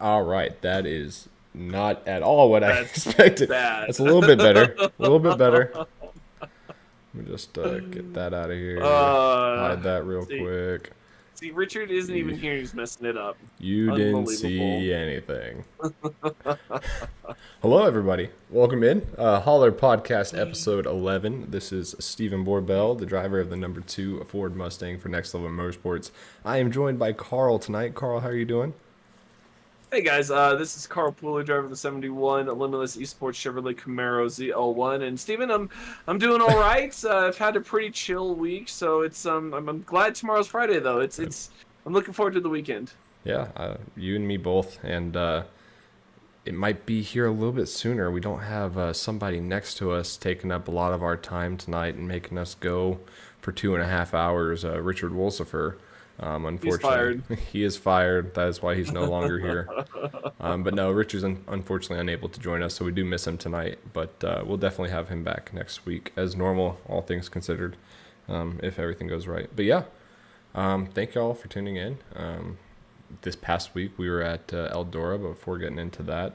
All right, that is not at all what I That's expected. bad. That's a little bit better. A little bit better. Let me just get that out of here. uh, Hide that real see, quick. see, Richard isn't You, even here. He's messing it up. you didn't Unbelievable. see anything. Hello, everybody. Welcome in. Holler Podcast Episode 11. This is Stephen Borbell, the driver of the number 2 Ford Mustang for Next Level Motorsports. I am joined by Carl tonight. Carl, how are you doing? Hey guys, this is Carl Pooler, driver of the '71 Limitless Esports Chevrolet Camaro ZL1, and Steven, I'm doing all right. I've had a pretty chill week, so it's I'm glad tomorrow's Friday though. It's I'm looking forward to the weekend. Yeah, you and me both. And it might be here a little bit sooner. We don't have somebody next to us taking up a lot of our time tonight and making us go for 2.5 hours. Richard Wolsifer, He's unfortunately, fired. he is fired. That is why he's no longer here. But no, Richard's unfortunately unable to join us, so we do miss him tonight. But we'll definitely have him back next week as normal, all things considered, if everything goes right. But yeah, thank you all for tuning in. This past week we were at Eldora, but before getting into that,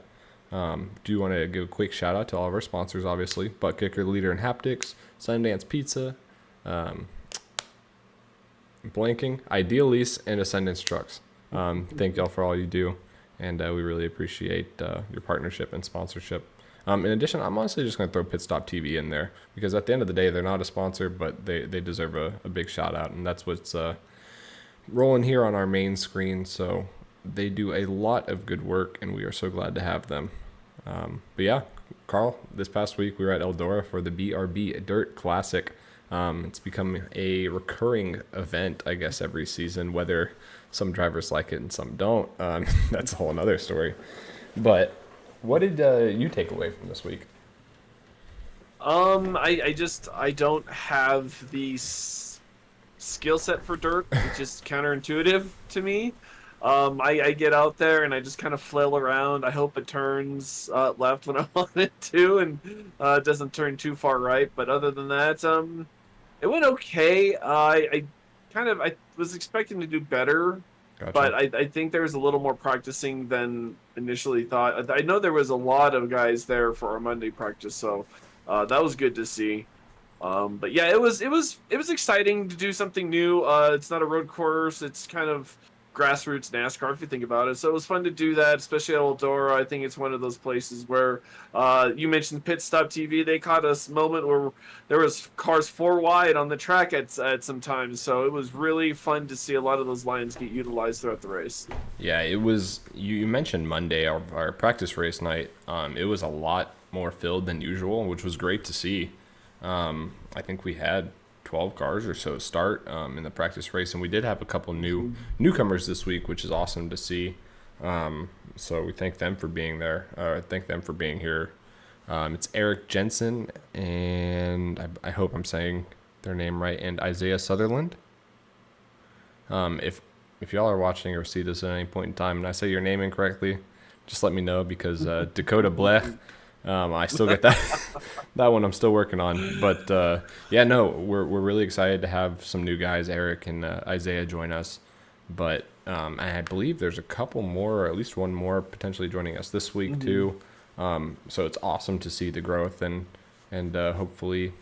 do want to give a quick shout out to all of our sponsors, obviously. Butt Kicker, Leader in Haptics, Sundance Pizza, Blanking, Ideal Lease, and Ascendance Trucks. Thank y'all for all you do, and we really appreciate your partnership and sponsorship. In addition, I'm honestly just going to throw Pit Stop TV in there because at the end of the day, they're not a sponsor, but they deserve a big shout out, and that's what's rolling here on our main screen. So they do a lot of good work, and we are so glad to have them. But yeah, Carl, this past week we were at Eldora for the BRB Dirt Classic. It's become a recurring event, I guess, every season, whether some drivers like it and some don't. That's a whole other story. But what did you take away from this week? I don't have the skill set for dirt. It's just counterintuitive to me. I get out there and I just kind of flail around. I hope it turns left when I want it to, and doesn't turn too far right. But other than that, it went okay. I was expecting to do better, Gotcha. but I think there's a little more practicing than initially thought. I know there was a lot of guys there for our Monday practice, so that was good to see. But yeah, it was exciting to do something new. It's not a road course; it's kind of grassroots NASCAR if you think about it. So it was fun to do that, especially at Eldora. I think it's one of those places where you mentioned Pit Stop TV. They caught us moment where there was cars 4 wide on the track at some times. So it was really fun to see a lot of those lines get utilized throughout the race. Yeah, it was. You mentioned Monday, our practice race night. It was a lot more filled than usual, which was great to see. I think we had 12 cars or so start in the practice race, and we did have a couple newcomers this week, which is awesome to see. So we thank them for being there. Thank them for being here. It's Eric Jensen, and I hope I'm saying their name right, and Isaiah Sutherland. If y'all are watching or see this at any point in time and I say your name incorrectly, just let me know because Dakota Blech, I still get that that one I'm still working on. But yeah, no, we're really excited to have some new guys, Eric and Isaiah, join us. But and I believe there's a couple more, or at least one more, potentially joining us this week too. So it's awesome to see the growth and hopefully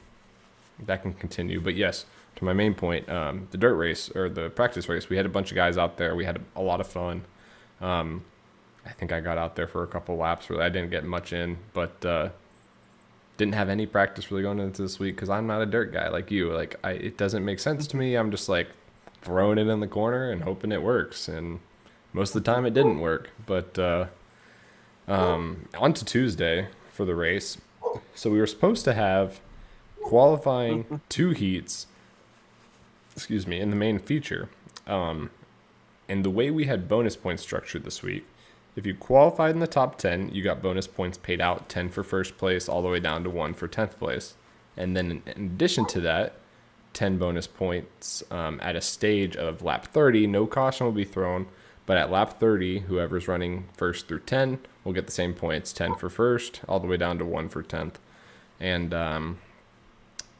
that can continue. But yes, to my main point, the dirt race or the practice race, we had a bunch of guys out there. We had a lot of fun. I think I got out there for a couple laps. Really, I didn't get much in, but didn't have any practice really going into this week because I'm not a dirt guy like you. Like, it doesn't make sense to me. I'm just like throwing it in the corner and hoping it works. And most of the time, it didn't work. But on to Tuesday for the race. So we were supposed to have qualifying 2 heats, in the main feature. And the way we had bonus points structured this week, if you qualified in the top 10, you got bonus points paid out, 10 for first place, all the way down to 1 for 10th place. And then in addition to that, 10 bonus points at a stage of lap 30. No caution will be thrown, but at lap 30, whoever's running first through 10 will get the same points, 10 for first, all the way down to 1 for 10th. And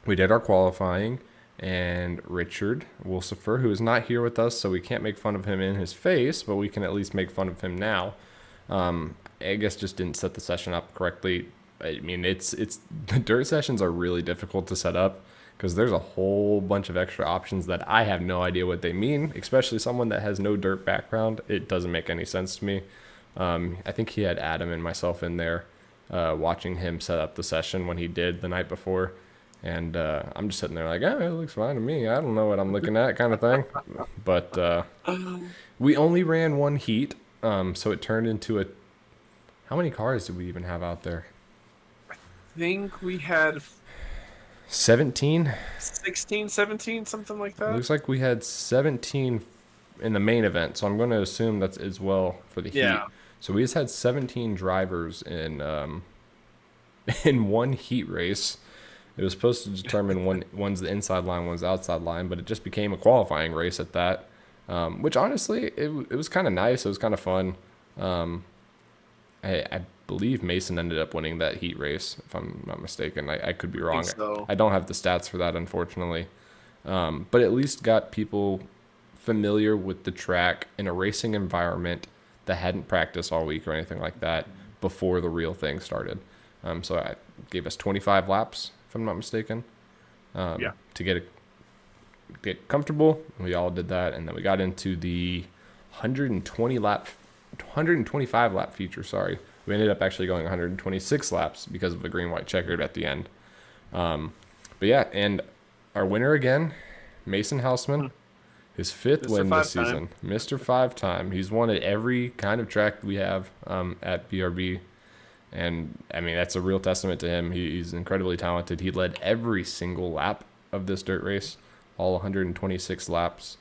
we did our qualifying, and Richard Wolsifer, who is not here with us, so we can't make fun of him in his face, but we can at least make fun of him now. I guess just didn't set the session up correctly. I mean, it's the dirt sessions are really difficult to set up because there's a whole bunch of extra options that I have no idea what they mean, especially someone that has no dirt background. It doesn't make any sense to me. I think he had Adam and myself in there watching him set up the session when he did the night before. And I'm just sitting there like, oh, it looks fine to me. I don't know what I'm looking at kind of thing. But we only ran one heat, so it turned into a... How many cars did we even have out there? I think we had 17? 16, 17, something like that. Looks like we had 17 in the main event, so I'm going to assume that's as well for the heat. Yeah. So we just had 17 drivers in in one heat race. It was supposed to determine one's the inside line, one's the outside line, but it just became a qualifying race at that, which honestly, it was kind of nice. It was kind of fun. I believe Mason ended up winning that heat race, if I'm not mistaken. I could be wrong. So. I don't have the stats for that, unfortunately. But at least got people familiar with the track in a racing environment that hadn't practiced all week or anything like that before the real thing started. So I gave us 25 laps, if I'm not mistaken, to get comfortable. We all did that, and then we got into the 125 lap feature. Sorry, we ended up actually going 126 laps because of the green white checkered at the end. But yeah, and our winner again, Mason Hausman, his fifth Mr. win this Five-time. season. Mr. Five-time. He's won at every kind of track we have at BRB. And, I mean, that's a real testament to him. He's incredibly talented. He led every single lap of this dirt race, all 126 laps.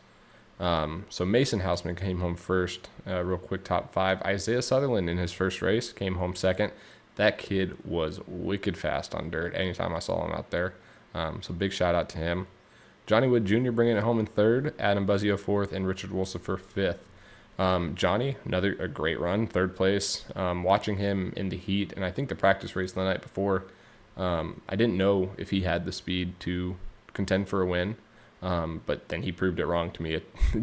So Mason Hausman came home first, real quick top 5. Isaiah Sutherland in his first race came home second. That kid was wicked fast on dirt anytime I saw him out there. So big shout out to him. Johnny Wood Jr. bringing it home in third, Adam Buzzio fourth, and Richard Wolsifer fifth. Johnny, a great run, third place. Watching him in the heat, and I think the practice race the night before, I didn't know if he had the speed to contend for a win, but then he proved it wrong to me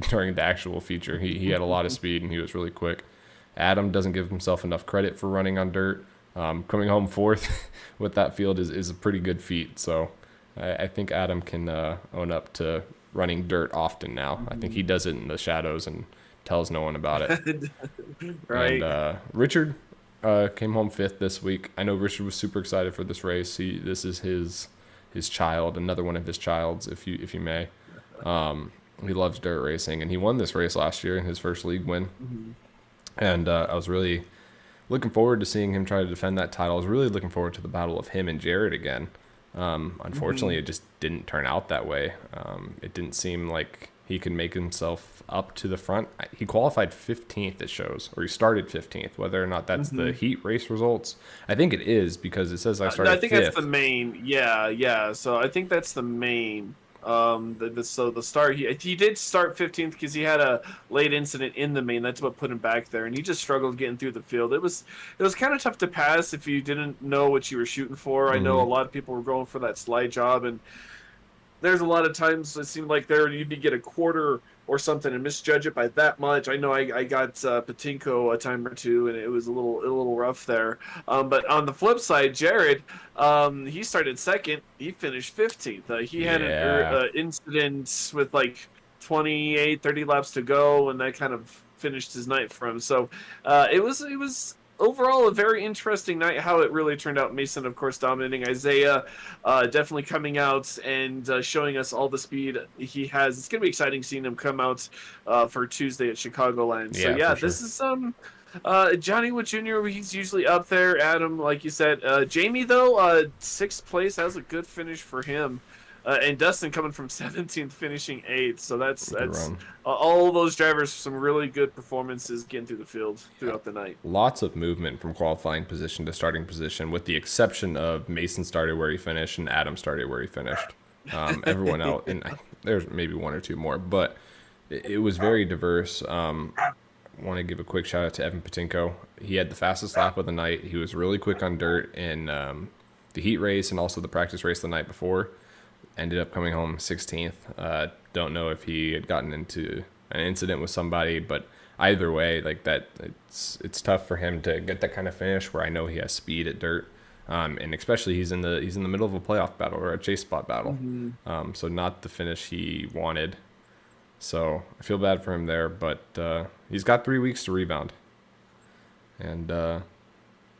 during the actual feature. He had a lot of speed, and he was really quick. Adam doesn't give himself enough credit for running on dirt. Coming home fourth with that field is a pretty good feat, so I think Adam can own up to running dirt often now. I think he does it in the shadows and tells no one about it. Right. And Richard came home fifth this week. I know Richard was super excited for this race. This is his child, another one of his childs, if you may. He loves dirt racing, and he won this race last year in his first league win. Mm-hmm. And I was really looking forward to seeing him try to defend that title. I was really looking forward to the battle of him and Jared again. Unfortunately, it just didn't turn out that way. It didn't seem like he could make himself up to the front. He qualified 15th, it shows, or he started 15th. Whether or not that's the heat race results, I think it is, because it says I started. I think 5th. that's the main. Yeah. So I think that's the main. So the start, he did start 15th because he had a late incident in the main. That's what put him back there, and he just struggled getting through the field. It was kind of tough to pass if you didn't know what you were shooting for. I know a lot of people were going for that slide job, and there's a lot of times it seemed like there you'd get a quarter or something and misjudge it by that much. I know I got Patinko a time or two, and it was a little rough there. But on the flip side, Jared, he started second. He finished 15th. He had an incident with like 28, 30 laps to go, and that kind of finished his night for him. So it was overall a very interesting night. How it really turned out. Mason, of course, dominating. Isaiah definitely coming out and showing us all the speed he has. It's gonna be exciting seeing him come out for Tuesday at Chicagoland. So yeah, this is Johnny Wood Jr. He's usually up there. Adam, like you said, Jamie though, 6th place. That was a good finish for him. And Dustin coming from 17th, finishing 8th. So that's all those drivers, some really good performances getting through the field throughout the night. Lots of movement from qualifying position to starting position, with the exception of Mason started where he finished and Adam started where he finished. Everyone else, and there's maybe one or two more, but it was very diverse. I want to give a quick shout out to Evan Patinko. He had the fastest lap of the night. He was really quick on dirt in the heat race and also the practice race the night before. Ended up coming home 16th. Don't know if he had gotten into an incident with somebody. But either way, like that, it's tough for him to get that kind of finish where I know he has speed at dirt. And especially he's in the middle of a playoff battle or a chase spot battle. So not the finish he wanted. So I feel bad for him there, but he's got 3 weeks to rebound. And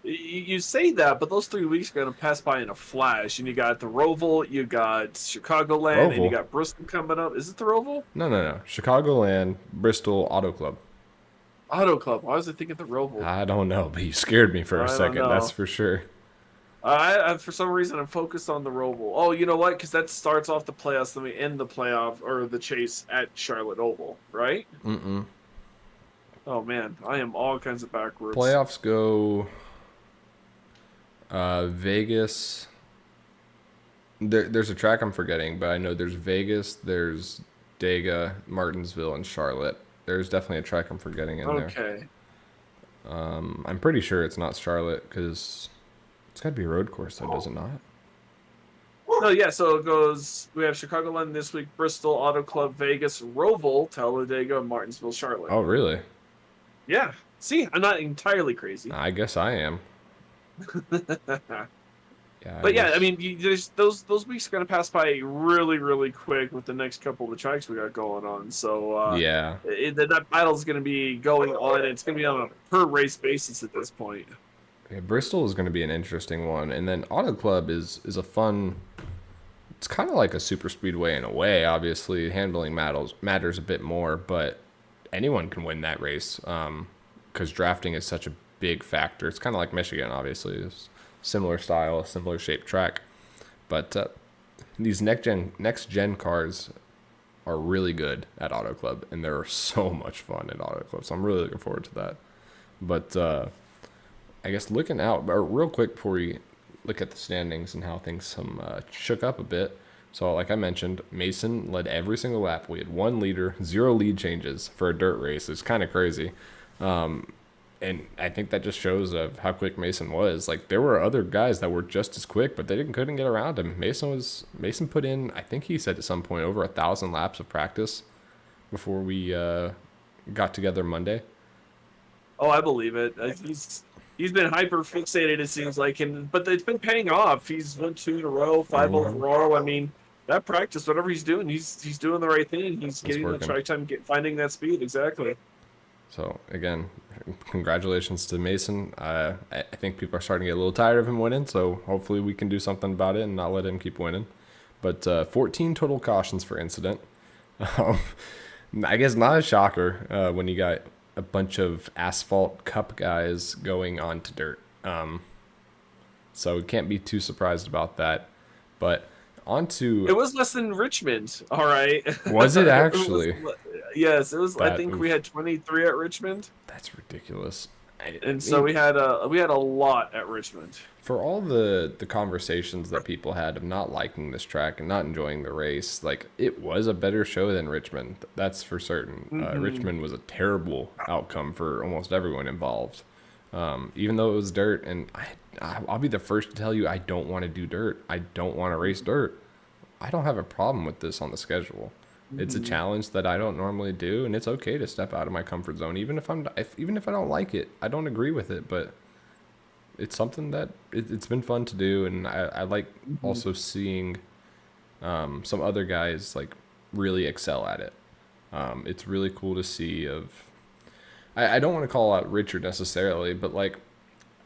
You say that, but those 3 weeks are going to pass by in a flash. And you got the Roval, you got Chicagoland, and you got Bristol coming up. Is it the Roval? No. Chicagoland, Bristol, Auto Club. Auto Club. Why was I thinking the Roval? I don't know, but you scared me for a second. That's for sure. I for some reason I'm focused on the Roval. Oh, you know what? Because that starts off the playoffs, then we end the playoff or the chase at Charlotte Oval, right? Oh man, I am all kinds of backwards. Playoffs go Vegas. There's a track I'm forgetting, but I know there's Vegas, there's Dega, Martinsville, and Charlotte. There's definitely a track I'm forgetting in there. Okay. I'm pretty sure it's not Charlotte because it's got to be a road course, though, does it not? No, yeah, so it goes, we have Chicagoland this week, Bristol, Auto Club, Vegas, Roval, Talladega, Martinsville, Charlotte. Oh, really? Yeah. See, I'm not entirely crazy. I guess I am. But yeah, I mean, those weeks are going to pass by really, really quick with the next couple of the tracks we got going on. So, yeah. That battle's going to be going on. It's going to be on a per race basis at this point. Yeah, Bristol is going to be an interesting one, and then Auto Club is a fun. It's kind of like a super speedway in a way. Obviously, handling matters a bit more, but anyone can win that race because drafting is such a big factor. It's kind of like Michigan, obviously, it's similar style, similar shaped track, but these next gen cars are really good at Auto Club, and they're so much fun at Auto Club. So I'm really looking forward to that. But I guess looking out, or real quick before we look at the standings and how things shook up a bit. So like I mentioned, Mason led every single lap. We had 1 leader, 0 lead changes for a dirt race. It's kind of crazy. And I think that just shows of how quick Mason was. Like there were other guys that were just as quick, but they couldn't get around him. Mason put in, I think he said at some point, over 1,000 laps of practice before we got together Monday. Oh, I believe it. He's been hyper fixated, it seems like, but it's been paying off. He's won 2 in a row, 5 overall. I mean, that practice, whatever he's doing, he's doing the right thing. He's getting the track time, finding that speed exactly. So again, congratulations to Mason. I think people are starting to get a little tired of him winning, so hopefully we can do something about it and not let him keep winning. But 14 total cautions for incident. I guess not a shocker when you got a bunch of asphalt cup guys going on to dirt. So we can't be too surprised about that. But on to... It was less than Richmond, all right. Was it actually? Yes, it was. I think we had 23 at Richmond. That's ridiculous. So we had a lot at Richmond. For all the conversations that people had of not liking this track and not enjoying the race, like it was a better show than Richmond. That's for certain. Richmond was a terrible outcome for almost everyone involved. Even though it was dirt, and I'll be the first to tell you I don't want to do dirt. I don't want to race dirt. I don't have a problem with this on the schedule. It's a challenge that I don't normally do, and it's okay to step out of my comfort zone, even if I don't like it. I don't agree with it, but it's something that it's been fun to do, and I like also seeing some other guys like really excel at it. It's really cool to see. I don't want to call out Richard necessarily, but like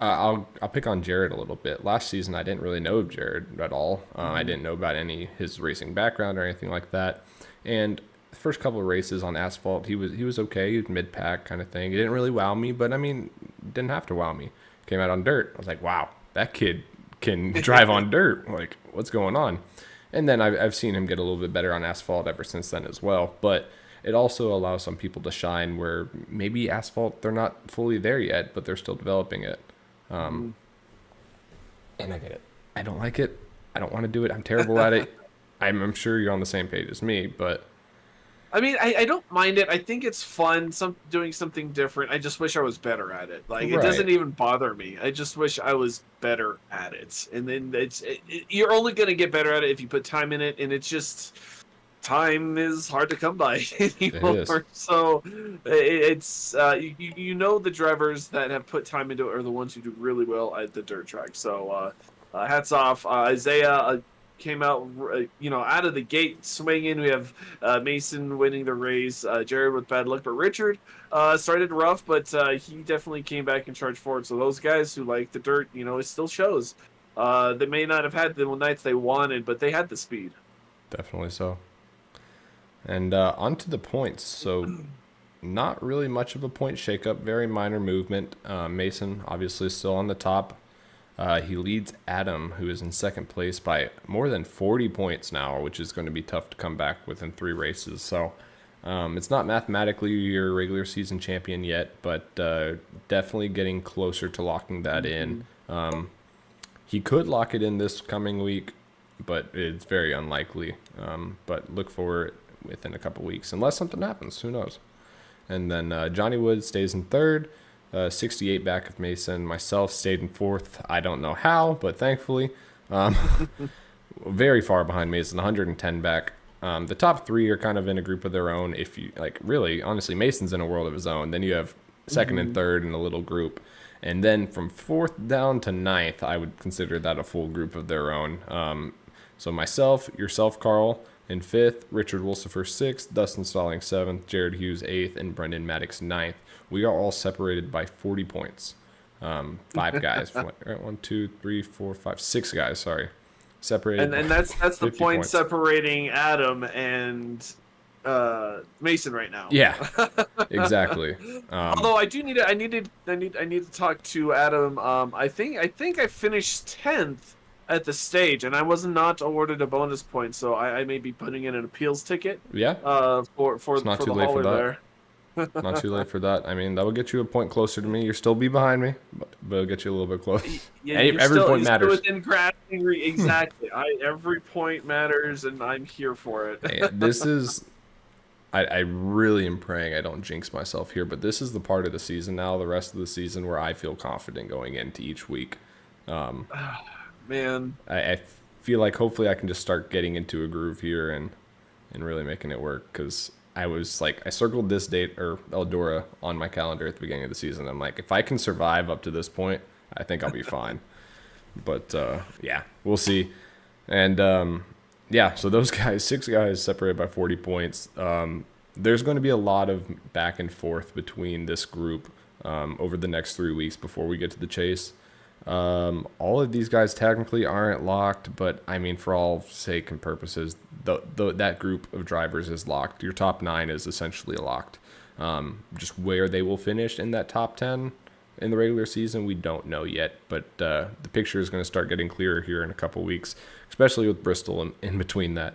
I'll pick on Jared a little bit. Last season I didn't really know Jared at all. I didn't know about his racing background or anything like that. And the first couple of races on asphalt, he was okay. He was mid-pack kind of thing. He didn't really wow me, but I mean, didn't have to wow me. Came out on dirt. I was like, wow, that kid can drive on dirt. Like, what's going on? And then I've seen him get a little bit better on asphalt ever since then as well. But it also allows some people to shine where maybe asphalt, they're not fully there yet, but they're still developing it. And I get it. I don't like it. I don't want to do it. I'm terrible at it. I'm sure you're on the same page as me, but I mean, I don't mind it. I think it's fun, doing something different. I just wish I was better at it. Like, it doesn't even bother me. I just wish I was better at it. And then you're only going to get better at it if you put time in it. And it's just, time is hard to come by It is. anymore. So it's you know the drivers that have put time into it are the ones who do really well at the dirt track. So hats off. Isaiah came out out of the gate swinging. We have Mason winning the race. Jared with bad luck, but Richard started rough, but he definitely came back and charged forward. So those guys who like the dirt, it still shows. They may not have had the nights they wanted, but they had the speed. Definitely so. And on to the points. So not really much of a point shakeup, very minor movement. Mason obviously still on the top. He leads Adam, who is in second place, by more than 40 points now, which is going to be tough to come back within 3 races. So it's not mathematically your regular season champion yet, but definitely getting closer to locking that in. He could lock it in this coming week, but it's very unlikely. But look for it within a couple weeks, unless something happens. Who knows? And then Johnny Wood stays in third, 68 back of Mason. Myself stayed in fourth. I don't know how, but thankfully, very far behind Mason, 110 back. The top 3 are kind of in a group of their own. If you really, honestly, Mason's in a world of his own. Then you have second and third in a little group. And then from 4th down to 9th, I would consider that a full group of their own. So myself, yourself, Carl, in 5th, Richard Wolsifer 6th, Dustin Stalling 7th, Jared Hughes 8th, and Brendan Maddox 9th. We are all separated by 40 points. 5 guys. 1, 2, 3, 4, 5, 6 guys, sorry. Separated. And that's the point points. Separating Adam and Mason right now. Yeah, exactly. Although I need to talk to Adam. I think I finished 10th at the stage, and I was not awarded a bonus point, so I may be putting in an appeals ticket. Yeah. For It's not the too late for hauler that. there. Not too late for that. I mean, that will get you a point closer to me. You'll still be behind me, but it'll get you a little bit closer. Yeah, Every point matters. Within grasping exactly. Every point matters, and I'm here for it. Hey, this is. I really am praying I don't jinx myself here, but this is the part of the season now, the rest of the season, where I feel confident going into each week. Man, I feel like hopefully I can just start getting into a groove here and really making it work, because I was like, I circled this date or Eldora on my calendar at the beginning of the season. I'm like, if I can survive up to this point, I think I'll be fine. But yeah, we'll see. And yeah, so those guys, 6 guys separated by 40 points. There's going to be a lot of back and forth between this group over the next 3 weeks before we get to the chase. All of these guys technically aren't locked, but I mean, for all sake and purposes, that group of drivers is locked. Your top 9 is essentially locked. Just where they will finish in that top 10 in the regular season, we don't know yet, but the picture is going to start getting clearer here in a couple weeks, especially with Bristol in between that.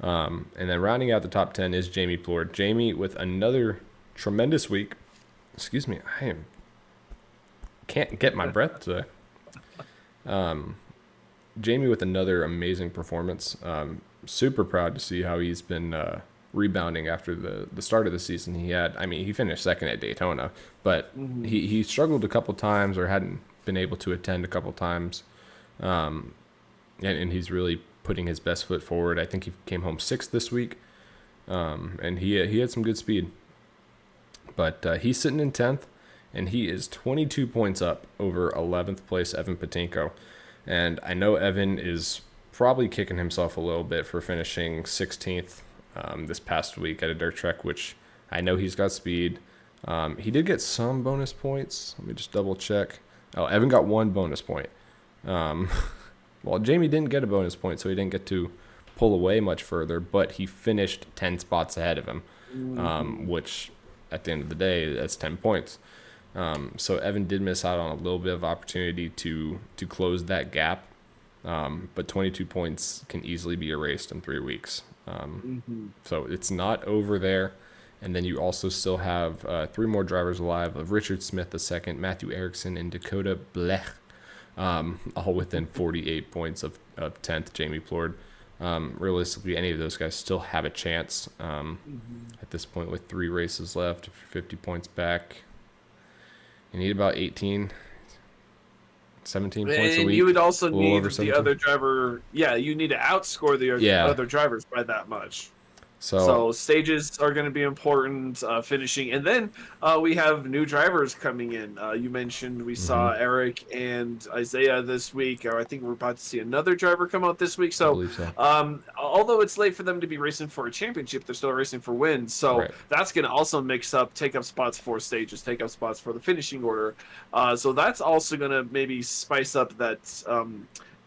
And then rounding out the top 10 is Jamie Plord. Jamie with another tremendous week. Excuse me, can't get my breath today. Jamie with another amazing performance. Super proud to see how he's been rebounding after the start of the season. He finished second at Daytona, but he struggled a couple times or hadn't been able to attend a couple times. And he's really putting his best foot forward. I think he came home 6th this week, and he had some good speed. But he's sitting in 10th, and he is 22 points up over 11th place Evan Patinko. And I know Evan is probably kicking himself a little bit for finishing 16th this past week at a dirt track, which I know he's got speed. He did get some bonus points. Let me just double check. Oh, Evan got 1 bonus point. Well, Jamie didn't get a bonus point, so he didn't get to pull away much further, but he finished 10 spots ahead of him, which at the end of the day, that's 10 points. So Evan did miss out on a little bit of opportunity to close that gap, but 22 points can easily be erased in 3 weeks. So it's not over there. And then you also still have 3 more drivers alive of Richard Smith II, Matthew Erickson, and Dakota Blech, all within 48 points of 10th Jamie Plord. Realistically, any of those guys still have a chance at this point with 3 races left. If you're 50 points back, you need about 17 points a and week. you would also need the 17. other driver. Yeah, you need to outscore the other drivers by that much. So So stages are going to be important, finishing, and then we have new drivers coming in. You mentioned we mhm, saw Eric and Isaiah this week, or I think we're about to see another driver come out this week. I So believe so. although it's late for them to be racing for a championship, they're still racing for wins. So Right. that's going to also take up spots for stages, take up spots for the finishing order. So that's also going to maybe spice up that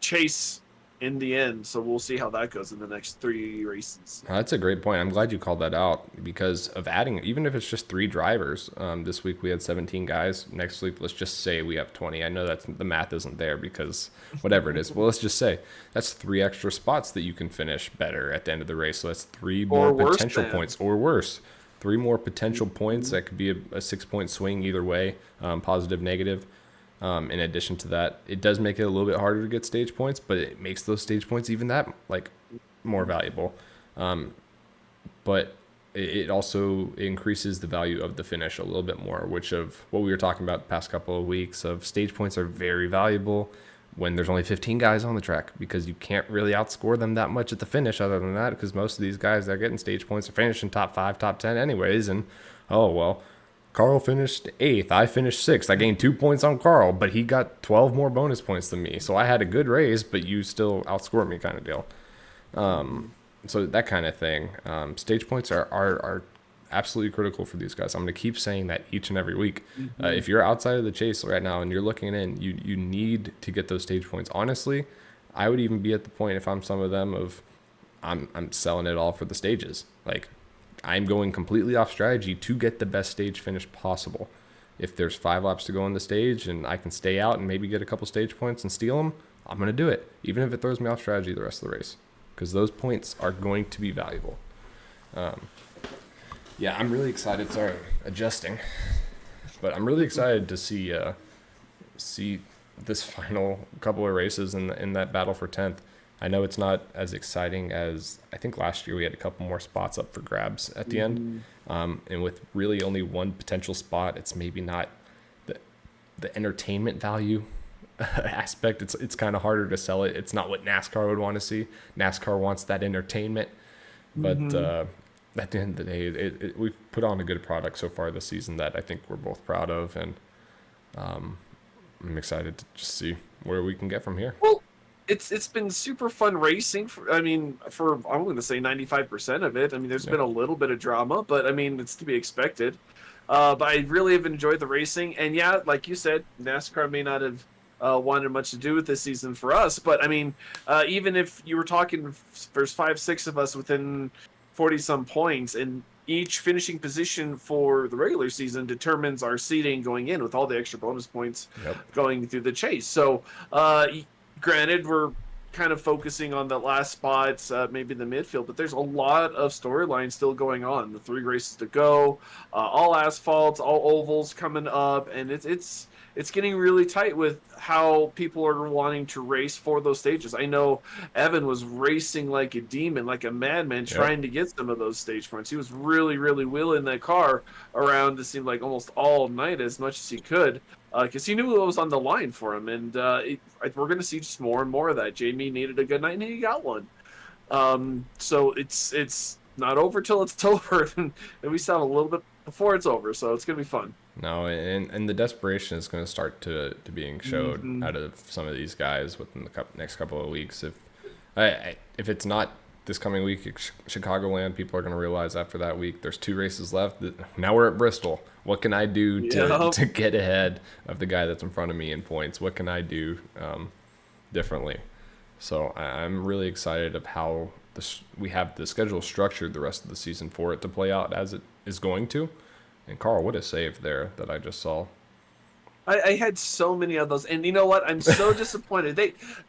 chase in the end. So we'll see how that goes in the next 3 races. That's a great point. I'm glad you called that out because of adding, even if it's just 3 drivers. This week we had 17 guys. Next week, let's just say we have 20. I know that the math isn't there because whatever it is. Well, let's just say that's 3 extra spots that you can finish better at the end of the race. So that's 3 more Or worse potential than. points, or worse, 3 more potential points. That could be a 6 point swing either way, positive, negative. In addition to that, it does make it a little bit harder to get stage points, but it makes those stage points even that like more valuable. But it also increases the value of the finish a little bit more, which of what we were talking about the past couple of weeks of stage points are very valuable when there's only 15 guys on the track because you can't really outscore them that much at the finish other than that because most of these guys that are getting stage points are finishing top 5, top 10 anyways. And oh, well, Carl finished 8th. I finished 6th. I gained 2 points on Carl, but he got 12 more bonus points than me. So I had a good race, but you still outscored me kind of deal. So that kind of thing. Stage points are absolutely critical for these guys. I'm going to keep saying that each and every week. If you're outside of the chase right now and you're looking in, you need to get those stage points. Honestly, I would even be at the point if I'm some of them of I'm selling it all for the stages. Like I'm going completely off strategy to get the best stage finish possible. If there's 5 laps to go on the stage and I can stay out and maybe get a couple stage points and steal them, I'm going to do it, even if it throws me off strategy the rest of the race, because those points are going to be valuable. Yeah, I'm really excited. Sorry, adjusting, but I'm really excited to see this final couple of races in that battle for 10th. I know it's not as exciting as I think last year we had a couple more spots up for grabs at the end. And with really only one potential spot, it's maybe not the entertainment value aspect. It's kind of harder to sell it. It's not what NASCAR would want to see. NASCAR wants that entertainment. But at the end of the day, we've put on a good product so far this season that I think we're both proud of. And I'm excited to just see where we can get from here. Well, it's been super fun racing. For I'm going to say 95% of it. I mean, there's Yeah. been a little bit of drama, but I mean, it's to be expected. But I really have enjoyed the racing, and yeah, like you said, NASCAR may not have wanted much to do with this season for us, but I mean, even if you were talking, there's 5, 6 of us within 40 some points, and each finishing position for the regular season determines our seeding going in with all the extra bonus points Yep. going through the chase. So, granted, we're kind of focusing on the last spots, maybe the midfield, but there's a lot of storylines still going on. The 3 races to go, all asphalts, all ovals coming up, and it's getting really tight with how people are wanting to race for those stages. I know Evan was racing like a demon, like a madman, trying to get some of those stage points. He was really, really wheeling that car around, it seemed like almost all night as much as he could, because he knew what was on the line for him. And we're going to see just more and more of that. Jamie needed a good night, and he got one. So it's not over till it's over, and we still have a little bit before it's over. So it's going to be fun. No, and the desperation is going to start to being showed out of some of these guys within the next couple of weeks. If it's not this coming week at Chicagoland, people are going to realize after that week there's 2 races left. Now we're at Bristol. What can I do to get ahead of the guy that's in front of me in points? What can I do differently? So I'm really excited of how we have the schedule structured the rest of the season for it to play out as it is going to. And Carl, what a save there that I just saw. I had so many of those, and you know what? I'm so disappointed.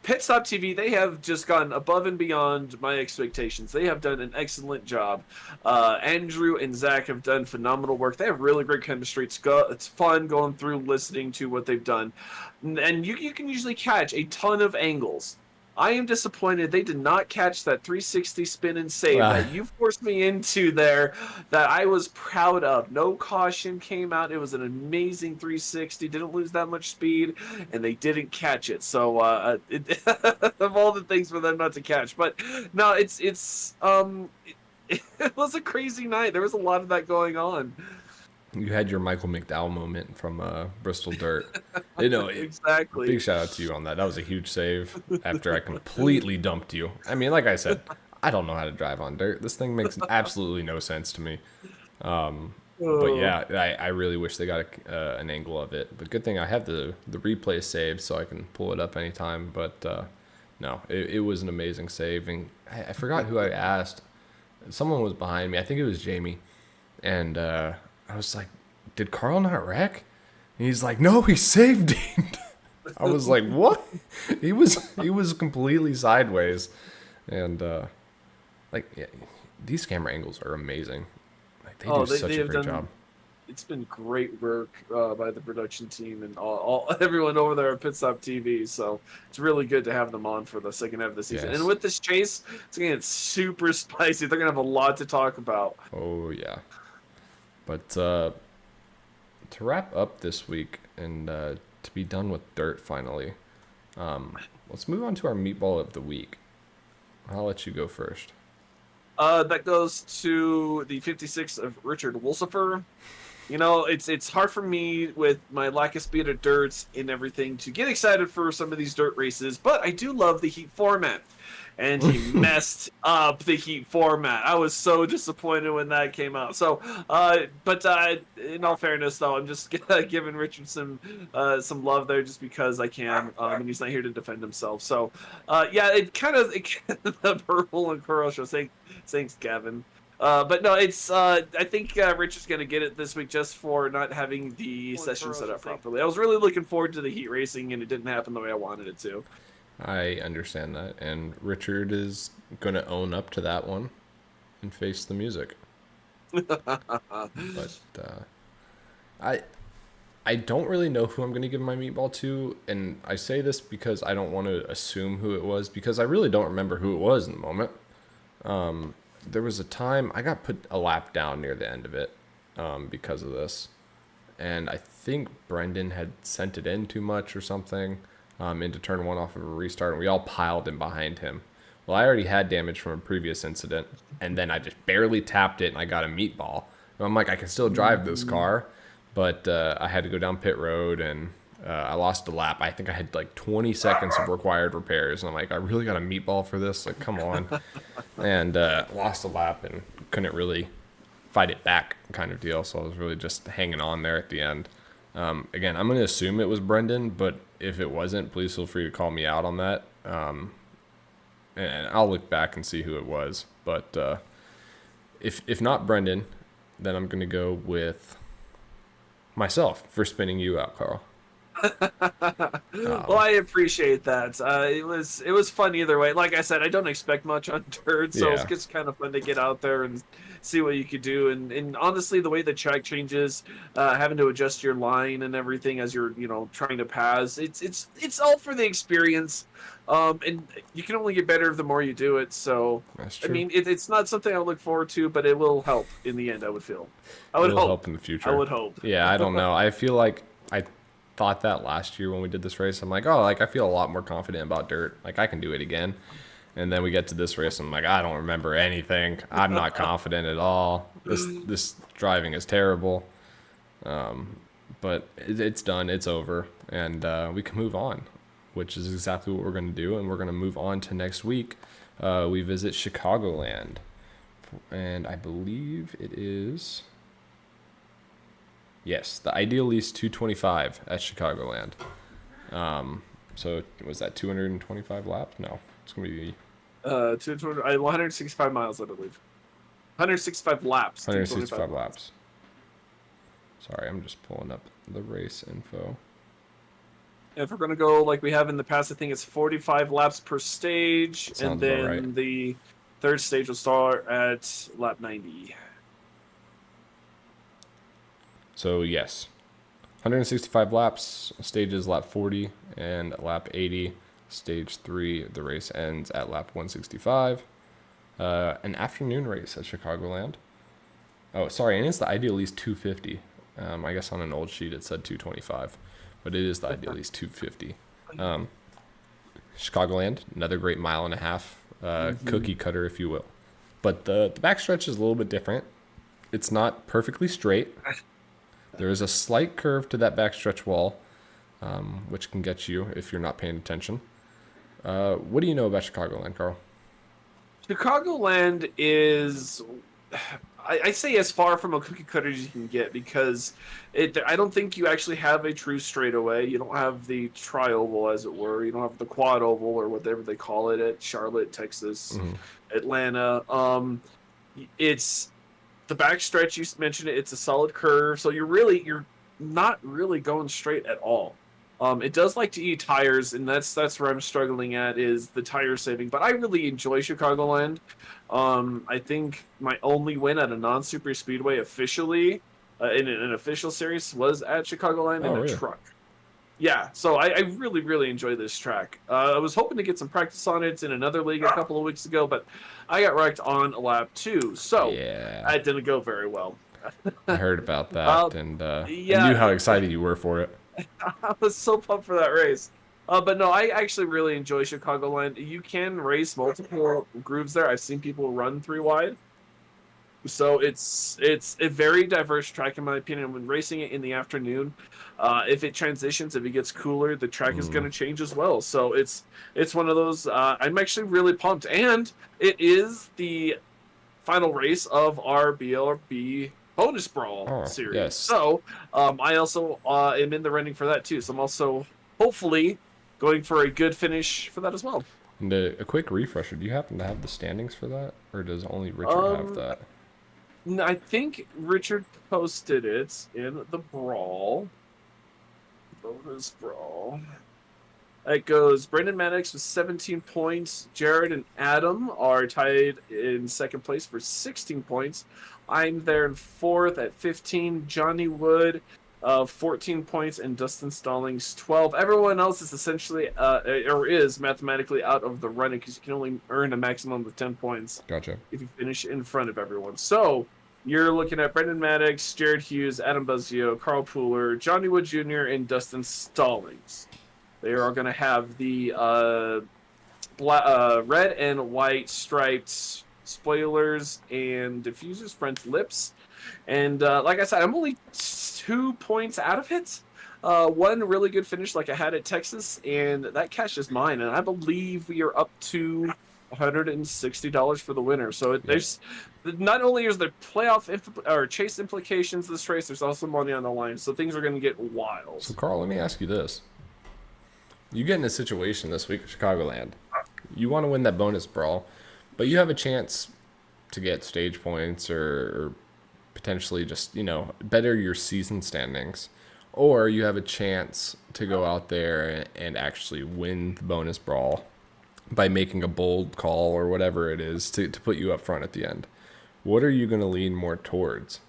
Pit Stop TV, they have just gone above and beyond my expectations. They have done an excellent job. Andrew and Zach have done phenomenal work. They have really great chemistry. It's fun going through listening to what they've done, and you can usually catch a ton of angles. I am disappointed they did not catch that 360 spin and save that you forced me into there, that I was proud of. No caution came out. It was an amazing 360. Didn't lose that much speed, and they didn't catch it. So of all the things for them not to catch, but no, it's it was a crazy night. There was a lot of that going on. You had your Michael McDowell moment from Bristol Dirt. Exactly. Big shout out to you on that. That was a huge save after I completely dumped you. I mean, like I said, I don't know how to drive on dirt. This thing makes absolutely no sense to me. But Oh, yeah, I really wish they got an angle of it. But good thing I have the replay saved so I can pull it up anytime. But no, it was an amazing save. And I forgot who I asked. Someone was behind me. I think it was Jamie. And I was like, did Carl not wreck? And he's like, no, he saved it. I was like, what? He was completely sideways. And yeah, these camera angles are amazing. Like they do such they a have great done. job. It's been great work by the production team and all everyone over there at Pit Stop TV. So it's really good to have them on for the second half of the season. And Yes. with this chase, it's gonna get super spicy. They're gonna have a lot to talk about. Oh yeah. But to wrap up this week and to be done with dirt finally, let's move on to our meatball of the week. I'll let you go first. That goes to the 56 of Richard Wolsifer. You know, it's hard for me with my lack of speed of dirts and everything to get excited for some of these dirt races, but I do love the heat format. And he messed up the heat format. I was so disappointed when that came out. So, but in all fairness, though, I'm just giving Richard some love there just because I can, and he's not here to defend himself. So, yeah, it kind of the purple and coral show. Thanks, Gavin. But no, it's I think Richard's gonna get it this week just for not having the session set up properly. I was really looking forward to the heat racing, and it didn't happen the way I wanted it to. I understand that, and Richard is gonna own up to that one and face the music. But I don't really know who I'm gonna give my meatball to, and I say this because I don't want to assume who it was because I really don't remember who it was in the moment. There was a time I got put a lap down near the end of it because of this, and I think Brendan had sent it in too much or something into turn one off of a restart, and we all piled in behind him. Well, I already had damage from a previous incident, and then I just barely tapped it, and I got a meatball. And I'm like, I can still drive this car, but I had to go down pit road, and I lost a lap. I think I had like 20 seconds of required repairs, and I'm like, I really got a meatball for this? Like, come on. And lost a lap and couldn't really fight it back kind of deal, so I was really just hanging on there at the end. Again, I'm going to assume it was Brendan, but if it wasn't, please feel free to call me out on that. And I'll look back and see who it was. But if not Brendan, then I'm going to go with myself for spinning you out, Carl. Well, I appreciate that. It was fun either way. Like I said, I don't expect much on dirt, so it's Yeah. just kind of fun to get out there and see what you could do. And honestly, the way the track changes, having to adjust your line and everything as you're trying to pass, it's all for the experience. And you can only get better the more you do it. So That's I true. mean, it's not something I look forward to, but it will help in the end. I would It'll hope. help in the future. I would hope. Yeah, I don't know. I feel like I thought that last year when we did this race. I'm like, oh, like I feel a lot more confident about dirt. Like I can do it again. And then we get to this race, I'm like, I don't remember anything. I'm not confident at all. This driving is terrible. But it's done. It's over, and we can move on, which is exactly what we're going to do. And we're going to move on to next week. We visit Chicagoland, and I believe it is. Yes, the Ideal East 225 at Chicagoland. So was that 225 laps? No, it's gonna be 165 miles, I believe. 165 laps. 165 laps. Sorry, I'm just pulling up the race info. If we're gonna go like we have in the past, I think it's 45 laps per stage, and Sounds about then right. the third stage will start at lap 90. So yes, 165 laps. Stage is lap 40 and lap 80. Stage 3, the race ends at lap 165. An afternoon race at Chicagoland. Oh, sorry, and it's the Ideal East 250. I guess on an old sheet it said 225, but it is the Ideal East 250. Chicagoland, another great mile and a half, cookie cutter, if you will. But the backstretch is a little bit different. It's not perfectly straight. There is a slight curve to that backstretch wall, which can get you if you're not paying attention. What do you know about Chicagoland, Carl? Chicagoland is, I say, as far from a cookie cutter as you can get, because I don't think you actually have a true straightaway. You don't have the tri-oval, as it were. You don't have the quad oval, or whatever they call it, at Charlotte, Texas, Atlanta. It's the backstretch. You mentioned it. It's a solid curve, so you're not really going straight at all. It does like to eat tires, and that's where I'm struggling at, is the tire saving. But I really enjoy Chicagoland. I think my only win at a non-super speedway officially, in an official series, was at Chicagoland in a really? truck. Yeah, so I really, really enjoy this track. I was hoping to get some practice on it in another league a couple of weeks ago, but I got wrecked on lap 2, so Yeah, it didn't go very well. I heard about that, and yeah, I knew how excited you were for it. I was so pumped for that race. But no, I actually really enjoy Chicagoland. You can race multiple grooves there. I've seen people run 3 wide. So it's a very diverse track, in my opinion. When racing it in the afternoon, if it transitions, if it gets cooler, the track is going to change as well. So it's one of those. I'm actually really pumped, and it is the final race of our BLRB bonus brawl series. Yes. So I also am in the running for that too. So I'm also hopefully going for a good finish for that as well. And a quick refresher, do you happen to have the standings for that, or does only Richard have that? I think Richard posted it in the brawl. Bonus brawl. It goes Brendan Maddox with 17 points. Jared and Adam are tied in second place for 16 points. I'm there in fourth at 15. Johnny Wood, 14 points, and Dustin Stallings, 12. Everyone else is essentially, or is mathematically out of the running, because you can only earn a maximum of 10 points. Gotcha. If you finish in front of everyone. So you're looking at Brendan Maddox, Jared Hughes, Adam Buzzio, Carl Pooler, Johnny Wood Jr., and Dustin Stallings. They are going to have the red and white striped spoilers and diffusers, front lips. And like I said, I'm only 2 points out of it. One really good finish like I had at Texas, and that cash is mine. And I believe we are up to $160 for the winner. So there's not only is there playoff or chase implications of this race, there's also money on the line. So things are going to get wild. So Carl, let me ask you this. You get in a situation this week at Chicagoland. You want to win that bonus brawl, but you have a chance to get stage points or potentially just, better your season standings. Or you have a chance to go out there and actually win the bonus brawl by making a bold call or whatever it is to put you up front at the end. What are you going to lean more towards?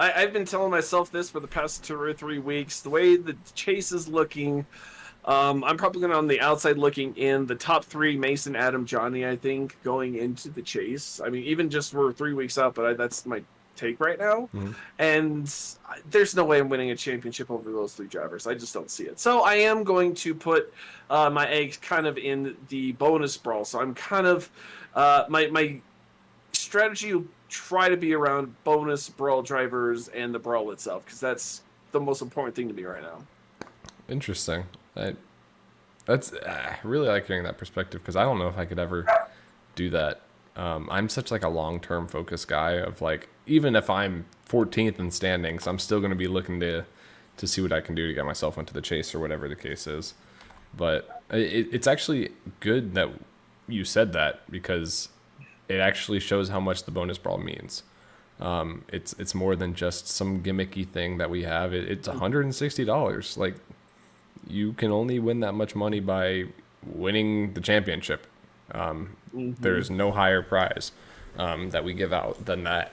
I've been telling myself this for the past 2 or 3 weeks. The way the chase is looking, I'm probably going to on the outside looking in. The top 3, Mason, Adam, Johnny, I think, going into the chase. I mean, even just we're 3 weeks out, but that's my take right now. And there's no way I'm winning a championship over those 3 drivers. I just don't see it. So I am going to put my eggs kind of in the bonus brawl. So I'm kind of my strategy will try to be around bonus brawl drivers and the brawl itself, because that's the most important thing to me right now. Interesting. I really like hearing that perspective, because I don't know if I could ever do that. I'm such like a long-term focused guy of like, even if I'm 14th in standings, I'm still going to be looking to see what I can do to get myself into the chase or whatever the case is. But it's actually good that you said that, because it actually shows how much the bonus brawl means. It's more than just some gimmicky thing that we have. It's $160. Like, you can only win that much money by winning the championship. There's no higher prize that we give out than that.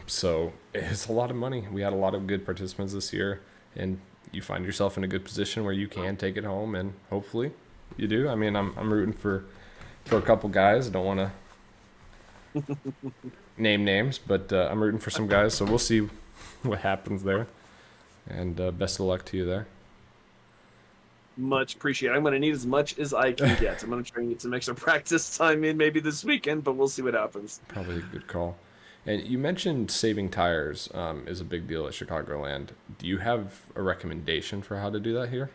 So it's a lot of money. We had a lot of good participants this year, and you find yourself in a good position where you can take it home, and hopefully you do. I mean, I'm rooting for a couple guys. I don't want to name names, but I'm rooting for some guys, so we'll see what happens there. And best of luck to you there. Much appreciated. I'm going to need as much as I can get. I'm going to try and get some extra practice time in maybe this weekend, but we'll see what happens. Probably a good call. And you mentioned saving tires is a big deal at Chicagoland. Do you have a recommendation for how to do that here?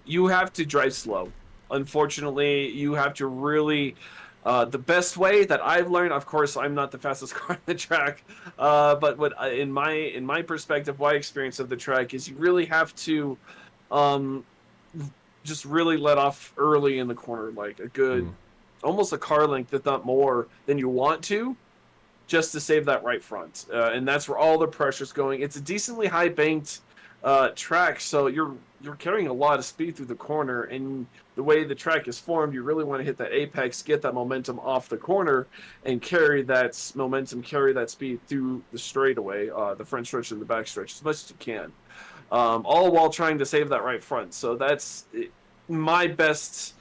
You have to drive slow. Unfortunately, you have to really. The best way that I've learned, of course, I'm not the fastest car on the track, but what in my perspective, my experience of the track is you really have to um, just really let off early in the corner, like a good, Mm, almost a car length, if not more, than you want to, just to save that right front. And that's where all the pressure's going. It's a decently high banked track, so you're carrying a lot of speed through the corner. And the way the track is formed, you really want to hit that apex, get that momentum off the corner, and carry that momentum, carry that speed through the straightaway, the front stretch and the back stretch as much as you can. All while trying to save that right front. So that's my best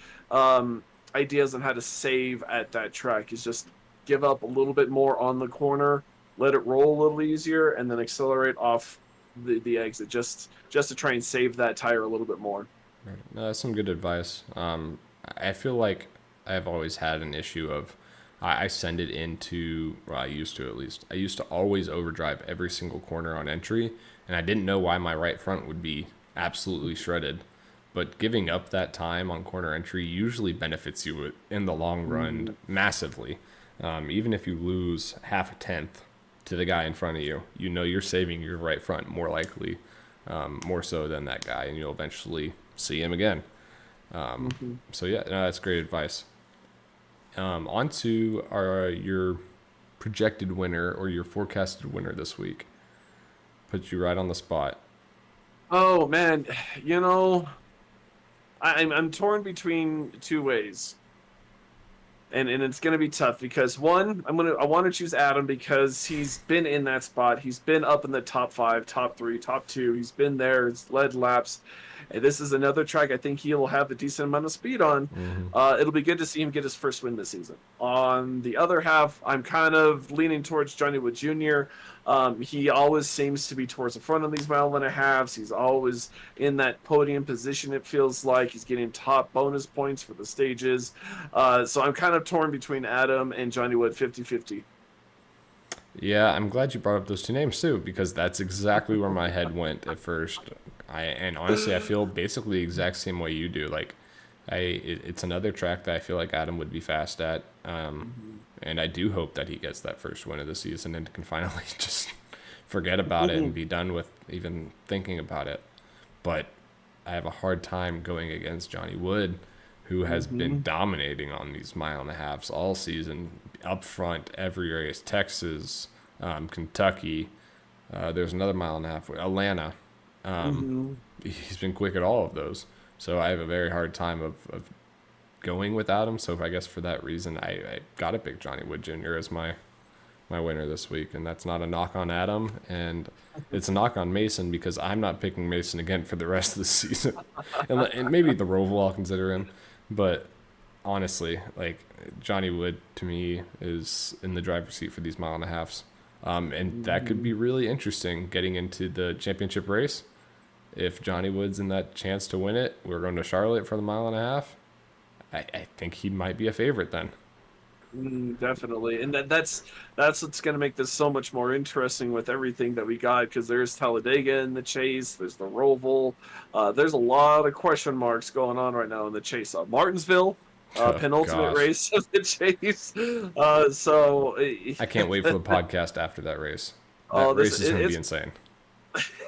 ideas on how to save at that track is just give up a little bit more on the corner, let it roll a little easier, and then accelerate off the exit just to try and save that tire a little bit more. right. No, that's some good advice. I feel like I've always had an issue of I send it into, well, I used to at least. I used to always overdrive every single corner on entry, and I didn't know why my right front would be absolutely shredded. But giving up that time on corner entry usually benefits you in the long run massively. Even if you lose half a tenth to the guy in front of you, you know you're saving your right front more likely, more so than that guy, and you'll eventually see him again. So yeah, no, that's great advice. On to your projected winner or your forecasted winner this week. Put you right on the spot. Oh man, you know, I'm torn between two ways. And it's gonna be tough because one, I want to choose Adam because he's been in that spot. He's been up in the top 5, top 3, top 2. He's been there. It's led laps. And this is another track I think he'll have a decent amount of speed on. Mm-hmm. It'll be good to see him get his first win this season. On the other half, I'm kind of leaning towards Johnny Wood Jr. He always seems to be towards the front of these mile and a halves. He's always in that podium position, it feels like. He's getting top bonus points for the stages. So I'm kind of torn between Adam and Johnny Wood 50-50. Yeah, I'm glad you brought up those two names too, because that's exactly where my head went at first. And honestly, I feel basically the exact same way you do. Like, it's another track that I feel like Adam would be fast at, and I do hope that he gets that first win of the season and can finally just forget about it and be done with even thinking about it. But I have a hard time going against Johnny Wood, who has been dominating on these mile and a halves all season, up front every race. Texas, Kentucky. There's another mile and a half. Atlanta. He's been quick at all of those. So I have a very hard time of going without him. So I guess for that reason, I got to pick Johnny Wood Jr. as my winner this week. And that's not a knock on Adam. And it's a knock on Mason because I'm not picking Mason again for the rest of the season. And maybe the Roval I'll consider him. But honestly, like, Johnny Wood to me is in the driver's seat for these mile and a halves. And that could be really interesting getting into the championship race. If Johnny Wood's in that chance to win it, we're going to Charlotte for the mile and a half. I think he might be a favorite then. Definitely, and that's what's going to make this so much more interesting with everything that we got, because there's Talladega in the chase, there's the Roval, there's a lot of question marks going on right now in the chase. Martinsville, penultimate race of the chase. So I can't wait for the podcast after that race. Race is going to be insane.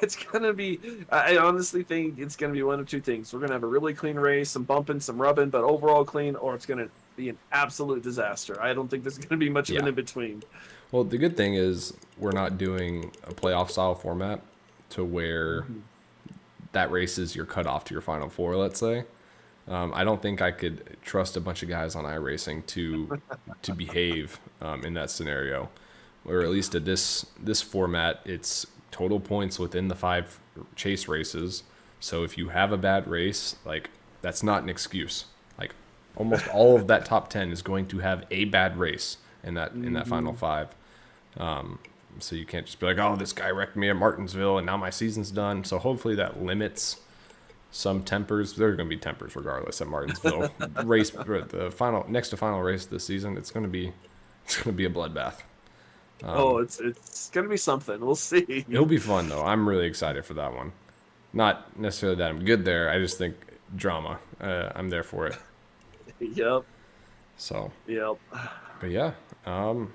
It's gonna be. I honestly think it's gonna be one of two things. We're gonna have a really clean race, some bumping, some rubbing, but overall clean, or it's gonna be an absolute disaster. I don't think there's gonna be much of an in between. Well, the good thing is we're not doing a playoff style format to where that race is your cutoff to your final four. Let's say. I don't think I could trust a bunch of guys on iRacing to behave in that scenario, or at least at this format, it's total points within the 5 chase races. So if you have a bad race, like, that's not an excuse. Like, almost all of that top 10 is going to have a bad race in that final 5. So you can't just be like, oh, this guy wrecked me at Martinsville and now my season's done. So hopefully that limits some tempers. There are going to be tempers regardless at Martinsville. Next to final race this season, it's going to be a bloodbath. It's gonna be something. We'll see. It'll be fun though. I'm really excited for that one. Not necessarily that I'm good there. I just think drama. I'm there for it. Yep. So. Yep. But yeah. I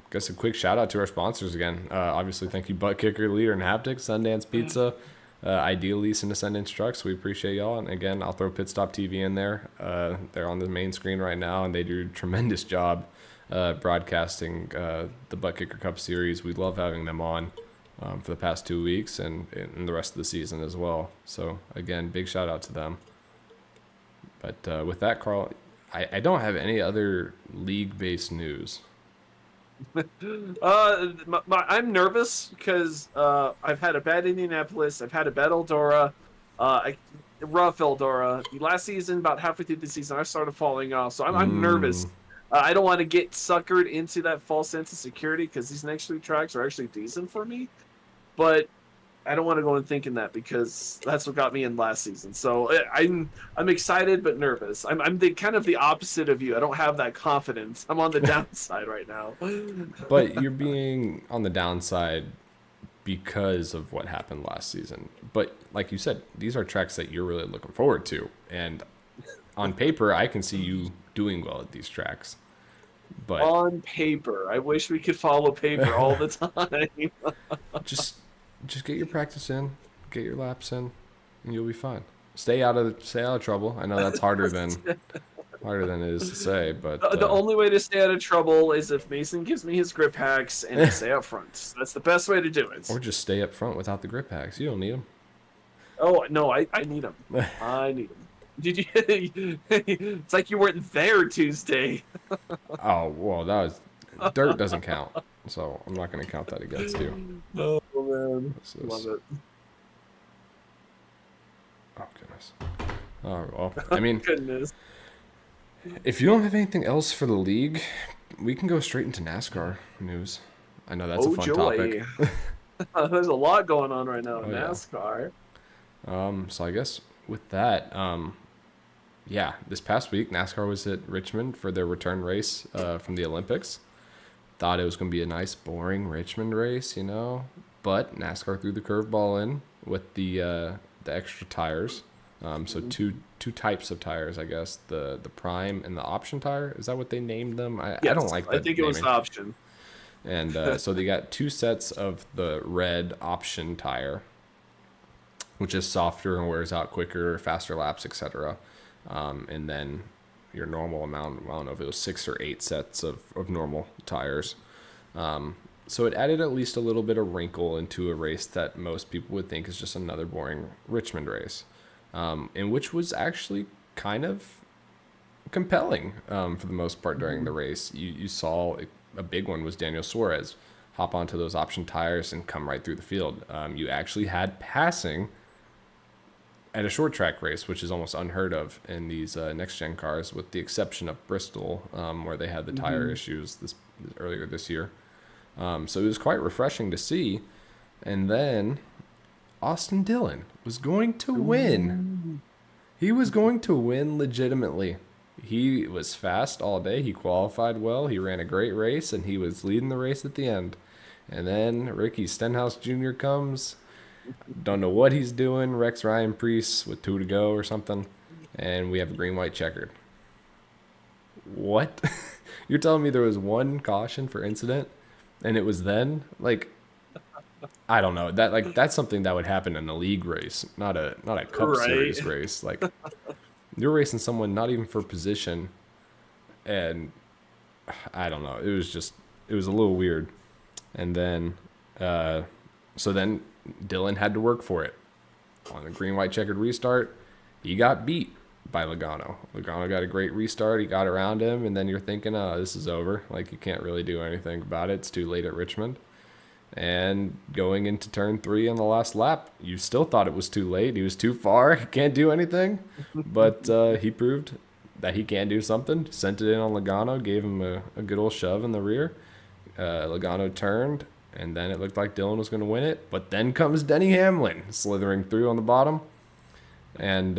guess a quick shout out to our sponsors again. Obviously, thank you, Butt Kicker, Leader and Haptics, Sundance Pizza, Ideal Lease and Ascendance Trucks. We appreciate y'all. And again, I'll throw Pit Stop TV in there. They're on the main screen right now, and they do a tremendous job broadcasting the Butt Kicker Cup Series. We love having them on for the past 2 weeks and the rest of the season as well. So again, big shout out to them. But with that, Carl, I don't have any other league-based news. I'm nervous because I've had a bad Indianapolis, I've had a bad Eldora, rough Eldora. Last season, about halfway through the season, I started falling off, so I'm nervous. I don't want to get suckered into that false sense of security because these next 3 tracks are actually decent for me, but I don't want to go in thinking that because that's what got me in last season. So I'm excited but nervous. I'm the kind of the opposite of you. I don't have that confidence. I'm on the downside right now. But you're being on the downside because of what happened last season. But like you said, these are tracks that you're really looking forward to. And on paper, I can see you doing well at these tracks. But on paper, I wish we could follow paper all the time. Just get your practice in, get your laps in, and you'll be fine. Stay out of trouble. I know that's harder than it is to say, but the only way to stay out of trouble is if Mason gives me his grip hacks and I stay up front. That's the best way to do it. Or just stay up front without the grip hacks. You don't need them. Oh no, I need them. I need them. Did you? It's like you weren't there Tuesday. Oh well, that was dirt doesn't count, so I'm not going to count that against you. Oh man, love it. Oh goodness. Oh well, I mean, goodness. If you don't have anything else for the league, we can go straight into NASCAR news. I know that's a fun topic. There's a lot going on right now in NASCAR. So I guess with that, yeah, this past week NASCAR was at Richmond for their return race from the Olympics. Thought it was going to be a nice, boring Richmond race, you know, but NASCAR threw the curveball in with the extra tires. So two types of tires, I guess, the prime and the option tire. Is that what they named them? I don't like that. I think it was the option. And so they got 2 sets of the red option tire, which is softer and wears out quicker, faster laps, etc. And then your normal amount, I don't know if it was 6 or 8 sets of normal tires. So it added at least a little bit of wrinkle into a race that most people would think is just another boring Richmond race, and which was actually kind of compelling for the most part during the race. You saw a big one was Daniel Suarez hop onto those option tires and come right through the field. You actually had passing at a short track race, which is almost unheard of in these next gen cars, with the exception of Bristol, where they had the tire issues earlier this year. So it was quite refreshing to see. And then Austin Dillon was going to win. He was going to win legitimately. He was fast all day. He qualified well. He ran a great race, and he was leading the race at the end. And then Ricky Stenhouse Jr. comes. Don't know what he's doing. Rex Ryan Priest with 2 to go or something. And we have a green-white checkered. What? You're telling me there was 1 caution for incident, and it was then? Like, I don't know. That's something that would happen in a league race, not a Cup Series race. Like, you're racing someone not even for position, and I don't know. It was a little weird. And then, so then Dillon had to work for it. On the green-white checkered restart, he got beat by Logano. Logano got a great restart. He got around him, and then you're thinking, oh, this is over. Like, you can't really do anything about it. It's too late at Richmond. And going into turn 3 on the last lap, you still thought it was too late. He was too far. He can't do anything. But he proved that he can do something. Sent it in on Logano, gave him a good old shove in the rear. Logano turned and then it looked like Dylan was going to win it. But then comes Denny Hamlin slithering through on the bottom, and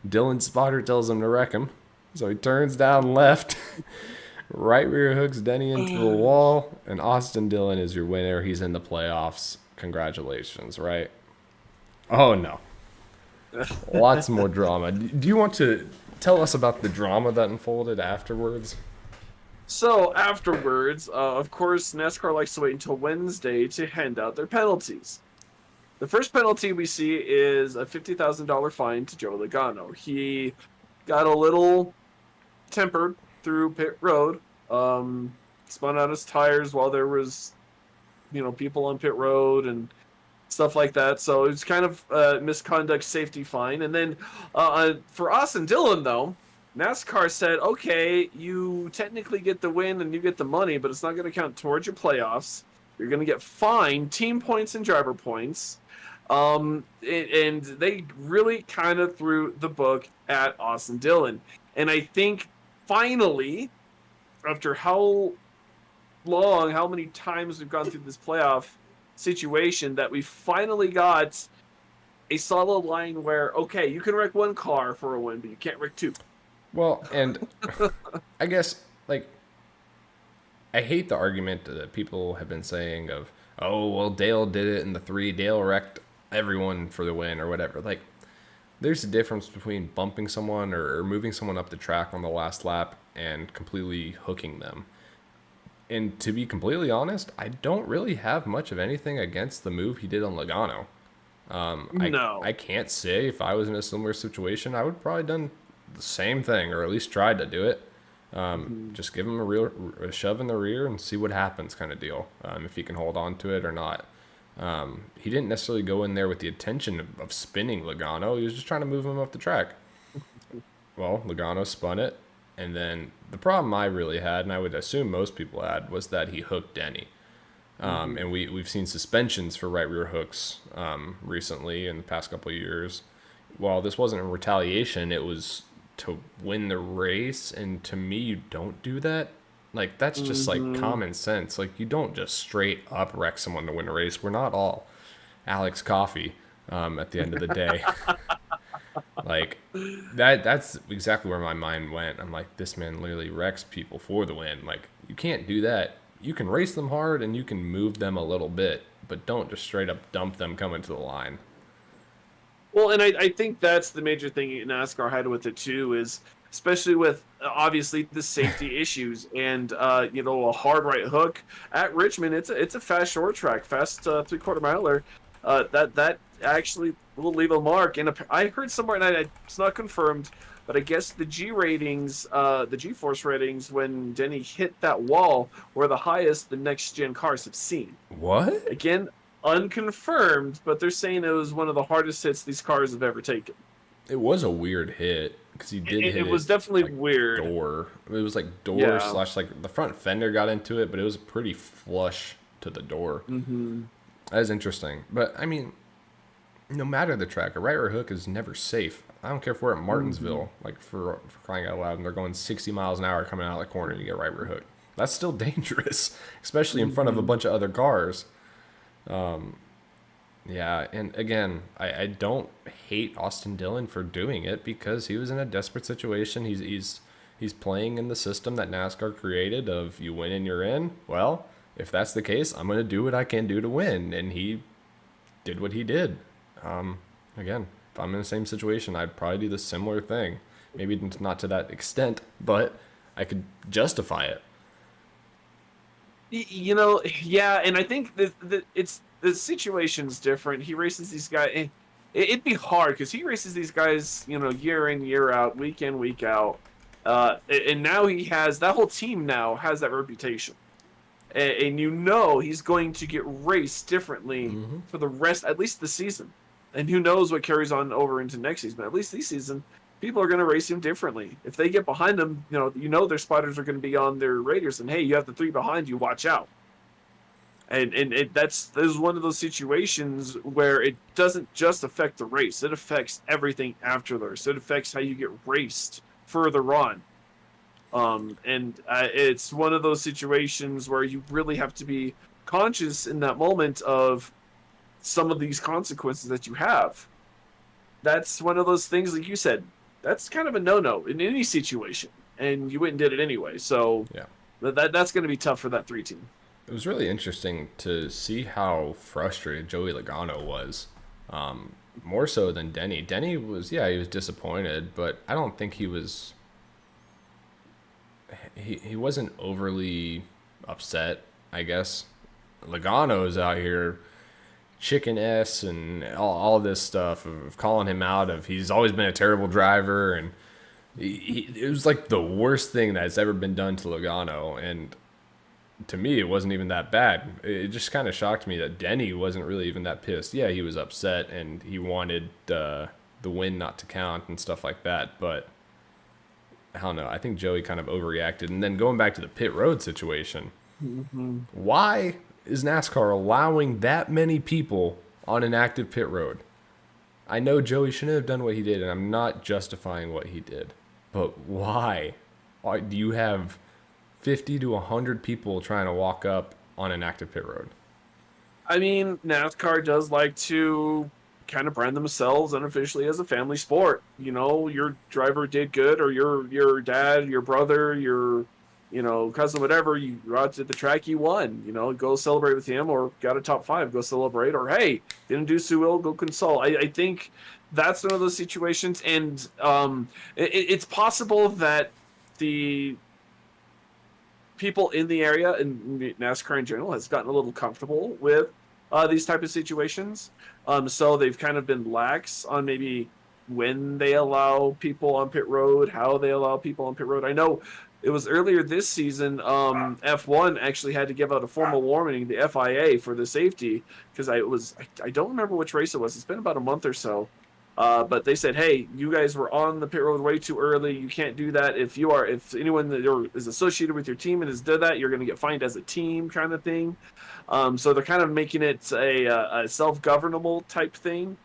Dylan's spotter tells him to wreck him. So he turns down left, right rear hooks Denny into the wall, and Austin Dillon is your winner. He's in the playoffs. Congratulations, right? Oh, no. Lots more drama. Do you want to tell us about the drama that unfolded afterwards? So afterwards, of course, NASCAR likes to wait until Wednesday to hand out their penalties. The first penalty we see is a $50,000 fine to Joe Logano. He got a little tempered through pit road, spun out his tires while there was, people on pit road and stuff like that. So it's kind of a misconduct safety fine. And then for Austin Dillon, though, NASCAR said, okay, you technically get the win and you get the money, but it's not going to count towards your playoffs. You're going to get fined team points and driver points. And they really kind of threw the book at Austin Dillon. And I think finally, after how many times we've gone through this playoff situation, that we finally got a solid line where, okay, you can wreck one car for a win, but you can't wreck two. Well, and I guess, I hate the argument that people have been saying of, oh, well, Dale did it in the 3. Dale wrecked everyone for the win or whatever. There's a difference between bumping someone or moving someone up the track on the last lap and completely hooking them. And to be completely honest, I don't really have much of anything against the move he did on Logano. No. I can't say if I was in a similar situation, I would probably done the same thing, or at least tried to do it. Just give him a shove in the rear and see what happens, kind of deal. If he can hold on to it or not. He didn't necessarily go in there with the intention of spinning Logano. He was just trying to move him up the track. Well, Logano spun it. And then the problem I really had, and I would assume most people had, was that he hooked Denny. And we've seen suspensions for right rear hooks recently in the past couple of years. While this wasn't a retaliation, it was to win the race. And to me, you don't do that. That's just common sense. You don't just straight up wreck someone to win a race. We're not all Alex Coffey at the end of the day. That's exactly where my mind went. I'm like, this man literally wrecks people for the win. You can't do that. You can race them hard and you can move them a little bit, but don't just straight up dump them coming to the line. Well, and I think that's the major thing NASCAR had with it too, is especially with obviously the safety issues and a hard right hook at Richmond. It's a fast short track, fast 3/4 miler. That actually will leave a mark. And I heard somewhere, and it's not confirmed, but I guess the G ratings, the G-force ratings, when Denny hit that wall, were the highest the next gen cars have seen. What? Again, unconfirmed, but they're saying it was one of the hardest hits these cars have ever taken. It was a weird hit because he did hit it. It was definitely weird. Door. It was door slash the front fender got into it, but it was pretty flush to the door. Mm-hmm. That is interesting. But I mean, no matter the track, a right rear hook is never safe. I don't care if we're at Martinsville, for crying out loud, and they're going 60 miles an hour coming out of the corner and you get right rear hook. That's still dangerous, especially in front of a bunch of other cars. Yeah, and again, I don't hate Austin Dillon for doing it because he was in a desperate situation. He's playing in the system that NASCAR created of you win and you're in. Well, if that's the case, I'm going to do what I can do to win, and he did what he did. Again, if I'm in the same situation, I'd probably do the similar thing. Maybe not to that extent, but I could justify it. Yeah, and I think the situation's different. He races these guys. It'd be hard because he races these guys, year in, year out, week in, week out. And now he has that whole team now has that reputation, and he's going to get raced differently for the rest, at least the season. And who knows what carries on over into next season? But at least this season, people are going to race him differently. If they get behind him, their spotters are going to be on their radars, and hey, you have the 3 behind you, watch out. And this is one of those situations where it doesn't just affect the race; it affects everything after the race. It affects how you get raced further on. And it's one of those situations where you really have to be conscious in that moment of some of these consequences that you have. That's one of those things, like you said, that's kind of a no-no in any situation, and you went and did it anyway. So Yeah. that's going to be tough for that 3 team. It was really interesting to see how frustrated Joey Logano was. More so than Denny. Denny was, yeah, he was disappointed, but I don't think he wasn't overly upset, I guess. Logano's out here chicken S and all this stuff of calling him out of he's always been a terrible driver, and it was like the worst thing that's ever been done to Logano. And to me, it wasn't even that bad. It just kind of shocked me that Denny wasn't really even that pissed. Yeah, he was upset and he wanted the win not to count and stuff like that. But I don't know. I think Joey kind of overreacted. And then going back to the pit road situation, Mm-hmm. why is NASCAR allowing that many people on an active pit road? I know Joey shouldn't have done what he did, and I'm not justifying what he did. But why? Why do you have 50 to 100 people trying to walk up on an active pit road? I mean, NASCAR does like to kind of brand themselves unofficially as a family sport. You know, your driver did good, or your dad, your brother, your cousin, whatever. You go out to the track, you won. Go celebrate with him, or got a top five, go celebrate, or hey, didn't do so well, go console. I think that's one of those situations, and it's possible that the people in the area and NASCAR in general has gotten a little comfortable with these type of situations. So they've kind of been lax on maybe when they allow people on pit road, how they allow people on pit road. I know it was earlier this season. F1 actually had to give out a formal warning, the FIA, for the safety, because I don't remember which race it was. It's been about a month or so. But they said, hey, you guys were on the pit road way too early. You can't do that. If anyone that is associated with your team and has done that, you're going to get fined as a team, kind of thing. So they're kind of making it a self-governable type thing.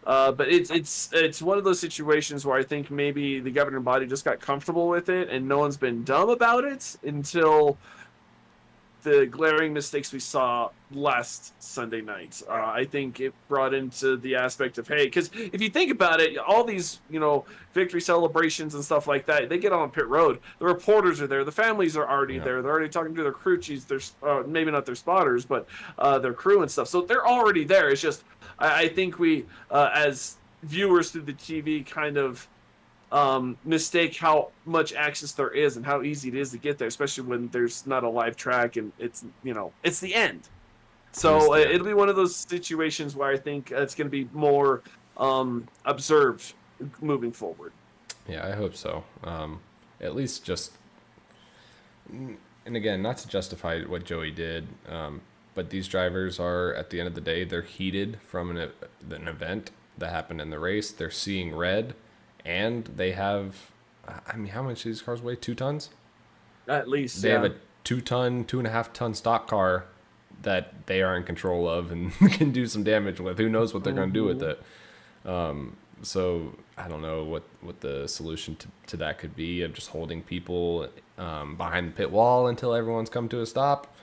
But it's one of those situations where I think maybe the governing body just got comfortable with it, and no one's been dumb about it until the glaring mistakes we saw last Sunday night. I think it brought into the aspect of, hey, because if you think about it, all these, victory celebrations and stuff like that, they get on pit road. The reporters are there. The families are already there. They're already talking to their crew chiefs. Maybe not their spotters, but their crew and stuff. So they're already there. It's just, I think we, as viewers through the TV, kind of mistake how much access there is and how easy it is to get there, especially when there's not a live track and it's the end. So it'll be one of those situations where I think it's going to be more observed moving forward. Yeah, I hope so. At least just, and again, not to justify what Joey did, but these drivers are, at the end of the day, they're heated from an event that happened in the race. They're seeing red. And they have, I mean, how much do these cars weigh? 2 tons? At least, They have a 2-ton, 2.5-ton stock car that they are in control of and can do some damage with. Who knows what they're going to do with it? So I don't know what the solution to that could be, of just holding people behind the pit wall until everyone's come to a stop.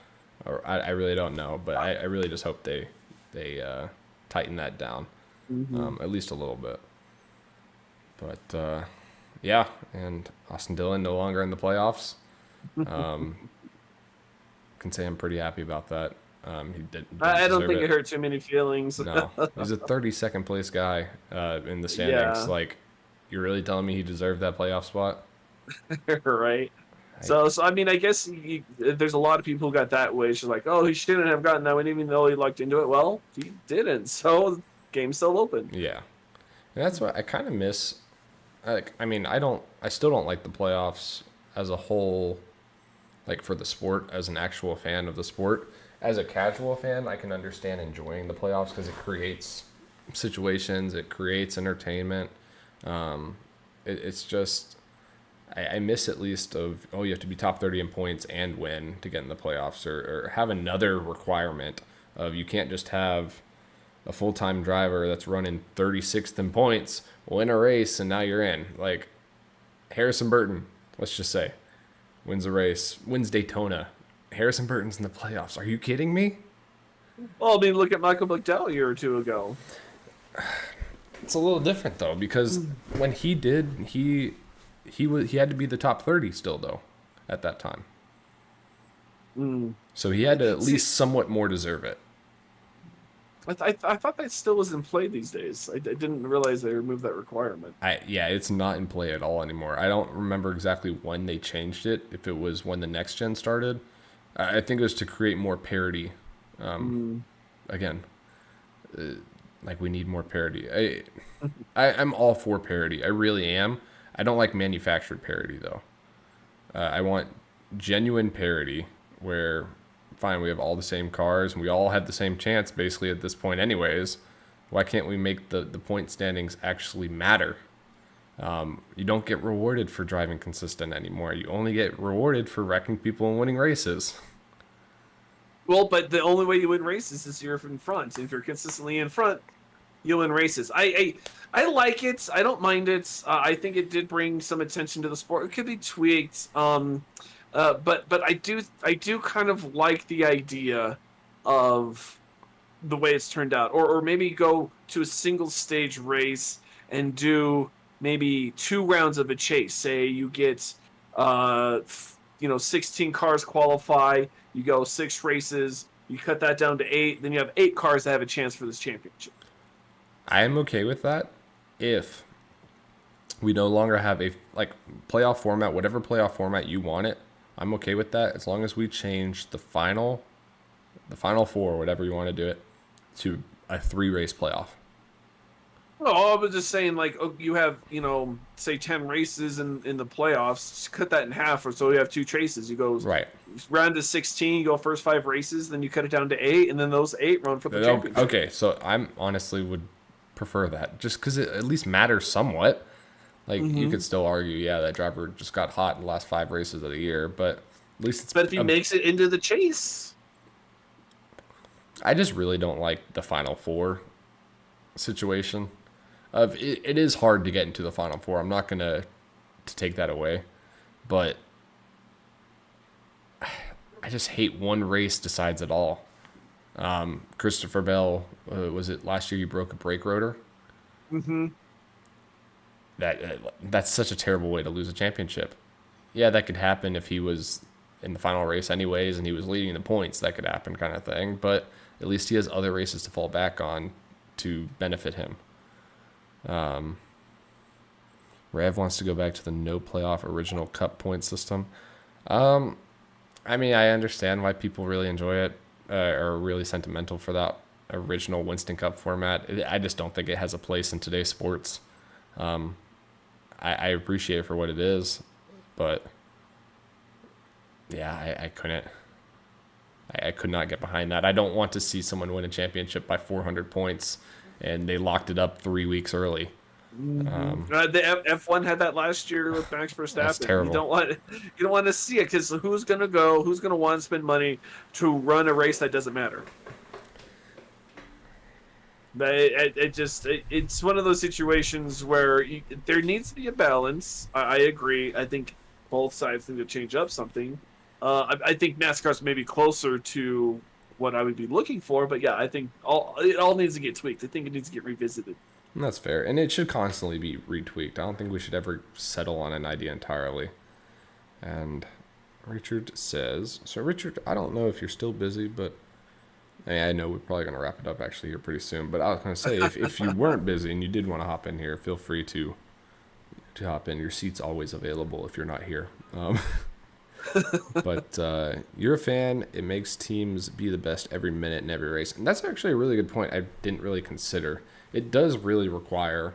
Or I really don't know, but I really just hope they tighten that down at least a little bit. But, yeah, and Austin Dillon no longer in the playoffs. Can say I'm pretty happy about that. He didn't I don't think it it hurt too many feelings. No, he's a 32nd place guy in the standings. Yeah. Like, you're really telling me he deserved that playoff spot? Right. So I mean, I guess there's a lot of people who got that wish, like, oh, he shouldn't have gotten that one, even though he lucked into it. Well, he didn't, so game's still open. Yeah, and that's what I kind of miss. I mean, I still don't like the playoffs as a whole, like for the sport, as an actual fan of the sport. As a casual fan, I can understand enjoying the playoffs because it creates situations, it creates entertainment. It's just, I miss at least of, you have to be top 30 in points and win to get in the playoffs, or have another requirement of you can't just have a full-time driver that's running 36th in points, win a race, and now you're in. Like Harrison Burton, let's just say. Wins a race. Wins Daytona. Harrison Burton's in the playoffs. Are you kidding me? Well, I mean, look at Michael McDowell a year or two ago. It's a little different though, because when he did, he had to be the top 30 still though, at that time. So he had to at least somewhat more deserve it. I thought that still was in play these days. I didn't realize they removed that requirement. Yeah, it's not in play at all anymore. I don't remember exactly when they changed it. If it was when the next gen started, I think it was to create more parity. Again, like we need more parity. I'm all for parity. I really am. I don't like manufactured parity though. I want genuine parity where, fine, we have all the same cars and we all have the same chance basically at this point anyways. Why can't we make the point standings actually matter? You don't get rewarded for driving consistent anymore. You only get rewarded for wrecking people and winning races. Well, but the only way you win races is you're in front. If you're consistently in front, you'll win races. I like it. I don't mind it. I think it did bring some attention to the sport. It could be tweaked. But I do kind of like the idea of the way it's turned out, or maybe go to a single stage race and do maybe 2 rounds of a chase. Say you get 16 cars qualify, you go 6 races, you cut that down to 8, then you have 8 cars that have a chance for this championship. I am okay with that if we no longer have a playoff format, whatever playoff format you want it. I'm okay with that as long as we change the final 4, whatever you want to do it, to a 3-race playoff. Oh, I was just saying, you have, say 10 races in the playoffs, just cut that in half, or so you have 2 chases. You go right round to 16, you go first 5 races, then you cut it down to 8, and then those 8 run for the championship. Okay, so I'm honestly would prefer that, just because it at least matters somewhat. You could still argue, yeah, that driver just got hot in the last 5 races of the year, but at least it's... But if he makes it into the chase... I just really don't like the Final 4 situation. It is hard to get into the Final 4. I'm not going to take that away. But I just hate one race decides it all. Christopher Bell, was it last year you broke a brake rotor? Mm-hmm. That's such a terrible way to lose a championship. Yeah, that could happen if he was in the final race anyways and he was leading the points. That could happen kind of thing. But at least he has other races to fall back on to benefit him. Rev wants to go back to the no playoff original cup point system. I mean, I understand why people really enjoy it, or are really sentimental for that original Winston Cup format. I just don't think it has a place in today's sports. I appreciate it for what it is, but yeah, I couldn't. I could not get behind that. I don't want to see someone win a championship by 400 points and they locked it up 3 weeks early. The F1 had that last year with Max Verstappen. That's terrible. You don't want to see it because who's going to want to spend money to run a race that doesn't matter? But it's one of those situations where there needs to be a balance. I agree. I think both sides need to change up something. I think NASCAR's maybe closer to what I would be looking for, but yeah, I think it all needs to get tweaked. I think it needs to get revisited. That's fair, and it should constantly be retweaked. I don't think we should ever settle on an idea entirely. And Richard says, so Richard, I don't know if you're still busy, but I know we're probably going to wrap it up actually here pretty soon. But I was going to say, if you weren't busy and you did want to hop in here, feel free to hop in. Your seat's always available if you're not here. But you're a fan. It makes teams be the best every minute in every race. And that's actually a really good point I didn't really consider. It does really require,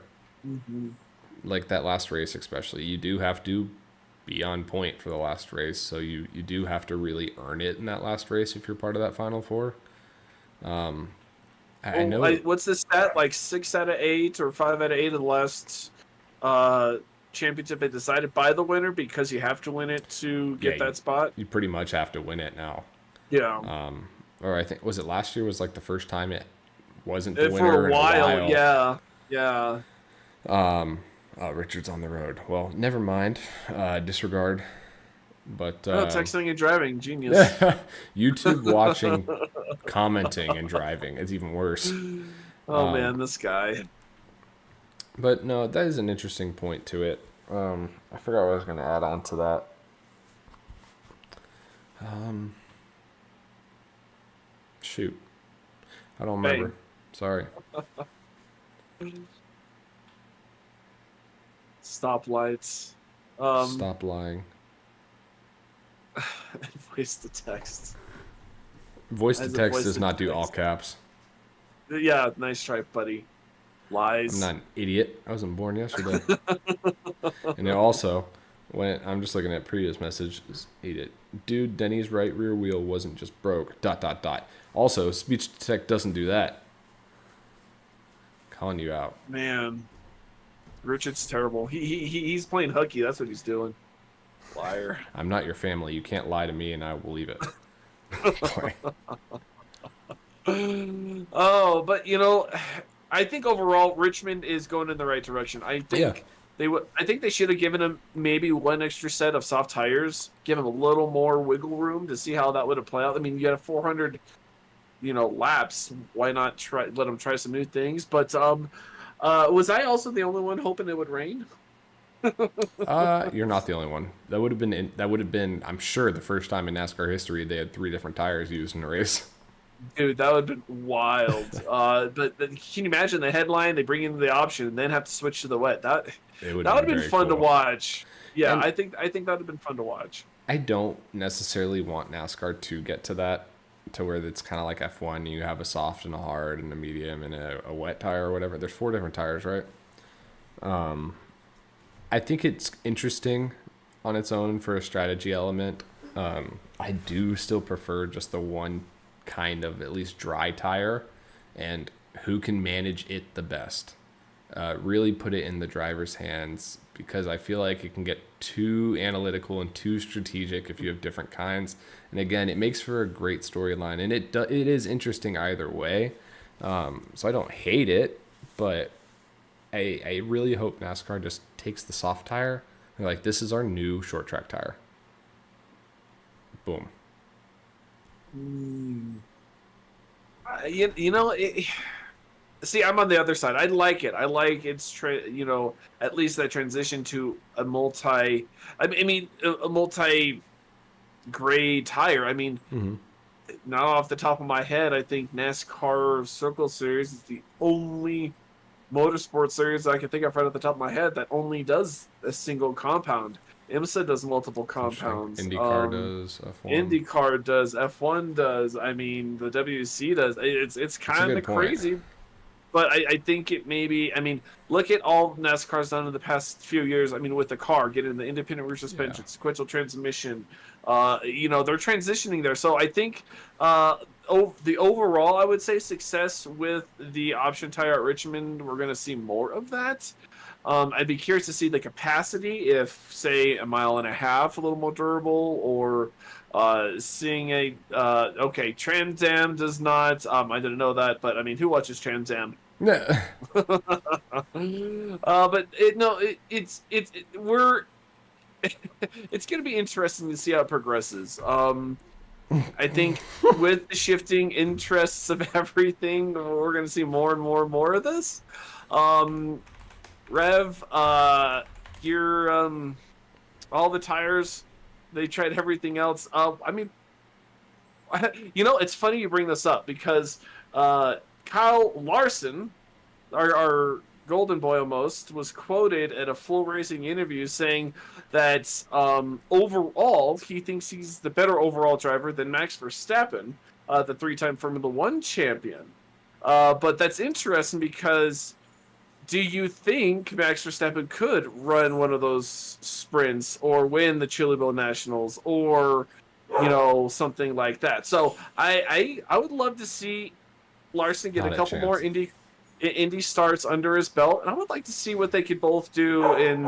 like that last race especially, you do have to be on point for the last race. So you do have to really earn it in that last race if you're part of that Final Four. I know. What's the stat? Like 6 out of 8 or 5 out of 8 of the last championship they decided by the winner because you have to win it to get that spot. You pretty much have to win it now. Yeah. Or I think, was it last year was like the first time it wasn't the winner for a while. Yeah. Richard's on the road. Well, never mind. Disregard But Oh, texting and driving, genius. YouTube watching, commenting, and driving is even worse. Oh man, this guy. But no, that is an interesting point to it. I forgot what I was going to add on to that. Shoot. I don't remember. Bang. Sorry. Stoplights. Stop lying. Voice to text. Voice to As a text voice does to not do text. all caps. Yeah, nice try, buddy. Lies. I'm not an idiot. I wasn't born yesterday. And then also, when I'm just looking at previous messages, eat it. Dude, Denny's right rear wheel wasn't just broke. ... Also, speech to text doesn't do that. Calling you out. Man, Richard's terrible. He's playing hooky. That's what he's doing. Liar. I'm not your family. You can't lie to me, and I will believe it. Oh, but you know, I think overall Richmond is going in the right direction. I think I think they should have given him maybe one extra set of soft tires, give him a little more wiggle room to see how that would have played out. I mean, you had 400, laps. Why not let him try some new things? But was I also the only one hoping it would rain? You're not the only one. That would have been, I'm sure, the first time in NASCAR history they had 3 different tires used in a race. Dude, that would have been wild. But can you imagine the headline? They bring in the option and then have to switch to the wet. That would have been fun to watch. Yeah, And I think that would have been fun to watch. I don't necessarily want NASCAR to get to that, to where it's kind of like F1. You have a soft and a hard and a medium and a wet tire or whatever. There's 4 different tires, right? I think it's interesting on its own for a strategy element. I do still prefer just the one kind of at least dry tire, and who can manage it the best. Really put it in the driver's hands, because I feel like it can get too analytical and too strategic if you have different kinds. And again, it makes for a great storyline, and it is interesting either way. So I don't hate it, but I really hope NASCAR just takes the soft tire. They're like, this is our new short track tire. Boom. See, I'm on the other side. I like it. I like its at least that transition to a multi. I mean, a multi gray tire. I mean, now off the top of my head, I think NASCAR Circle Series is the only motorsport series I can think of right off the top of my head that only does a single compound. IMSA does multiple compounds. IndyCar does. F1. IndyCar does. F1 does. I mean, the WC does. It's kind of crazy. But I think it maybe, I mean, look at all NASCAR's done in the past few years. I mean, with the car, getting the independent rear suspension, sequential transmission, they're transitioning there. So I think the overall, I would say, success with the option tire at Richmond, we're going to see more of that. I'd be curious to see the capacity, if, say, 1.5 miles, a little more durable, or seeing Trans Am does not. I didn't know that, but I mean, who watches Trans Am? Yeah. But it's going to be interesting to see how it progresses. I think with the shifting interests of everything, we're going to see more and more and more of this. Rev, you're all the tires. They tried everything else. I mean, it's funny you bring this up, because Kyle Larson, our golden boy almost, was quoted at a Full Racing interview saying that overall he thinks he's the better overall driver than Max Verstappen, the 3-time Formula One champion. But that's interesting, because do you think Max Verstappen could run one of those sprints or win the Chili Bowl Nationals, or something like that? So I would love to see Larson get a couple more Indy starts under his belt, and I would like to see what they could both do in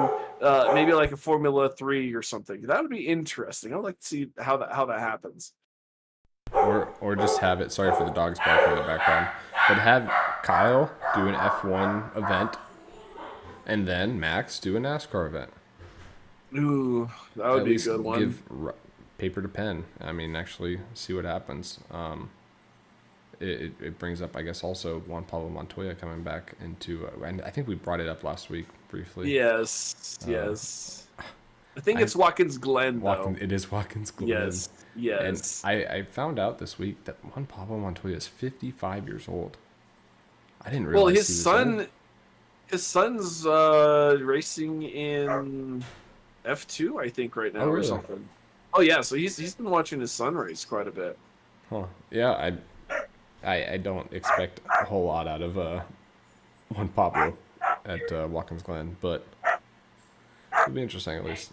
maybe like a Formula 3 or something. That would be interesting. I would like to see how that happens. Or just have it, sorry for the dogs barking in the background, but have Kyle do an F1 event and then Max do a NASCAR event. Ooh, that would At be a least good one. give paper to pen. I mean, actually see what happens. It brings up, I guess, also Juan Pablo Montoya coming back into, and I think we brought it up last week briefly. Yes, Uh, yes. I think I it's Watkins Glen though. It is Watkins Glen, Yes, and yes. I found out this week that Juan Pablo Montoya is 55 years old. I didn't Well, realize he was old. his son's racing in F2, I think, right Oh, now or really? something. Oh yeah, so he's been watching his son race quite a bit. Huh. Yeah, I don't expect a whole lot out of Juan Pablo at Watkins Glen, but it'll be interesting at least.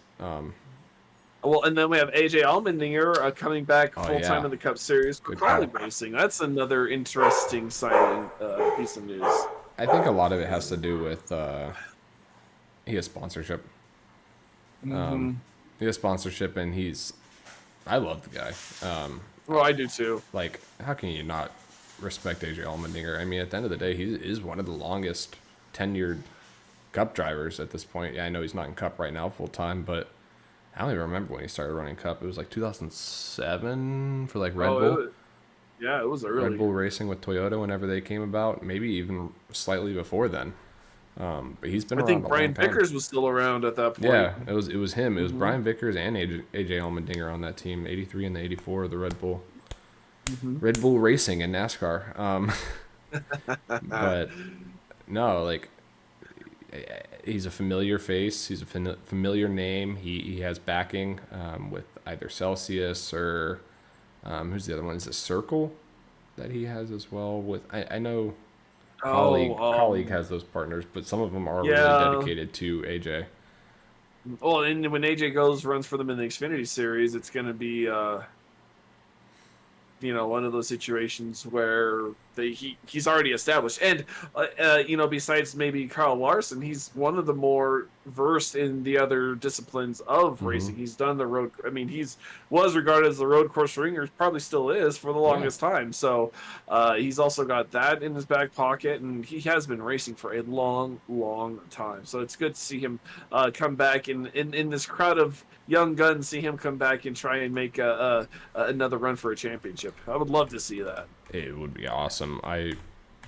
Well, and then we have AJ Allmendinger coming back Oh full time yeah, in the Cup Series for good Crowley call. Racing. That's another interesting signing piece of news. I think a lot of it has to do with he has sponsorship. Hmm. He has sponsorship, and I love the guy. Well, I do too. Like, how can you not respect AJ Allmendinger? I mean, at the end of the day, he is one of the longest tenured Cup drivers at this point. Yeah, I know he's not in Cup right now full time, but I don't even remember when he started running Cup. It was like 2007 for like Red Oh, Bull. yeah, it was Red early. Bull Racing with Toyota whenever they came about, maybe even slightly before then. But he's been I around think a long Brian time. Vickers was still around at that point. Yeah, it was him. It was Hmm. Brian Vickers and AJ Allmendinger on that team, 83 and the 84 of the Hmm. Red Bull Racing in NASCAR. But no, like he's a familiar face. He's a familiar name. He has backing with either Celsius or who's the other one? Is it Circle that he has as well? With I know Oh, colleague has those partners, but some of them are really yeah. dedicated to AJ. Well, and when AJ goes runs for them in the Xfinity Series, it's going to be one of those situations where he's already established, and besides maybe Carl Larson, he's one of the more versed in the other disciplines of Hmm. racing. He's done the road. I mean, he's was regarded as the road course ringer, probably still is for the Yeah, longest time. So he's also got that in his back pocket, and he has been racing for a long, long time. So it's good to see him come back in this crowd of young guns. See him come back and try and make another run for a championship. I would love to see that. it would be awesome. I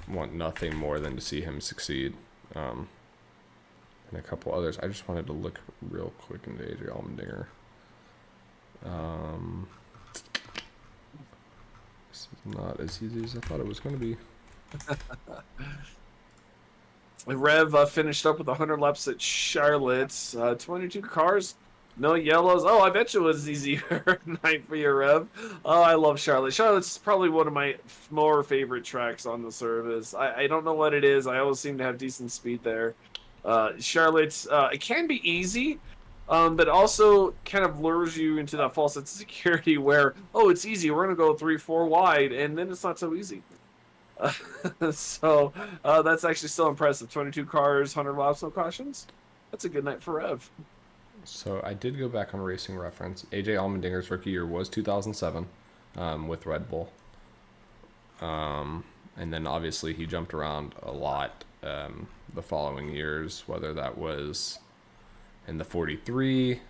want nothing more than to see him succeed. Um, and a couple others. I just wanted to look real quick into AJ Allmendinger. Um, this is not as easy as I thought it was going to be. Rev finished up with 100 laps at Charlotte. 22 cars, no yellows. Oh, I bet you it was easier night for you, Rev. Oh, I love Charlotte. Charlotte's probably one of my more favorite tracks on the service. I don't know what it is. I always seem to have decent speed there. Charlotte's it can be easy, but also kind of lures you into that false sense of security where, oh, it's easy. We're gonna go 3-4 wide, and then it's not so easy. So that's actually still impressive. 22 cars, 100 laps, no cautions. That's a good night for Rev. So I did go back on Racing Reference. AJ Allmendinger's rookie year was 2007 with Red Bull. And then obviously he jumped around a lot the following years, whether that was in the 43,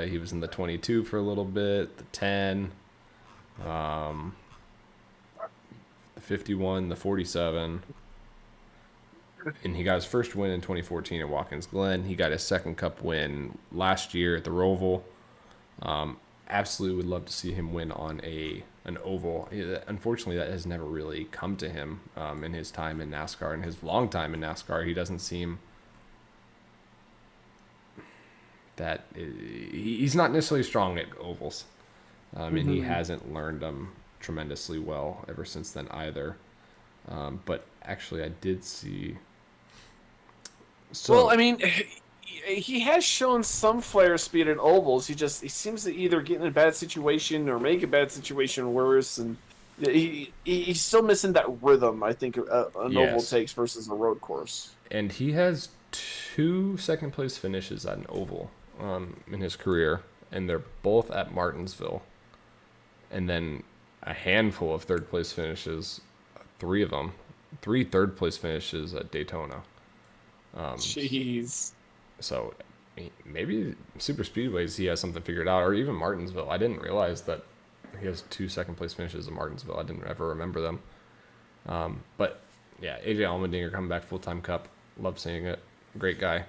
he was in the 22 for a little bit, the 10, the 51, the 47. And he got his first win in 2014 at Watkins Glen. He got his second Cup win last year at the Roval. Absolutely would love to see him win on an oval. Unfortunately, that has never really come to him in his time in NASCAR. In his long time in NASCAR, he doesn't seem that he's not necessarily strong at ovals, and he hasn't learned them tremendously well ever since then either. But actually, I did see. Well, I So mean, he has shown some flare speed at ovals. He seems to either get in a bad situation or make a bad situation worse, and he's still missing that rhythm. I think an oval yes, takes versus a road course. and he has two second place finishes at an oval in his career, and they're both at Martinsville, and then a handful of third place finishes, three of them, three third place finishes at Daytona. Jeez. So maybe super speedways he has something figured out, or even Martinsville. I didn't realize that he has 2 second place finishes in Martinsville. I didn't ever remember them. But yeah, AJ Allmendinger coming back full-time Cup. Love seeing it. Great guy.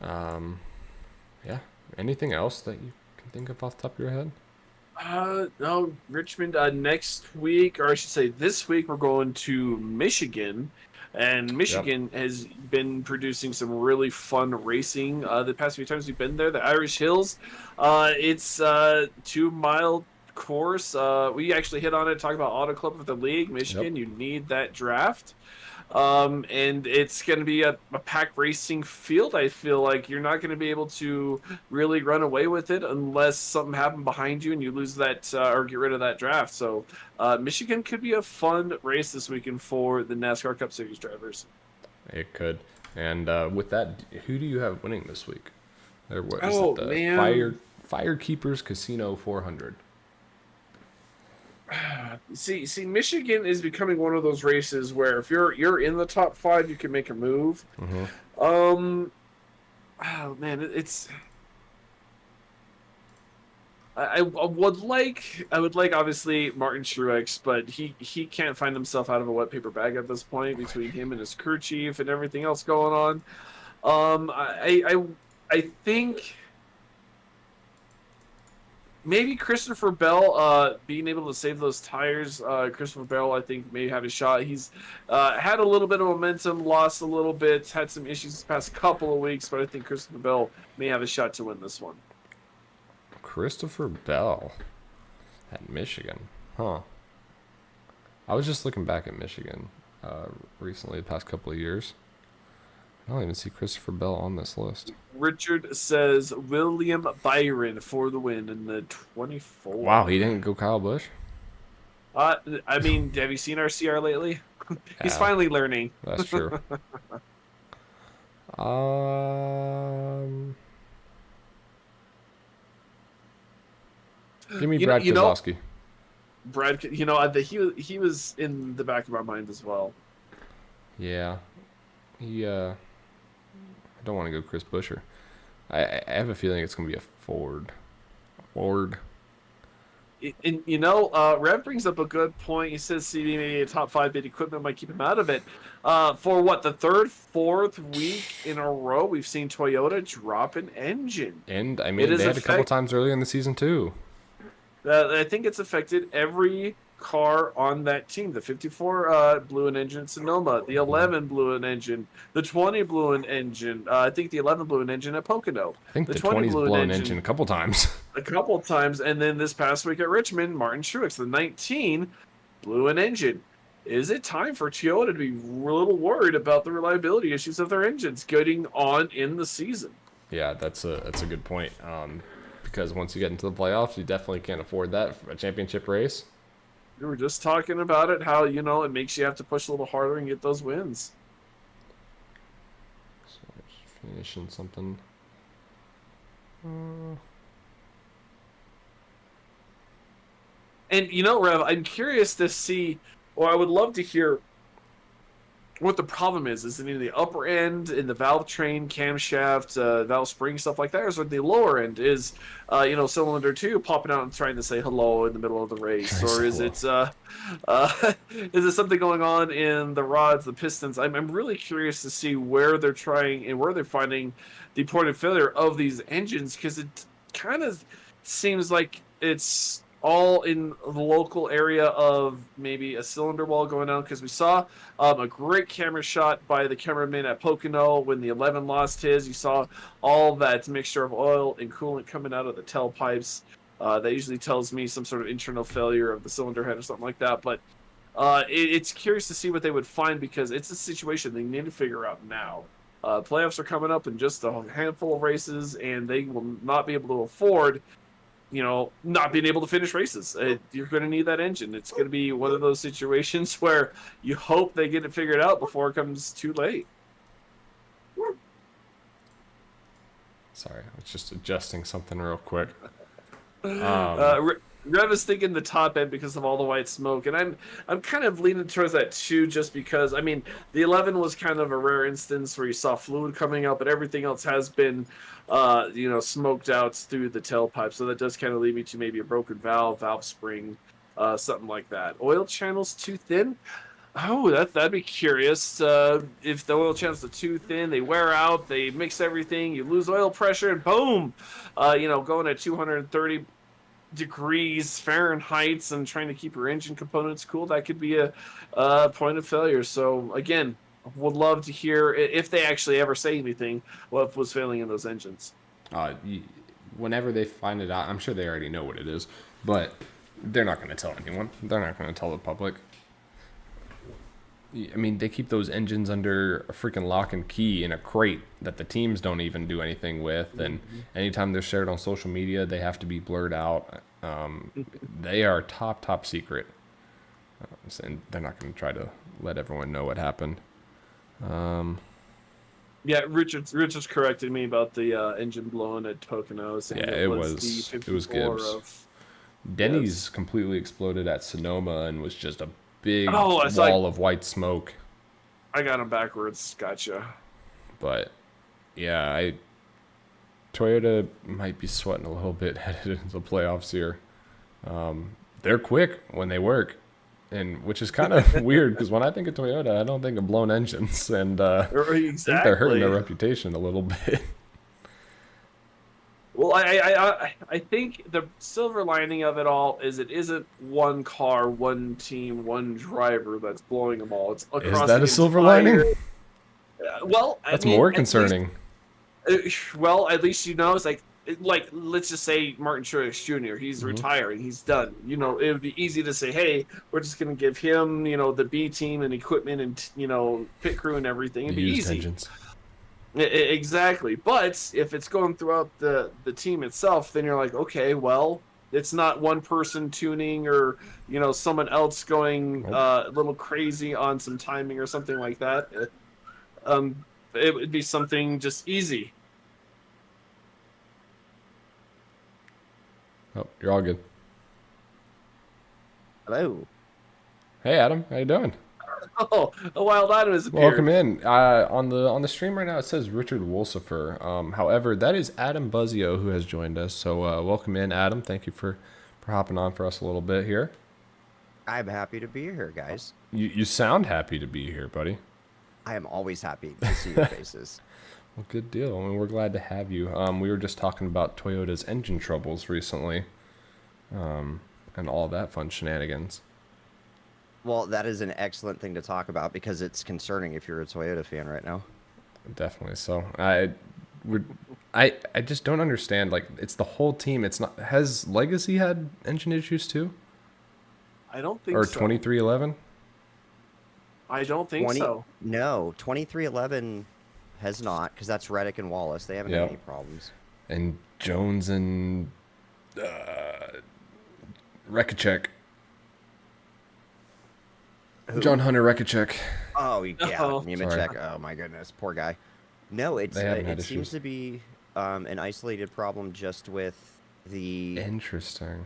Yeah. Anything else that you can think of off the top of your head? No, Richmond, next week, or I should say this week, we're going to Michigan. And Yep. Michigan has been producing some really fun racing the past few times we've been there. The Irish Hills, it's a 2 mile course. We actually hit on it, talk about Auto Club of the League. Yep. Michigan, you need that draft. And it's going to be a pack racing field. I feel like you're not going to be able to really run away with it unless something happened behind you and you lose that or get rid of that draft. So Michigan could be a fun race this weekend for the NASCAR Cup Series drivers. It could. And with that, who do you have winning this week? Or what is Oh it? The man, Firekeepers Casino 400. see, Michigan is becoming one of those races where if you're in the top five, you can make a move. Mm-hmm. Um, oh man, it's I would like obviously Martin Truex, but he can't find himself out of a wet paper bag at this point between him and his crew chief and everything else going on. I think maybe Christopher Bell being able to save those tires. Christopher Bell I think may have a shot. He's had a little bit of momentum, lost a little bit, had some issues this past couple of weeks, but I think Christopher Bell may have a shot to win this one. Christopher Bell at Michigan. Huh. I was just looking back at Michigan recently, the past couple of years. I don't even see Christopher Bell on this list. Richard says William Byron for the win in the 24. Wow, he didn't go Kyle Busch? I mean, have you seen our CR lately? He's Yeah, finally learning. that's true. Um, Give me Brad You know, Keselowski. Brad. He was in the back of my mind as well. Yeah, he. I don't want to go Chris Buescher. I have a feeling it's gonna be a Ford. Ford. And Rev brings up a good point. He says CD maybe a top 5 bid equipment might keep him out of it. For what, the third, fourth week in a row, we've seen Toyota drop an engine. And I mean, they had a couple times earlier in the season too. I think it's affected every car on that team. The 54 blew an engine in Sonoma. The 11 blew an engine. The 20 blew an engine. I think the 11 blew an engine at Pocono. I think the 20 20's blew blown an engine a couple times. a couple of times. And then this past week at Richmond, Martin Truex, the 19, blew an engine. Is it time for Toyota to be a little worried about the reliability issues of their engines getting on in the season? Yeah, that's a good point. Because once you get into the playoffs, you definitely can't afford that for a championship race. We were just talking about it, how, it makes you have to push a little harder and get those wins. So just finishing something. And Rev, I'm curious to see, or I would love to hear what the problem is. Is it in the upper end, in the valve train, camshaft, valve spring, stuff like that, or is it the lower end? Is cylinder 2 popping out and trying to say hello in the middle of the race, or is it is it something going on in the rods, the pistons? I'm really curious to see where they're trying and where they're finding the point of failure of these engines, because it kind of seems like it's all in the local area of maybe a cylinder wall going down, because we saw a great camera shot by the cameraman at Pocono when the 11 lost his. You saw all that mixture of oil and coolant coming out of the tailpipes. That usually tells me some sort of internal failure of the cylinder head or something like that. But it's curious to see what they would find, because it's a situation they need to figure out now. Playoffs are coming up in just a handful of races, and they will not be able to afford not being able to finish races. You're going to need that engine. It's going to be one of those situations where you hope they get it figured out before it comes too late. Sorry, I was just adjusting something real quick. I was thinking the top end because of all the white smoke, and I'm kind of leaning towards that too, just because I mean the 11 was kind of a rare instance where you saw fluid coming out, but everything else has been, smoked out through the tailpipe. So that does kind of lead me to maybe a broken valve, valve spring, something like that. Oil channels too thin. Oh, that'd be curious. If the oil channels are too thin, they wear out, they mix everything, you lose oil pressure, and boom, going at 230 degrees Fahrenheit and trying to keep your engine components cool, that could be a point of failure. So again, would love to hear if they actually ever say anything what was failing in those engines. Uh, y- Whenever they find it out, I'm sure they already know what it is, but they're not going to tell anyone. They're not going to tell the public. I mean, they keep those engines under a freaking lock and key in a crate that the teams don't even do anything with. And anytime they're shared on social media, they have to be blurred out. They are top secret. And they're not going to try to let everyone know what happened. Yeah, Richard's corrected me about the engine blowing at Poconos. And Yeah, it was the it was 54 Gibbs. of Denny's Gibbs. completely exploded at Sonoma and was just a big Oh, I saw. wall of white smoke. I got him backwards. Gotcha. But yeah, Toyota might be sweating a little bit headed into the playoffs here. They're quick when they work, and which is kind of weird because when I think of Toyota, I don't think of blown engines, and I think they're hurting their Exactly. reputation a little bit. Well, I think the silver lining of it all is it isn't one car, one team, one driver that's blowing them all. It's Is across that the a silver entire. lining? Well, I That's mean, more at least, concerning. well, at least it's like let's just say Martin Truex Jr. He's Hmm. retiring. He's done. It would be easy to say, hey, we're just going to give him, the B team and equipment and pit crew and everything. It'd be Used easy. engines. Exactly. But if it's going throughout the team itself, then you're like, okay, well, it's not one person tuning or someone else going Nope. a little crazy on some timing or something like that. Um, it would be something just easy. Oh, you're all good. Hello. Hey, Adam, how you doing? Oh, a wild item has appeared. Welcome in. On the stream right now, it says Richard Wolsifer. However, that is Adam Buzzio who has joined us. So welcome in, Adam. Thank you for hopping on for us a little bit here. I'm happy to be here, guys. You sound happy to be here, buddy. I am always happy to see your faces. Well, good deal. I mean, we're glad to have you. We were just talking about Toyota's engine troubles recently, and all that fun shenanigans. Well, that is an excellent thing to talk about because it's concerning if you're a Toyota fan right now. Definitely. So I just don't understand. Like, it's the whole team. It's not. Has Legacy had engine issues too, I don't think or so. 2311? I don't think so. No, 2311 has not because that's Reddick and Wallace. They haven't Yep. had any problems. And Jones and Rekachek. John Hunter Rekachek. Oh, yeah, Oh. Nemechek. Oh my goodness, poor guy. No, They haven't had it seems issues. to be an isolated problem just with the Interesting.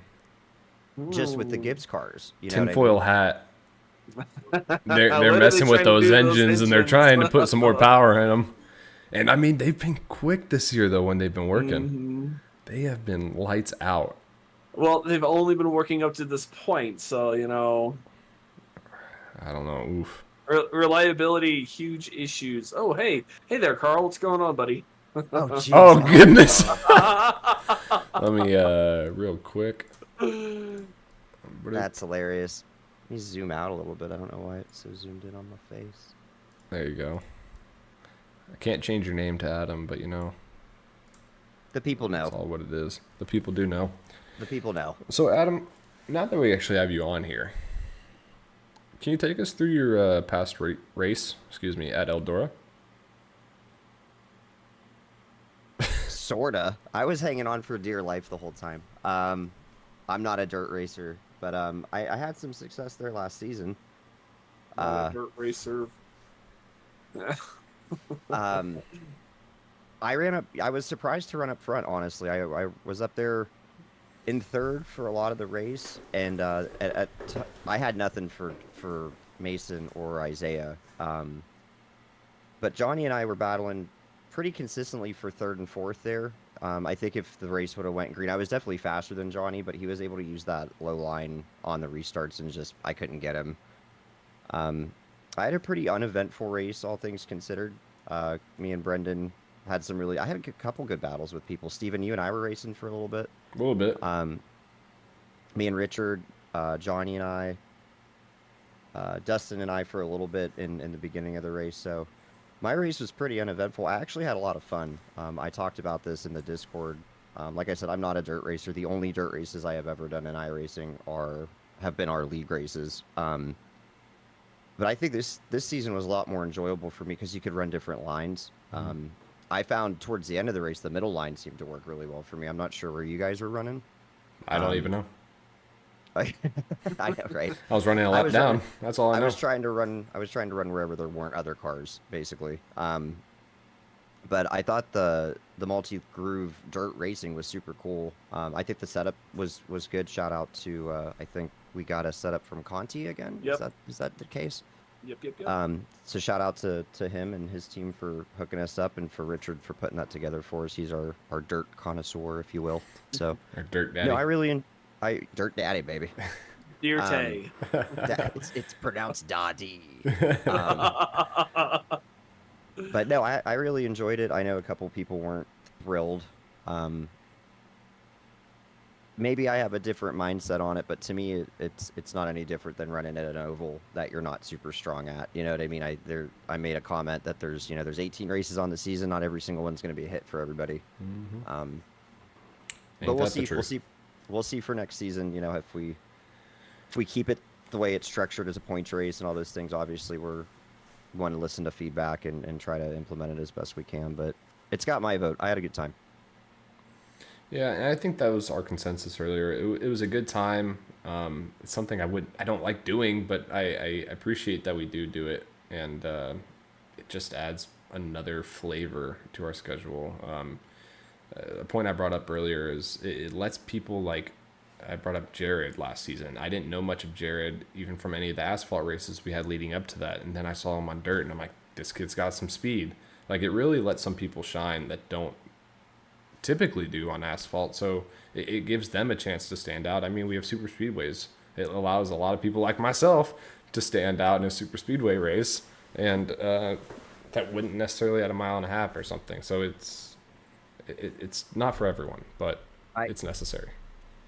Ooh. Gibbs cars. You know what I Tinfoil mean? hat. What They're are they messing with trying to those do to engines, and they're trying to put some more power in them. And I mean, they've been quick this year though when they've been working. Mhm. They have been lights out. Well, they've only been working up to this point, so I don't know. Oof. reliability, huge issues. Oh, hey there, Carl. What's going on, buddy? Oh, jeez. Oh goodness. Let me real quick. That's hilarious. Let me zoom out a little bit. I don't know why it's so zoomed in on my face. There you go. I can't change your name to Adam, but The people that's know. all what it is. The people do know. The people know. So Adam, now that we actually have you on here, can you take us through your past race? Excuse me, at Eldora. Sorta. I was hanging on for dear life the whole time. I'm not a dirt racer, but I had some success there last season. Dirt racer. I ran up. I was surprised to run up front. Honestly, I was up there in third for a lot of the race, and I had nothing for Mason or Isaiah. But Johnny and I were battling pretty consistently for third and fourth there. I think if the race would have went green, I was definitely faster than Johnny, but he was able to use that low line on the restarts and just I couldn't get him. I had a pretty uneventful race, all things considered. Me and Brendan had some really. I had a couple good battles with people. Steven, you and I were racing for a little bit. A little bit. Me and Richard, Johnny and I, Dustin and I for a little bit in the beginning of the race. So my race was pretty uneventful. I actually had a lot of fun. I talked about this in the Discord. Like I said, I'm not a dirt racer. The only dirt races I have ever done in iRacing have been our league races. But I think this season was a lot more enjoyable for me because you could run different lines. I found towards the end of the race, the middle line seemed to work really well for me. I'm not sure where you guys were running. I don't even know. I know, right? I was running a lap down. That's all I know. I was trying to run wherever there weren't other cars, basically. But I thought the multi-groove dirt racing was super cool. I think the setup was good. Shout out to I think we got a setup from Conti again. Yep. Is that the case? Yep. So shout out to him and his team for hooking us up, and for Richard for putting that together for us. He's our dirt connoisseur, if you will. So Or dirt daddy. no, dirt daddy, baby. Dear Tay. It's pronounced Daddy. But no, I really enjoyed it. I know a couple people weren't thrilled. Maybe I have a different mindset on it, but to me, it's not any different than running at an oval that you're not super strong at. You know what I mean? I made a comment that there's 18 races on the season. Not every single one's going to be a hit for everybody. But we'll see. We'll see for next season. You know, if we keep it the way it's structured as a points race and all those things. Obviously, we want to listen to feedback and try to implement it as best we can. But it's got my vote. I had a good time. Yeah, and I think that was our consensus earlier. It was a good time. It's something I don't like doing, but I appreciate that we do it, and it just adds another flavor to our schedule. A point I brought up earlier is it lets people, like I brought up Jared last season. I didn't know much of Jared even from any of the asphalt races we had leading up to that, and then I saw him on dirt, and I'm like, this kid's got some speed. Like, it really lets some people shine that don't typically do on asphalt, so it gives them a chance to stand out. I mean, we have super speedways. It allows a lot of people like myself to stand out in a super speedway race, and that wouldn't necessarily at a mile and a half or something. So it's not for everyone, but it's necessary.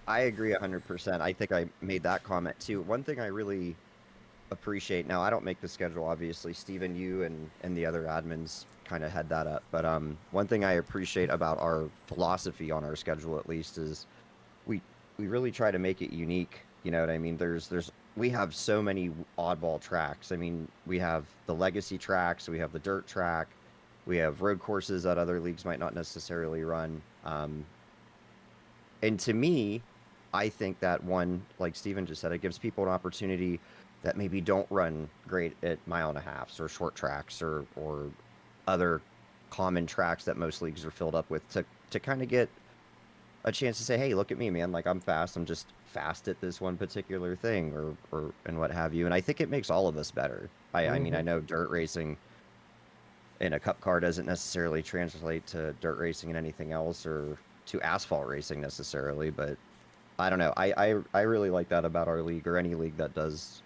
I agree 100%. I think I made that comment too. One thing I really appreciate, now I don't make the schedule, obviously. Steven, you and the other admins kind of had that up, but one thing I appreciate about our philosophy on our schedule, at least, is we really try to make it unique. You know what I mean? We have so many oddball tracks. I mean, we have the legacy tracks, we have the dirt track, we have road courses that other leagues might not necessarily run. And to me, I think that one, like Steven just said, it gives people an opportunity that maybe don't run great at mile and a halves or short tracks or other common tracks that most leagues are filled up with, to kind of get a chance to say, hey, look at me, man, like I'm fast, I'm just fast at this one particular thing or and what have you. And I think it makes all of us better. I mean, I know dirt racing in a cup car doesn't necessarily translate to dirt racing and anything else, or to asphalt racing necessarily, but I don't know. I really like that about our league, or any league that does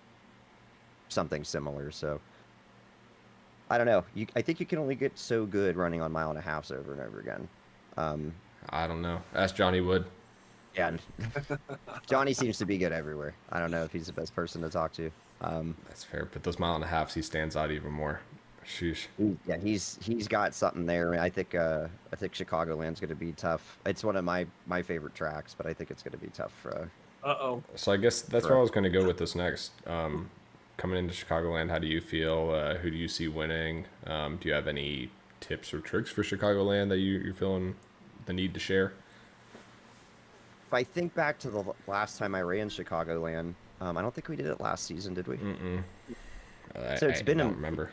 something similar. So I don't know. I think you can only get so good running on mile and a halves over and over again. I don't know. Ask Johnny Wood. Yeah, Johnny seems to be good everywhere. I don't know if he's the best person to talk to. That's fair, but those mile and a halves, he stands out even more. Sheesh. Yeah, he's got something there. I mean, I think Chicagoland's going to be tough. It's one of my favorite tracks, but I think it's going to be tough for. So I guess that's where I was going to go with this next. Coming into Chicagoland, how do you feel? Who do you see winning? Do you have any tips or tricks for Chicagoland that you're feeling the need to share? If I think back to the last time I ran Chicagoland, I don't think we did it last season, did we? So I don't remember.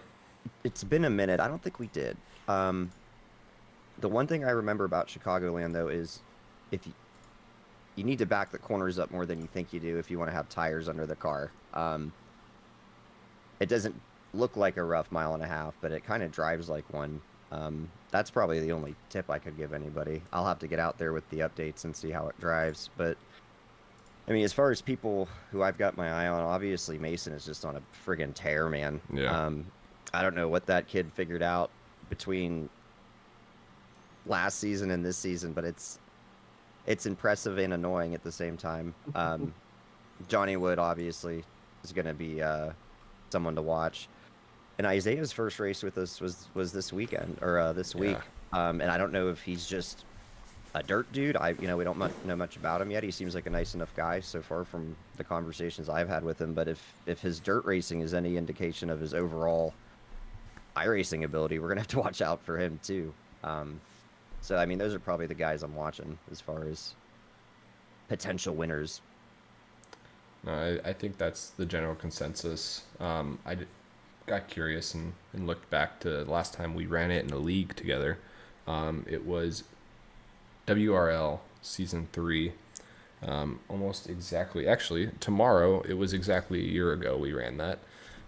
It's been a minute. I don't think we did. The one thing I remember about Chicagoland, though, is if you need to back the corners up more than you think you do if you want to have tires under the car. It doesn't look like a rough 1.5 miles, but it kind of drives like one. That's probably the only tip I could give anybody. I'll have to get out there with the updates and see how it drives. But I mean, as far as people who I've got my eye on, obviously Mason is just on a friggin' tear, man. Yeah. I don't know what that kid figured out between last season and this season, but it's impressive and annoying at the same time. Johnny Wood obviously is going to be someone to watch. And Isaiah's first race with us was this weekend or this week, and I don't know if he's just a dirt dude. We don't know much about him yet. He seems like a nice enough guy so far from the conversations I've had with him. But if his dirt racing is any indication of his overall iRacing ability, we're gonna have to watch out for him too. So I mean, those are probably the guys I'm watching as far as potential winners. No, I think that's the general consensus. Got curious and looked back to the last time we ran it in a league together. It was WRL Season 3. Almost exactly. Actually, tomorrow, it was exactly a year ago we ran that.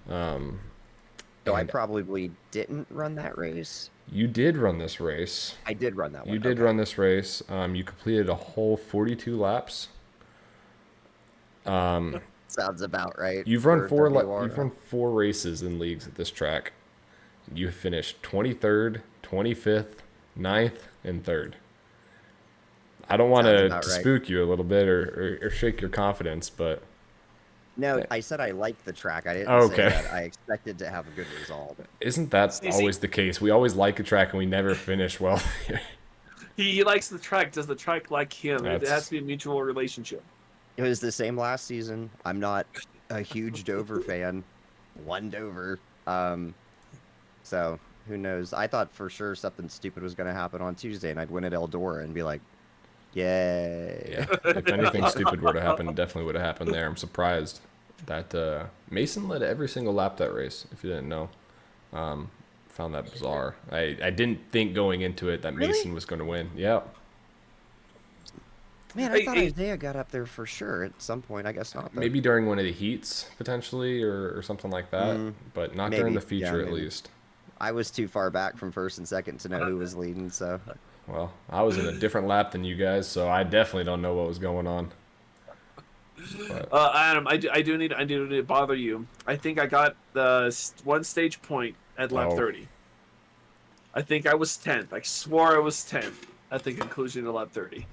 So I probably didn't run that race. You did run this race. I did run that one. You did okay. run this race. You completed a whole 42 laps. Sounds about right. You've run for you've run 4 races in leagues at this track. You finished 23rd, 25th, 9th, and 3rd. I don't want to spook you a little bit or shake your confidence, but no, I said I liked the track. I didn't say that I expected to have a good result. Isn't that always the case? We always like a track and we never finish well. He likes the track. Does the track like him? It has to be a mutual relationship. It was the same last season. I'm not a huge Dover fan. One Dover. So who knows? I thought for sure something stupid was going to happen on Tuesday and I'd win at Eldora and be like, yay. Yeah. If anything stupid were to happen, it definitely would have happened there. I'm surprised that Mason led every single lap that race, if you didn't know. Found that bizarre. I didn't think going into it that Mason was going to win. Yeah. Man, I thought Isaiah got up there for sure at some point. I guess not. Though. Maybe during one of the heats, potentially, or something like that. But not during the feature, at least. I was too far back from first and second to know who was leading, so... Well, I was in a different lap than you guys, so I definitely don't know what was going on. Adam, I do need to bother you. I think I got the 1 stage point at lap 30. I think I was 10th. I swore I was 10th at the conclusion of lap 30.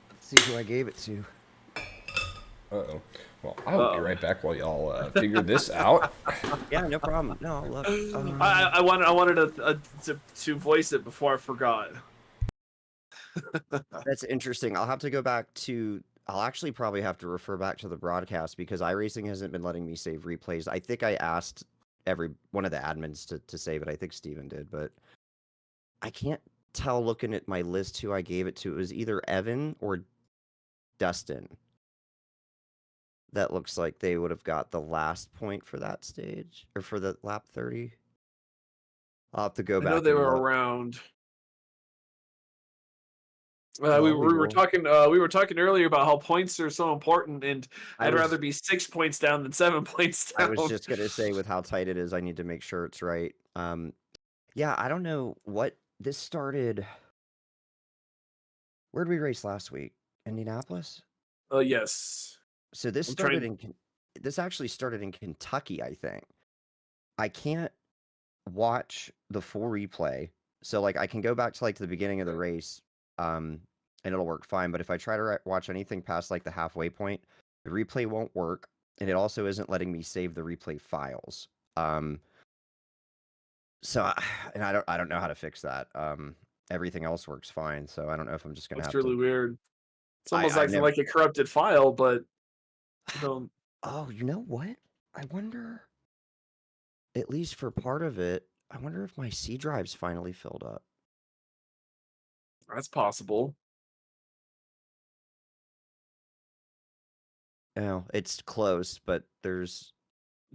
Let's see who I gave it to. Uh-oh. Well, I'll be right back while y'all figure this out. Yeah, no problem. No, I'll look. I wanted to voice it before I forgot. That's interesting. I'll have to go back to... I'll actually probably have to refer back to the broadcast because iRacing hasn't been letting me save replays. I think I asked every one of the admins to save it. I think Steven did, but I can't tell looking at my list who I gave it to. It was either Evan or Dustin. That looks like they would have got the last point for that stage or for the lap 30. I'll have to go back. I know they were around. We were talking earlier about how points are so important, and I'd rather be 6 points down than 7 points down. I was just gonna say, with how tight it is, I need to make sure it's right. Yeah, I don't know what this started. Where did we race last week? Indianapolis? Yes. So this this actually started in Kentucky, I think. I can't watch the full replay. So like I can go back to like the beginning of the race, and it'll work fine. But if I try to watch anything past like the halfway point, the replay won't work, and it also isn't letting me save the replay files. So and I don't know how to fix that. Everything else works fine, so I don't know if I'm just gonna have to. It's really weird. It's almost acting like a corrupted file, but I don't. Oh, you know what? I wonder. At least for part of it, I wonder if my C drive's finally filled up. That's possible. No, it's close, but there's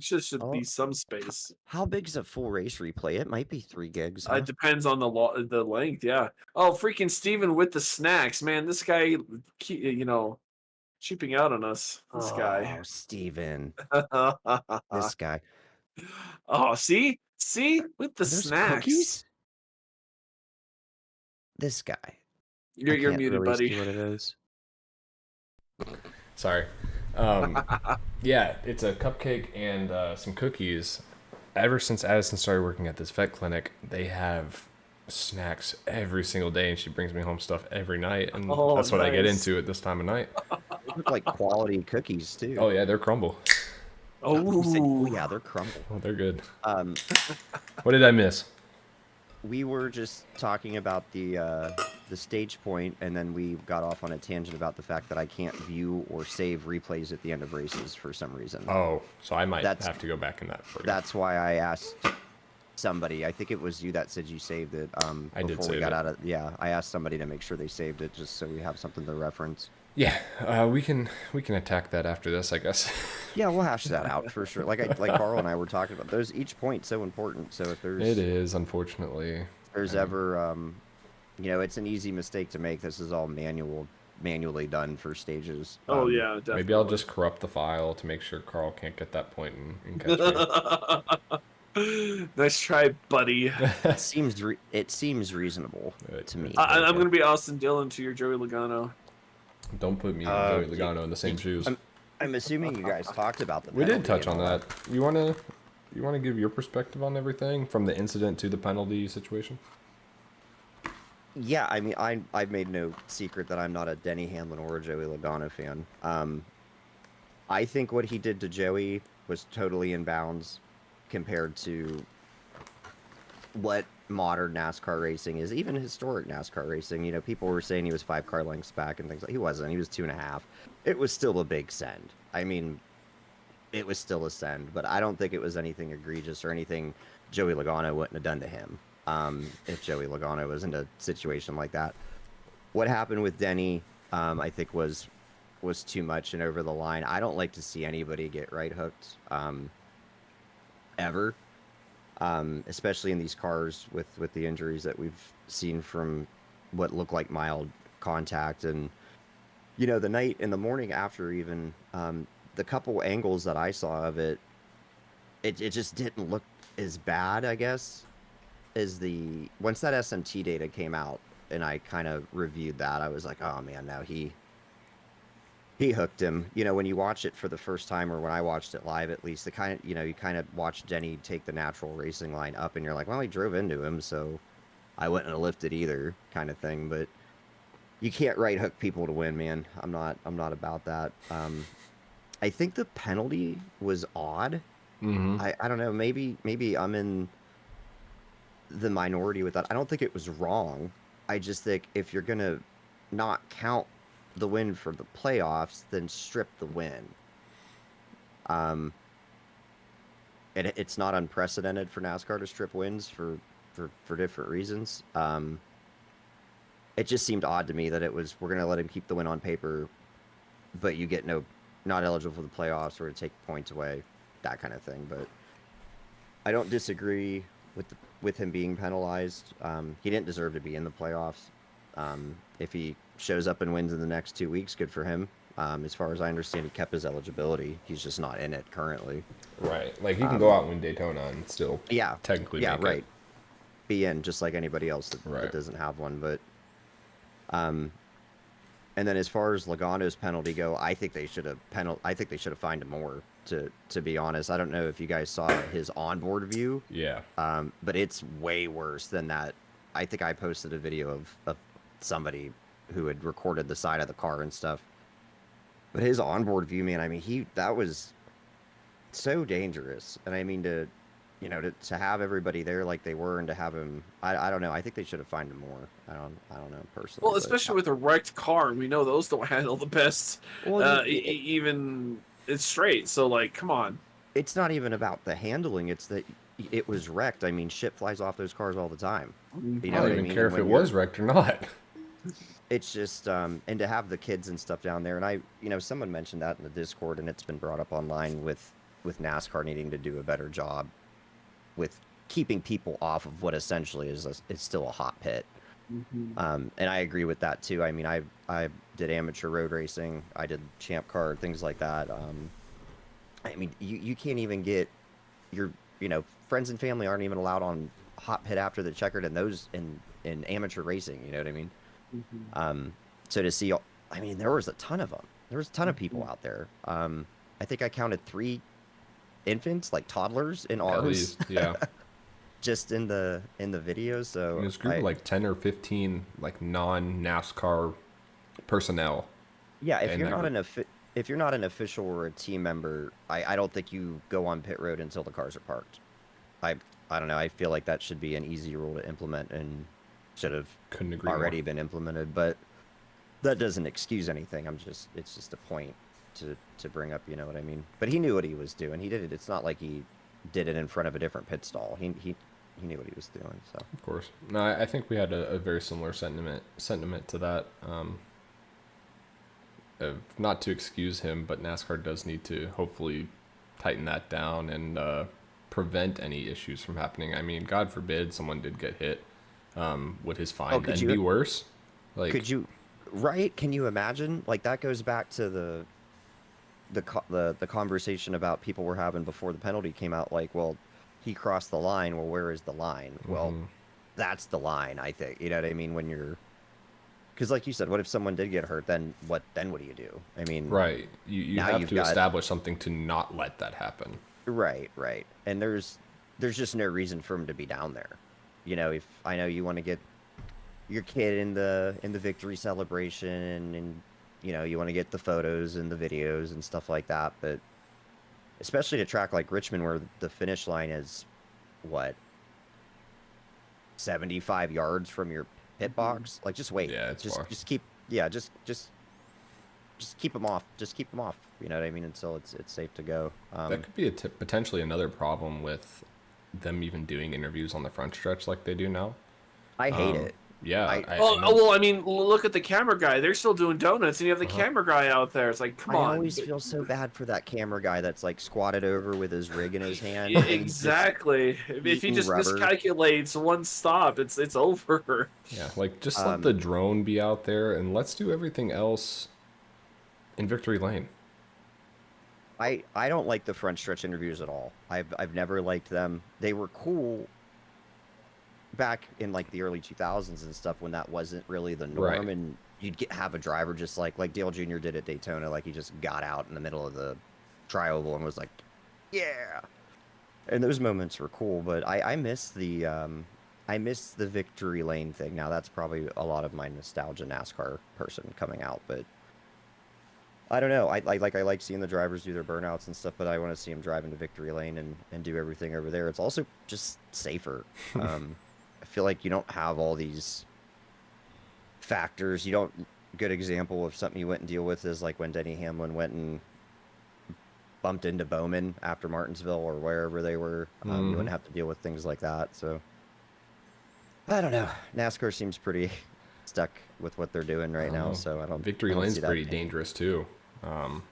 Should be Oh. some space. How big is a full race replay? It might be 3 gigs, huh? It depends on the length. Yeah. Oh, freaking Steven with the snacks, man. This guy, cheaping out on us. This guy. Oh, Steven. This guy. Oh, see with the Are those snacks. cookies? This guy. You're can't muted, really buddy. see what it is. Sorry. Yeah, it's a cupcake and some cookies. Ever since Addison started working at this vet clinic, they have snacks every single day, and she brings me home stuff every night, and Oh, that's what I get nice. into at this time of night. They look like quality cookies too. Oh yeah, they're crumble. You said- Oh, yeah, they're crumble. Oh, they're good. Um, What did I miss? we were just talking about the stage point, and then we got off on a tangent about the fact that I can't view or save replays at the end of races for some reason. Oh, so I might That's- have to go back in that for you. That's why I asked somebody. I think it was you that said you saved it. I did before we save got it. out of. Yeah, I asked somebody to make sure they saved it, just so we have something to reference. Yeah, we can attack that after this, I guess. Yeah, we'll hash that out for sure. Like Carl and I were talking about. Those each point so important. So if there's It is, unfortunately. there's ever it's an easy mistake to make. This is all manually done for stages. oh yeah, definitely. Maybe I'll just corrupt the file to make sure Carl can't get that point and catch me. Nice try, buddy. It seems reasonable to me. I'm gonna be Austin Dillon to your Joey Logano. Don't put me and Joey Logano in the same shoes. I'm assuming you guys talked about the. We did penalty touch and on all that. You wanna give your perspective on everything from the incident to the penalty situation? Yeah, I mean, I've made no secret that I'm not a Denny Hamlin or a Joey Logano fan. I think what he did to Joey was totally in bounds compared to what modern NASCAR racing is, even historic NASCAR racing. You know, people were saying he was 5 car lengths back and things like. He wasn't. He was 2.5. It was still a big send. I mean, it was still a send, but I don't think it was anything egregious or anything Joey Logano wouldn't have done to him. If Joey Logano was in a situation like that. What happened with Denny, I think was too much and over the line. I don't like to see anybody get right hooked, ever, especially in these cars with the injuries that we've seen from what looked like mild contact. And the night in the morning after, even the couple angles that I saw of it just didn't look as bad, I guess. Once that SMT data came out and I kind of reviewed that, I was like, oh man, now he hooked him. When you watch it for the first time, or when I watched it live, at least, you kind of watch Denny take the natural racing line up, and you're like, well, he drove into him, so I wouldn't have lifted either, kind of thing. But you can't right hook people to win, man. I'm not about that. I think the penalty was odd. Mm-hmm. I don't know. Maybe I'm in the minority with that. I don't think it was wrong. I just think if you're gonna not count the win for the playoffs, then strip the win. It's not unprecedented for NASCAR to strip wins for different reasons. It just seemed odd to me that it was, we're gonna let him keep the win on paper, but you get not eligible for the playoffs, or to take points away, that kind of thing. But I don't disagree with him being penalized. He didn't deserve to be in the playoffs. If he shows up and wins in the next 2 weeks, good for him. As far as I understand, he kept his eligibility. He's just not in it currently. Right. Like, you can go out and win Daytona and still technically make right. it. Be in, just like anybody else that Right. doesn't have one. But and then as far as Logano's penalty go, I think they should have fined him more. To be honest, I don't know if you guys saw his onboard view. Yeah. But it's way worse than that. I think I posted a video of somebody who had recorded the side of the car and stuff. But his onboard view, man, I mean, that was so dangerous. And I mean, to have everybody there like they were, and to have him, I don't know. I think they should have fined him more. I don't know personally. Well, especially with a wrecked car, we know those don't handle the best. Well, even it's straight. So like, come on. It's not even about the handling. It's that it was wrecked. I mean, shit flies off those cars all the time. You know I what don't I even mean? care And if it when was wrecked or not. It's just and to have the kids and stuff down there, and someone mentioned that in the Discord, and it's been brought up online with with NASCAR needing to do a better job with keeping people off of what essentially is still a hot pit. And I agree with that too. I mean, I did amateur road racing, I did champ car, things like that. I mean, you can't even get your, friends and family aren't even allowed on hot pit after the checkered and those in amateur racing. You know what I mean? So to see, I mean, there was a ton of them. There was a ton of people out there. I think I counted 3 infants, like toddlers, in At ours. least, yeah. Just in the videos. So This group of like 10 or 15 like non-NASCAR personnel. yeah, in that group. if you're not an official or a team member, I don't think you go on pit road until the cars are parked. I don't know. I feel like that should be an easy rule to implement and should have Couldn't agree already more. been implemented, but that doesn't excuse anything. It's just a point to bring up, you know what I mean? But he knew what he was doing. He did it. It's not like he did it in front of a different pit stall. He knew what he was doing. So Of course. No, I think we had a very similar sentiment to that. Not to excuse him, but NASCAR does need to hopefully tighten that down and prevent any issues from happening. I mean, God forbid someone did get hit. Would his fine could then you- be worse? Like, could you, right? Can you imagine? Like that goes back to the conversation about people were having before the penalty came out. Like, well, he crossed the line. Well, where is the line? Well, that's the line. I think, you know what I mean. When you're, because like you said, what if someone did get hurt? Then what? Then what do you do? I mean, right? You now have you've to got- establish something to not let that happen. Right. And there's just no reason for him to be down there. You know, if I know you want to get your kid in the victory celebration and you want to get the photos and the videos and stuff like that, but especially at a track like Richmond where the finish line is what, 75 yards from your pit box, like just wait. Yeah, it's far. just keep them off. Just keep them off. You know what I mean? Until it's safe to go. That could be potentially another problem with them even doing interviews on the front stretch like they do now. I hate it. Yeah. Well, I mean, look at the camera guy. They're still doing donuts, and you have the camera guy out there. It's like, come I on. always feel so bad for that camera guy that's like squatted over with his rig in his hand. Yeah, and he's just exactly. If he eating just rubber. miscalculates one stop, it's over. Yeah, like just let the drone be out there and let's do everything else in victory lane. I don't like the front stretch interviews at all. I've never liked them. They were cool back in like the early 2000s and stuff when that wasn't really the norm, Right. and you'd have a driver just like Dale Jr. did at Daytona, like he just got out in the middle of the tri-oval and was like, yeah. And those moments were cool, but I miss the victory lane thing. Now that's probably a lot of my nostalgia NASCAR person coming out, but I don't know. I like seeing the drivers do their burnouts and stuff, but I want to see them drive into victory lane and do everything over there. It's also just safer. I feel like you don't have all these factors. You don't. Good example of something you wouldn't deal with is like when Denny Hamlin went and bumped into Bowman after Martinsville or wherever they were. You wouldn't have to deal with things like that. So I don't know. NASCAR seems pretty stuck with what they're doing right now. So I don't. Victory I don't lane's see that pretty changing. dangerous too. I'm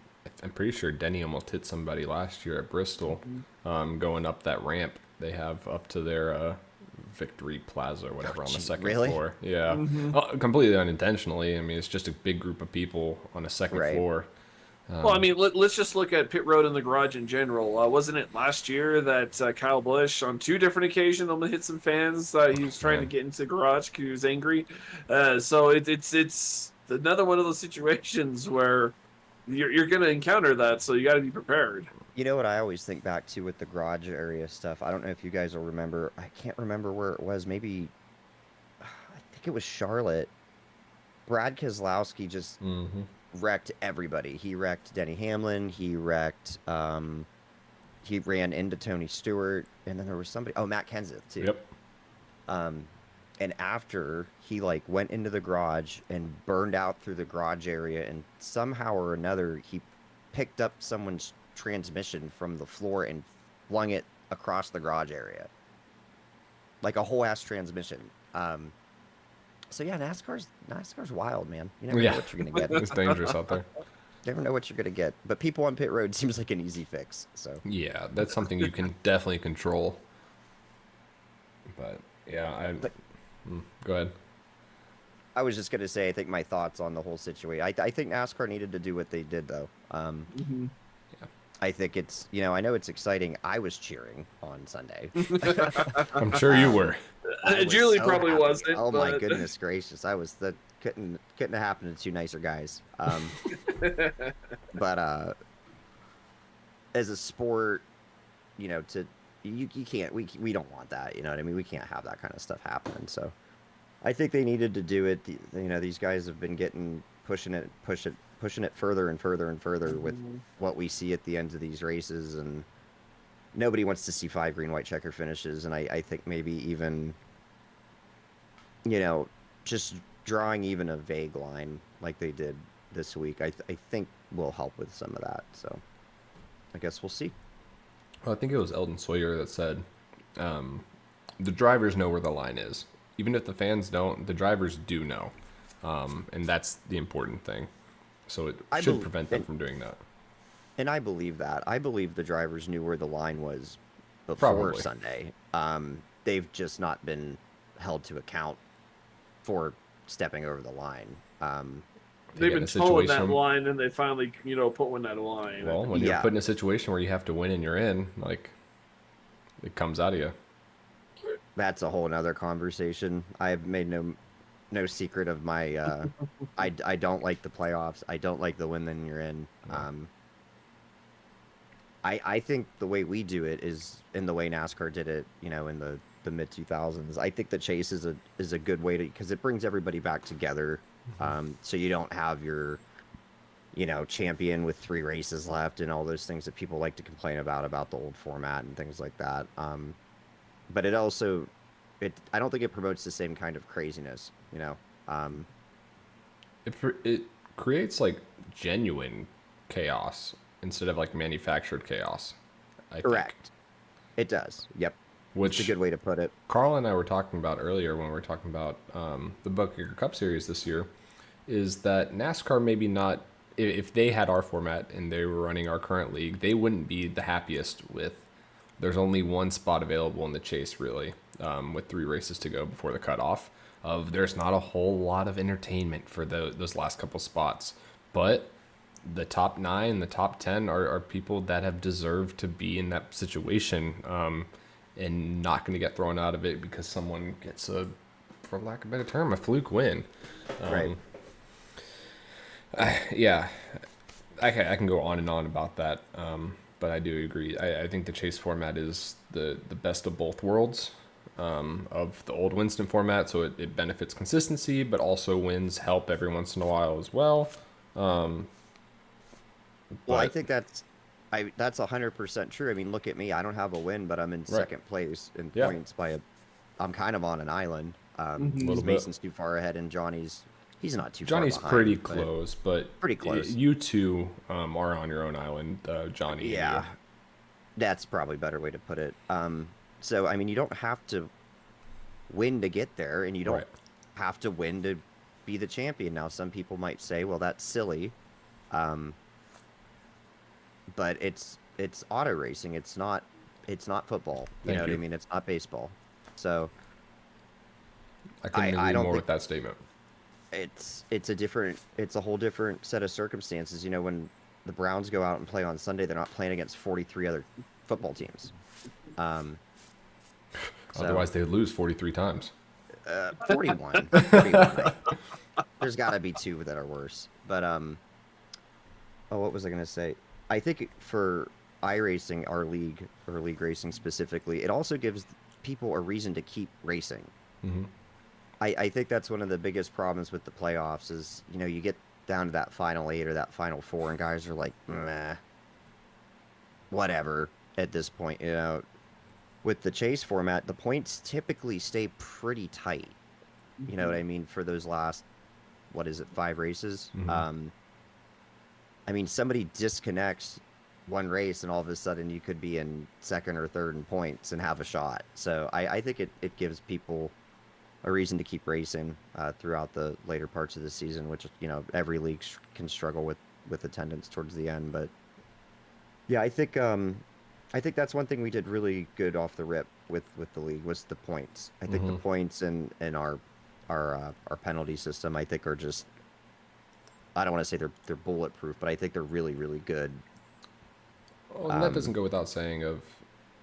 pretty sure Denny almost hit somebody last year at Bristol, going up that ramp they have up to their Victory Plaza or whatever on the second really? floor. Yeah, completely unintentionally. I mean, it's just a big group of people on a second Right. floor. Well, I mean, let's just look at pit road and the garage in general. Wasn't it last year that Kyle Busch, on 2 different occasions, almost hit some fans? He was trying to get into the garage because he was angry. So it's another one of those situations where you're going to encounter that, so you got to be prepared. You know what I always think back to with the garage area stuff? I don't know if you guys will remember. I can't remember where it was. Maybe, I think it was Charlotte. Brad Keselowski just wrecked everybody. He wrecked Denny Hamlin. He wrecked, he ran into Tony Stewart. And then there was somebody, Matt Kenseth too. Yep. And after he like went into the garage and burned out through the garage area, and somehow or another he picked up someone's transmission from the floor and flung it across the garage area, like a whole ass transmission. So yeah, NASCAR's wild, man. You never know what you're gonna get. It's dangerous out there. never know what you're gonna get. But people on pit road seems like an easy fix. So Yeah, that's something you can definitely control. But yeah, But- go ahead. I was just gonna say, I think my thoughts on the whole situation. I think NASCAR needed to do what they did, though. Mhm. I think it's, I know it's exciting. I was cheering on Sunday. I'm sure you were. I was Julie so probably happy. wasn't. Oh my but- goodness gracious! I was the couldn't have happened to two nicer guys. But as a sport, to you can't we don't want that. You know what I mean? We can't have that kind of stuff happening. So I think they needed to do it. These guys have been pushing it further and further and further with what we see at the ends of these races, and nobody wants to see 5 green, white checker finishes. And I think maybe even, just drawing even a vague line like they did this week, I think will help with some of that. So I guess we'll see. Well, I think it was Eldon Sawyer that said, the drivers know where the line is. Even if the fans don't, the drivers do know. And that's the important thing. So it should prevent them from doing that. And I believe that. I believe the drivers knew where the line was before Probably. Sunday. They've just not been held to account for stepping over the line. They've been towing that line, and they finally, put one that line. Well, when you're put in a situation where you have to win and you're in, like, it comes out of you. That's a whole nother conversation. I've made no secret of my I don't like the playoffs. I don't like the win then you're in. I think the way we do it is in the way NASCAR did it, in the mid 2000s. I think the chase is a good way to, because it brings everybody back together. So you don't have your champion with 3 races left and all those things that people like to complain about the old format and things like that. But it also, I don't think it promotes the same kind of craziness, It creates like genuine chaos instead of like manufactured chaos. I Correct. think. It does. Yep. Which It's a good way to put it. Carl and I were talking about earlier when we were talking about the Buckaker Cup Series this year, is that NASCAR maybe not, if they had our format and they were running our current league, they wouldn't be the happiest with, there's only one spot available in the chase really, with 3 races to go before the cutoff. There's not a whole lot of entertainment for those last couple spots, but the top 9, the top 10 are people that have deserved to be in that situation, and not going to get thrown out of it because someone gets for lack of a better term, a fluke win. Right. Yeah, I can go on and on about that, but I do agree. I think the chase format is the best of both worlds, of the old Winston format, so it benefits consistency, but also wins help every once in a while as well. Well, I think that's 100% true. I mean, look at me. I don't have a win, but I'm in second place in points I'm kind of on an island. Mason's too far ahead, and he's not too Johnny's far behind. pretty close, but pretty close. You two are on your own island, Johnny. Yeah, that's probably a better way to put it. So, I mean, you don't have to win to get there, and you don't have to win to be the champion. Now, some people might say, well, that's silly. But it's auto racing. It's not football. You know what I mean? It's not baseball. So I couldn't agree more with that statement. It's a whole different set of circumstances. When the Browns go out and play on Sunday, they're not playing against 43 other football teams. Otherwise, they lose 43 times. 41. 41. There's got to be 2 that are worse. But what was I going to say? I think for iRacing, our league, or league racing specifically, it also gives people a reason to keep racing. Mm-hmm. I think that's one of the biggest problems with the playoffs is, you get down to that final 8 or that final 4, and guys are like, meh, whatever at this point. With the chase format, the points typically stay pretty tight. You know what I mean? For those last, 5 races? Mm-hmm. I mean, somebody disconnects one race, and all of a sudden you could be in second or third in points and have a shot. So I think it gives people a reason to keep racing throughout the later parts of the season, which every league can struggle with with attendance towards the end. But yeah, I think that's one thing we did really good off the rip with the league was the points. I think the points and our penalty system I think are just, I don't want to say they're bulletproof, but I think they're really really good. Well, and that doesn't go without saying.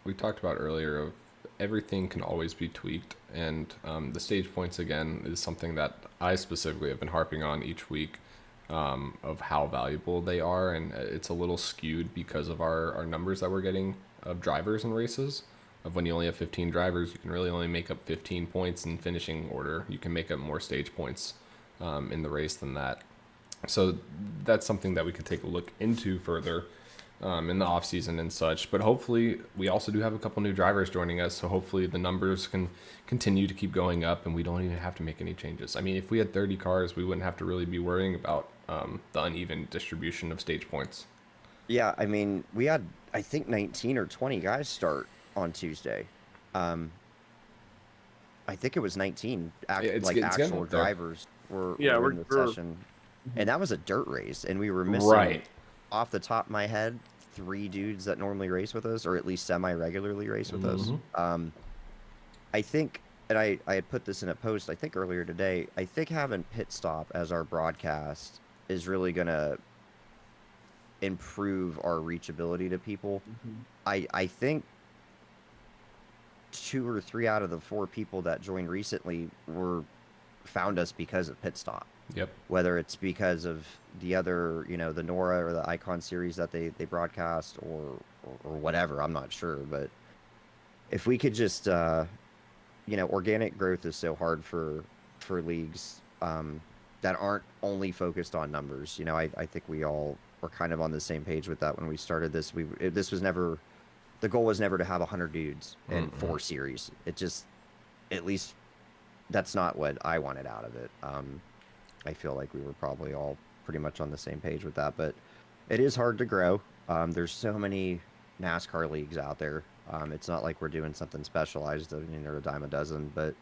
We talked about earlier of everything can always be tweaked, and the stage points again is something that I specifically have been harping on each week, of how valuable they are, and it's a little skewed because of our numbers that we're getting of drivers in races. Of when you only have 15 drivers, you can really only make up 15 points in finishing order. You can make up more stage points in the race than that. So that's something that we could take a look into further in the off season and such. But hopefully, we also do have a couple new drivers joining us. So hopefully, the numbers can continue to keep going up, and we don't even have to make any changes. I mean, if we had 30 cars, we wouldn't have to really be worrying about the uneven distribution of stage points. Yeah, I mean, we had I think 19 or 20 guys start on Tuesday. I think it was 19 actual drivers were in the session, and that was a dirt race, and we were missing off the top of my head 3 dudes that normally race with us, or at least semi-regularly race with us. I think, and I had put this in a post I think earlier today, I think having pit stop as our broadcast is really gonna improve our reachability to people. I think 2 or 3 out of the 4 people that joined recently found us because of pit stop. Yep. Whether it's because of the other, the Nora or the Icon series that they broadcast or whatever, I'm not sure. But if we could just, organic growth is so hard for leagues that aren't only focused on numbers. I think we all were kind of on the same page with that when we started this. This was never, the goal was never to have 100 dudes in 4 series. It just, at least that's not what I wanted out of it. I feel like we were probably all pretty much on the same page with that, but it is hard to grow. There's so many NASCAR leagues out there. It's not like we're doing something specialized. I mean, they're a dime a dozen, but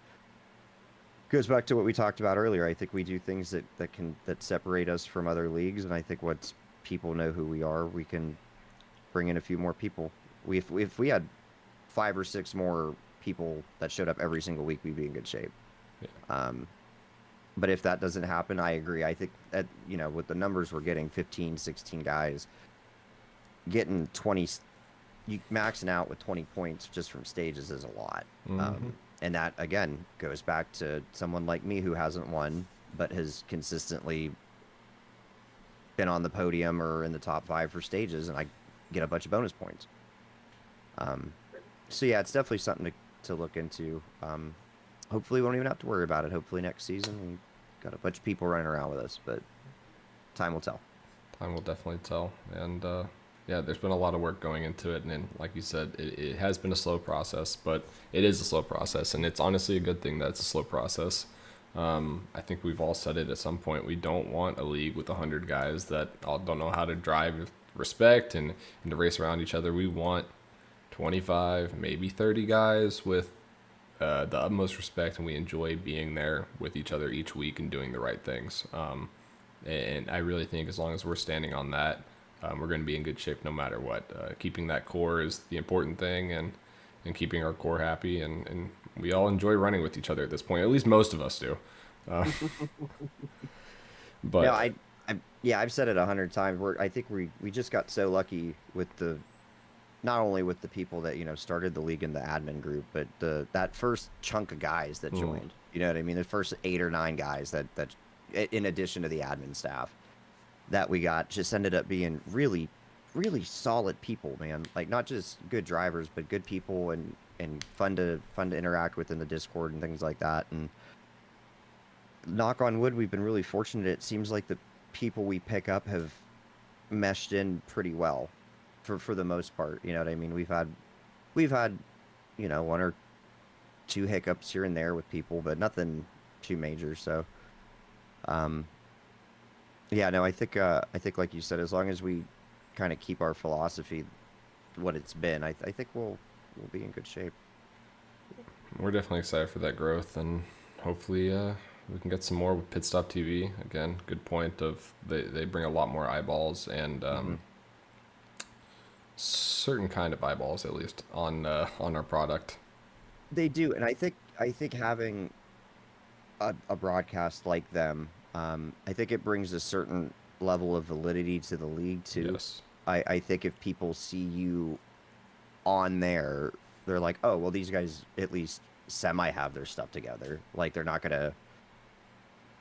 goes back to what we talked about earlier. I think we do things that separate us from other leagues, and I think once people know who we are, we can bring in a few more people. If we had 5 or 6 more people that showed up every single week, we'd be in good shape. Yeah. But if that doesn't happen, I agree. I think that, with the numbers we're getting, 15, 16 guys, getting 20, you maxing out with 20 points just from stages is a lot. And that, again, goes back to someone like me who hasn't won, but has consistently been on the podium or in the top 5 for stages, and I get a bunch of bonus points. So yeah, it's definitely something to look into. Hopefully we won't even have to worry about it. Hopefully next season we got a bunch of people running around with us, but time will tell. Time will definitely tell. And yeah, there's been a lot of work going into it, and then, like you said, it has been a slow process, but it is a slow process, and it's honestly a good thing that it's a slow process. I think we've all said it at some point. We don't want a league with 100 guys that all don't know how to drive with respect and to race around each other. We want 25, maybe 30 guys with the utmost respect, and we enjoy being there with each other each week and doing the right things. And I really think as long as we're standing on that, we're going to be in good shape no matter what. Keeping that core is the important thing, and keeping our core happy, and we all enjoy running with each other at this point. At least most of us do. But I've said it 100 times. I think we just got so lucky with not only with the people that started the league in the admin group, but that first chunk of guys that joined. You know what I mean? The first 8 or 9 guys that in addition to the admin staff that we got just ended up being really, really solid people, man. Like, not just good drivers, but good people and fun to interact with in the Discord and things like that. And knock on wood, we've been really fortunate. It seems like the people we pick up have meshed in pretty well for the most part. You know what I mean? We've had 1 or 2 hiccups here and there with people, but nothing too major. So yeah, no, I think like you said, as long as we kind of keep our philosophy what it's been, I think we'll be in good shape. We're definitely excited for that growth, and hopefully we can get some more with Pit Stop TV. Again, good point of they bring a lot more eyeballs and certain kind of eyeballs at least on our product. They do, and I think having a broadcast like them, I think it brings a certain level of validity to the league too. Yes. I think if people see you on there, they're like, oh, well, these guys at least semi have their stuff together. Like they're not gonna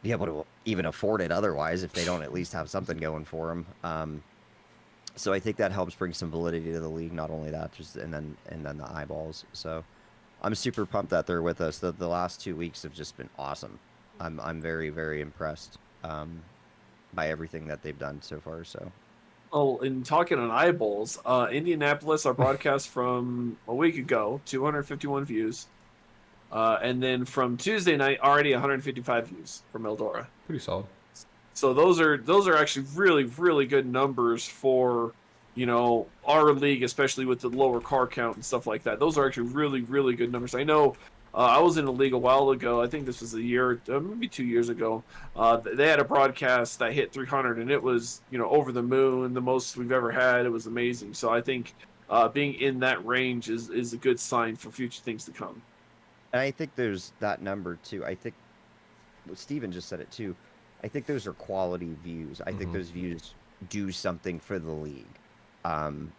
be able to even afford it otherwise if they don't at least have something going for them. So I think that helps bring some validity to the league. Not only that, just and then the eyeballs. So I'm super pumped that they're with us. The last 2 weeks have just been awesome. I'm very very impressed by everything that they've done so far. So Oh, and talking on eyeballs, Indianapolis, our broadcast from a week ago, 251 views. And then from Tuesday night, already 155 views from Eldora. Pretty solid. So those are actually really really good numbers for our league, especially with the lower car count and stuff like that. Those are actually really really good numbers. I know I was in a league a while ago. I think this was a year, maybe 2 years ago. They had a broadcast that hit 300, and it was over the moon, the most we've ever had. It was amazing. So I think being in that range is a good sign for future things to come. and I think there's that number too. I think Steven just said it too. I think those are quality views. I think those views do something for the league,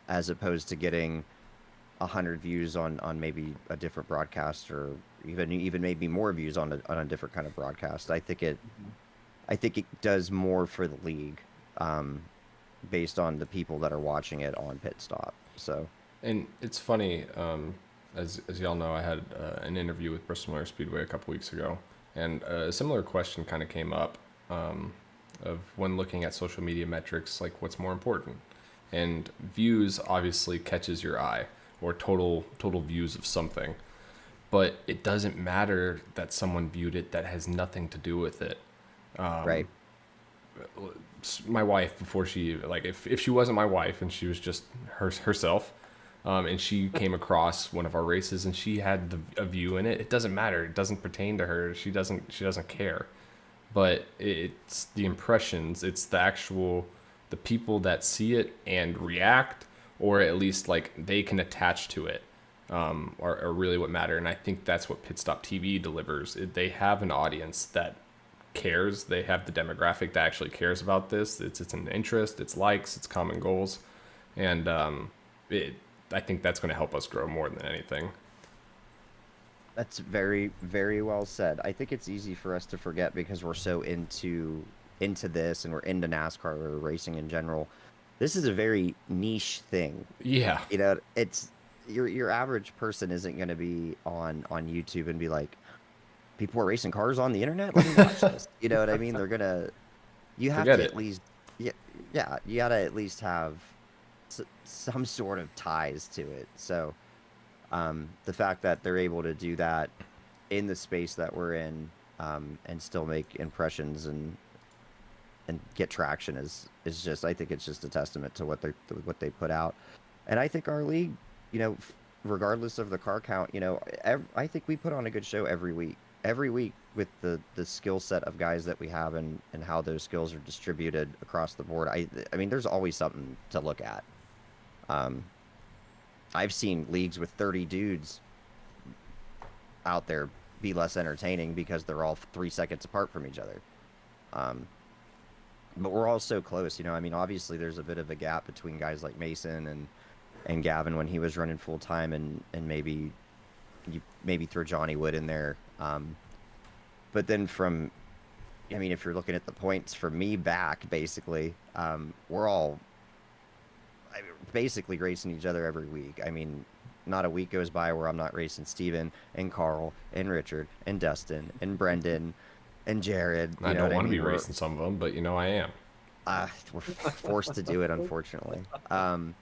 as opposed to getting 100 views on maybe a different broadcast, or even maybe more views on a different kind of broadcast. I think it does more for the league, based on the people that are watching it on Pit Stop. So And it's funny, as y'all know, I had an interview with Bristol Motor Speedway a couple weeks ago, and a similar question kind of came up of when looking at social media metrics, like what's more important. And views obviously catches your eye, or total views of something, but it doesn't matter that someone viewed it. That has nothing to do with it. right, My wife, before she, like, if she wasn't my wife and she was just herself, and she came across one of our races and she had a view in it, it doesn't matter. It doesn't pertain to her. She doesn't care. But it's the impressions. It's the people that see it and react, or at least like they can attach to it, are really what matter. And I think that's what Pit Stop TV delivers. They have an audience that cares. They have the demographic that actually cares about this. It's an interest. It's likes. It's common goals, and I think that's going to help us grow more than anything. that's very very well said. I think it's easy for us to forget because we're so into this, and we're into NASCAR or racing in general. This is a very niche thing. Yeah, It's your average person isn't going to be on YouTube and be like, people are racing cars on the internet. Let me watch this. You know what I mean? They're gonna. You have Forget to it. at least. Yeah, yeah. You gotta at least have some sort of ties to it. So, the fact that they're able to do that in the space that we're in, and still make impressions and get traction is just, I think it's just a testament to what they put out. And I think our league, regardless of the car count, I think we put on a good show every week with the skill set of guys that we have, and how those skills are distributed across the board. I mean, there's always something to look at. I've seen leagues with 30 dudes out there be less entertaining because they're all 3 seconds apart from each other. But we're all so close, I mean, obviously there's a bit of a gap between guys like Mason and Gavin when he was running full time, and maybe you throw Johnny Wood in there. But then if you're looking at the points from me back, basically, we're all basically racing each other every week. I mean, not a week goes by where I'm not racing Steven and Carl and Richard and Dustin and Brendan and Jared. I don't want to be racing some of them, but I am. We're forced to do it, unfortunately. But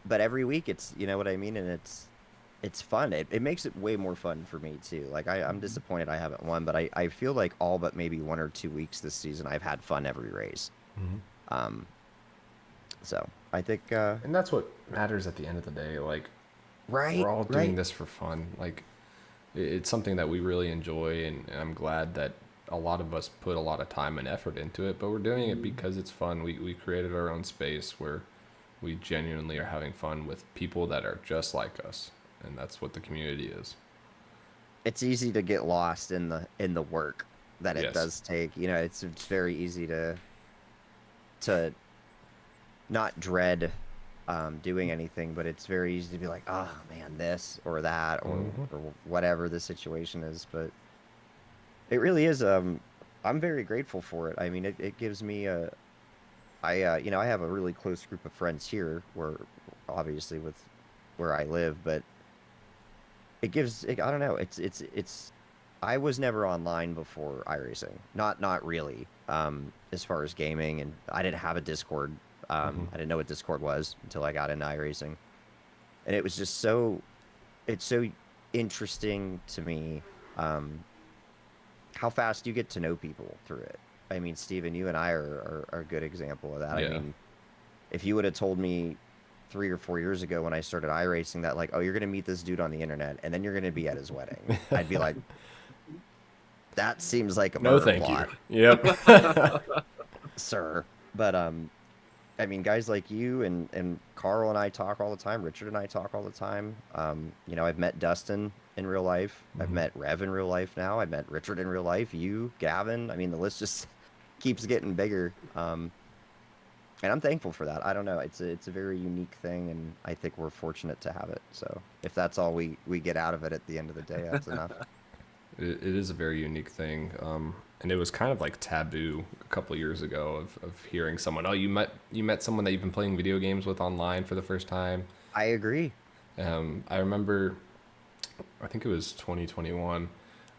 every week it's, what I mean, and it's fun. It makes it way more fun for me too. Like I'm disappointed I haven't won, but I feel like all but maybe 1 or 2 weeks this season I've had fun every race. So I think, And that's what matters at the end of the day. Like, right, we're all doing right. this for fun. Like, it's something that we really enjoy, and I'm glad that a lot of us put a lot of time and effort into it, but we're doing it because it's fun. We created our own space where we genuinely are having fun with people that are just like us, and that's what the community is. It's easy to get lost in the work that it Yes. does take. You know, it's very easy to not dread doing anything, but it's very easy to be like, oh man, this or that or whatever the situation is. But it really is. I'm very grateful for it. I mean, it gives me you know, I have a really close group of friends here, where obviously with where I live, but it gives. I don't know. It's. I was never online before iRacing. Not really. As far as gaming, and I didn't have a Discord. I didn't know what Discord was until I got into iRacing, and it was just so. It's so interesting to me. How fast you get to know people through it. I mean, Steven, you and I are a good example of that. Yeah. I mean, if you would have told me 3 or 4 years ago when I started iRacing that, like, oh, you're going to meet this dude on the internet and then you're going to be at his wedding, I'd be like, that seems like a No, murder thank plot, you. Yep. sir. But, I mean, guys like you and Carl and I talk all the time. Richard and I talk all the time. You know, I've met Dustin in real life. I've met Rev in real life now. I've met Richard in real life. You, Gavin. I mean, the list just keeps getting bigger. And I'm thankful for that. I don't know. It's a very unique thing, and I think we're fortunate to have it. So if that's all we get out of it at the end of the day, that's enough. It is a very unique thing, and it was kind of like taboo a couple of years ago of hearing someone, oh, you met someone that you've been playing video games with online for the first time. I agree. I remember, I think it was 2021.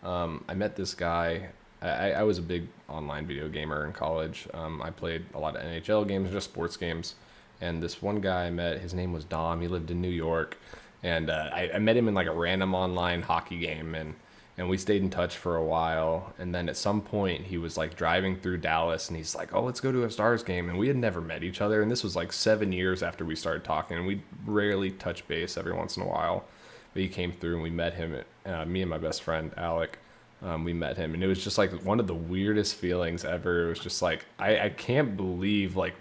I met this guy. I was a big online video gamer in college. I played a lot of NHL games, just sports games. And this one guy I met, his name was Dom. He lived in New York, and I met him in like a random online hockey game, and we stayed in touch for a while. And then at some point he was like driving through Dallas, and he's like, oh, let's go to a Stars game. And we had never met each other. And this was like 7 years after we started talking, and we rarely touch base every once in a while. But he came through and we met him, me and my best friend, Alec. We met him, and it was just like one of the weirdest feelings ever. It was just like, I can't believe like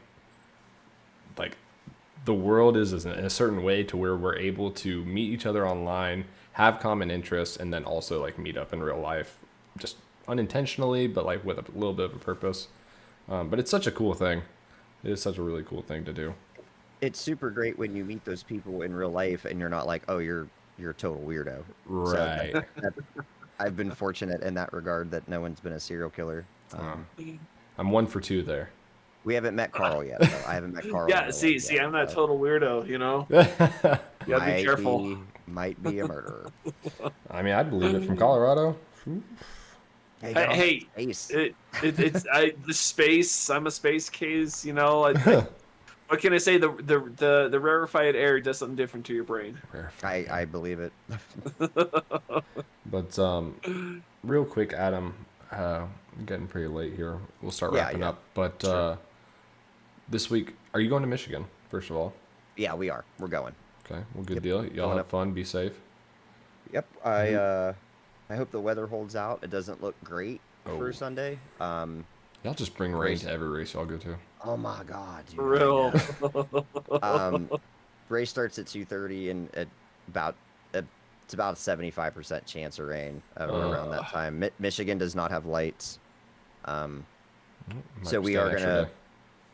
the world is in a certain way to where we're able to meet each other online, have common interests, and then also like meet up in real life, just unintentionally, but like with a little bit of a purpose. But it's such a cool thing. It is such a really cool thing to do. It's super great when you meet those people in real life and you're not like, oh, you're a total weirdo. Right. So I've been fortunate in that regard that no one's been a serial killer. I'm 1 for 2 there. We haven't met Carl yet. Though. I haven't met Carl. Yeah, see, yet, I'm that so total weirdo, you know? You gotta be careful. Might be a murderer. I mean, I believe it. From Colorado. Hey, Ace. it's the space. I'm a space case, you know. What can I say? The rarefied air does something different to your brain. I believe it. But real quick, Adam, getting pretty late here. We'll start wrapping up. But this week, are you going to Michigan, first of all? Yeah, we are. We're going. Okay, well, good deal. Y'all have fun. Be safe. Yep. I hope the weather holds out. It doesn't look great for Sunday. Y'all just bring rain to every race y'all go to. Oh my God, dude. For real. Race starts at 2:30, and it's about a 75% chance of rain around that time. Michigan does not have lights, so we are gonna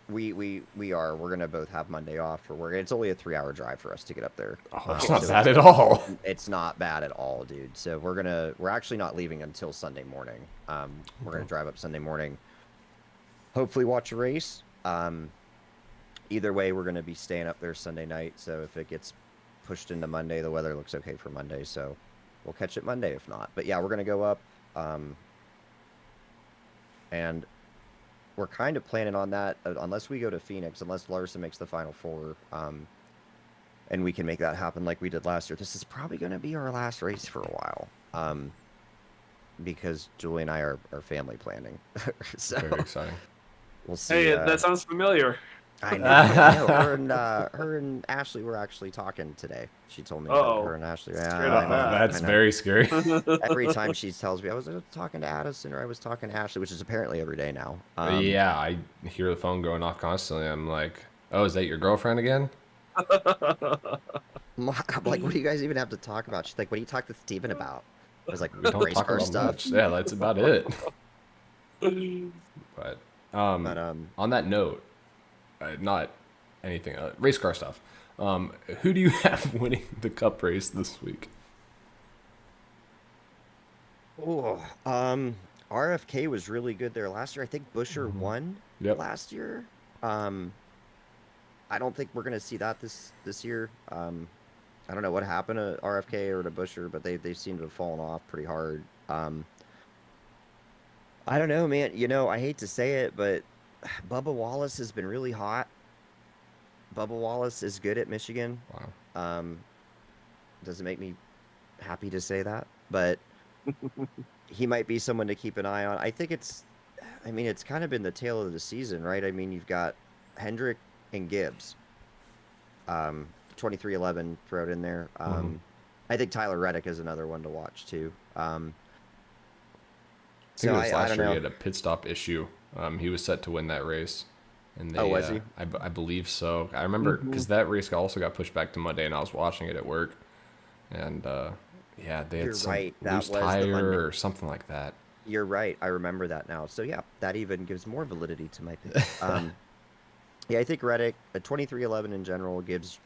we're gonna both have Monday off for work. It's only a 3-hour drive for us to get up there. Oh, it's not bad at all. It's not bad at all, dude. So we're actually not leaving until Sunday morning. We're gonna drive up Sunday morning. Hopefully watch a race. Either way, we're going to be staying up there Sunday night. So if it gets pushed into Monday, the weather looks okay for Monday. So we'll catch it Monday if not. But yeah, we're going to go up. And we're kind of planning on that unless we go to Phoenix, unless Larson makes the Final Four. And we can make that happen like we did last year. This is probably going to be our last race for a while. Because Julie and I are family planning. So Very exciting. we'll see. Hey, that sounds familiar. I know. I know. Her and Ashley were actually talking today. She told me that Uh-oh. her and Ashley. Straight I up know, bad. That's I know. very scary. Every time she tells me I was talking to Addison or I was talking to Ashley, which is apparently every day now. Yeah, I hear the phone going off constantly. I'm like, oh, is that your girlfriend again? I'm like, what do you guys even have to talk about? She's like, what do you talk to Steven about? I was like, We don't race talk car about stuff. much. Yeah, that's about it. But But on that note, not anything race car stuff. Who do you have winning the cup race this week? oh, RFK was really good there last year. I think Busher won Yep. last year. I don't think we're gonna see that this year. I don't know what happened to RFK or to Busher, but they seem to have fallen off pretty hard. I don't know, man. You know, I hate to say it, but Bubba Wallace has been really hot. Bubba Wallace is good at Michigan. Wow. Doesn't make me happy to say that, but he might be someone to keep an eye on. I mean, it's kind of been the tale of the season, right? I mean, you've got Hendrick and Gibbs. 2311 throw it in there. I think Tyler Reddick is another one to watch too. I So think it was I last don't year know. he had a pit stop issue. He was set to win that race. And they, Oh, was he? I believe so. I remember because that race also got pushed back to Monday, and I was watching it at work. And yeah, they had You're some right. That loose was the tire Monday. or something like that. You're right. I remember that now. So yeah, that even gives more validity to my pick. Yeah, I think Reddick, 2311 in general, Gibbs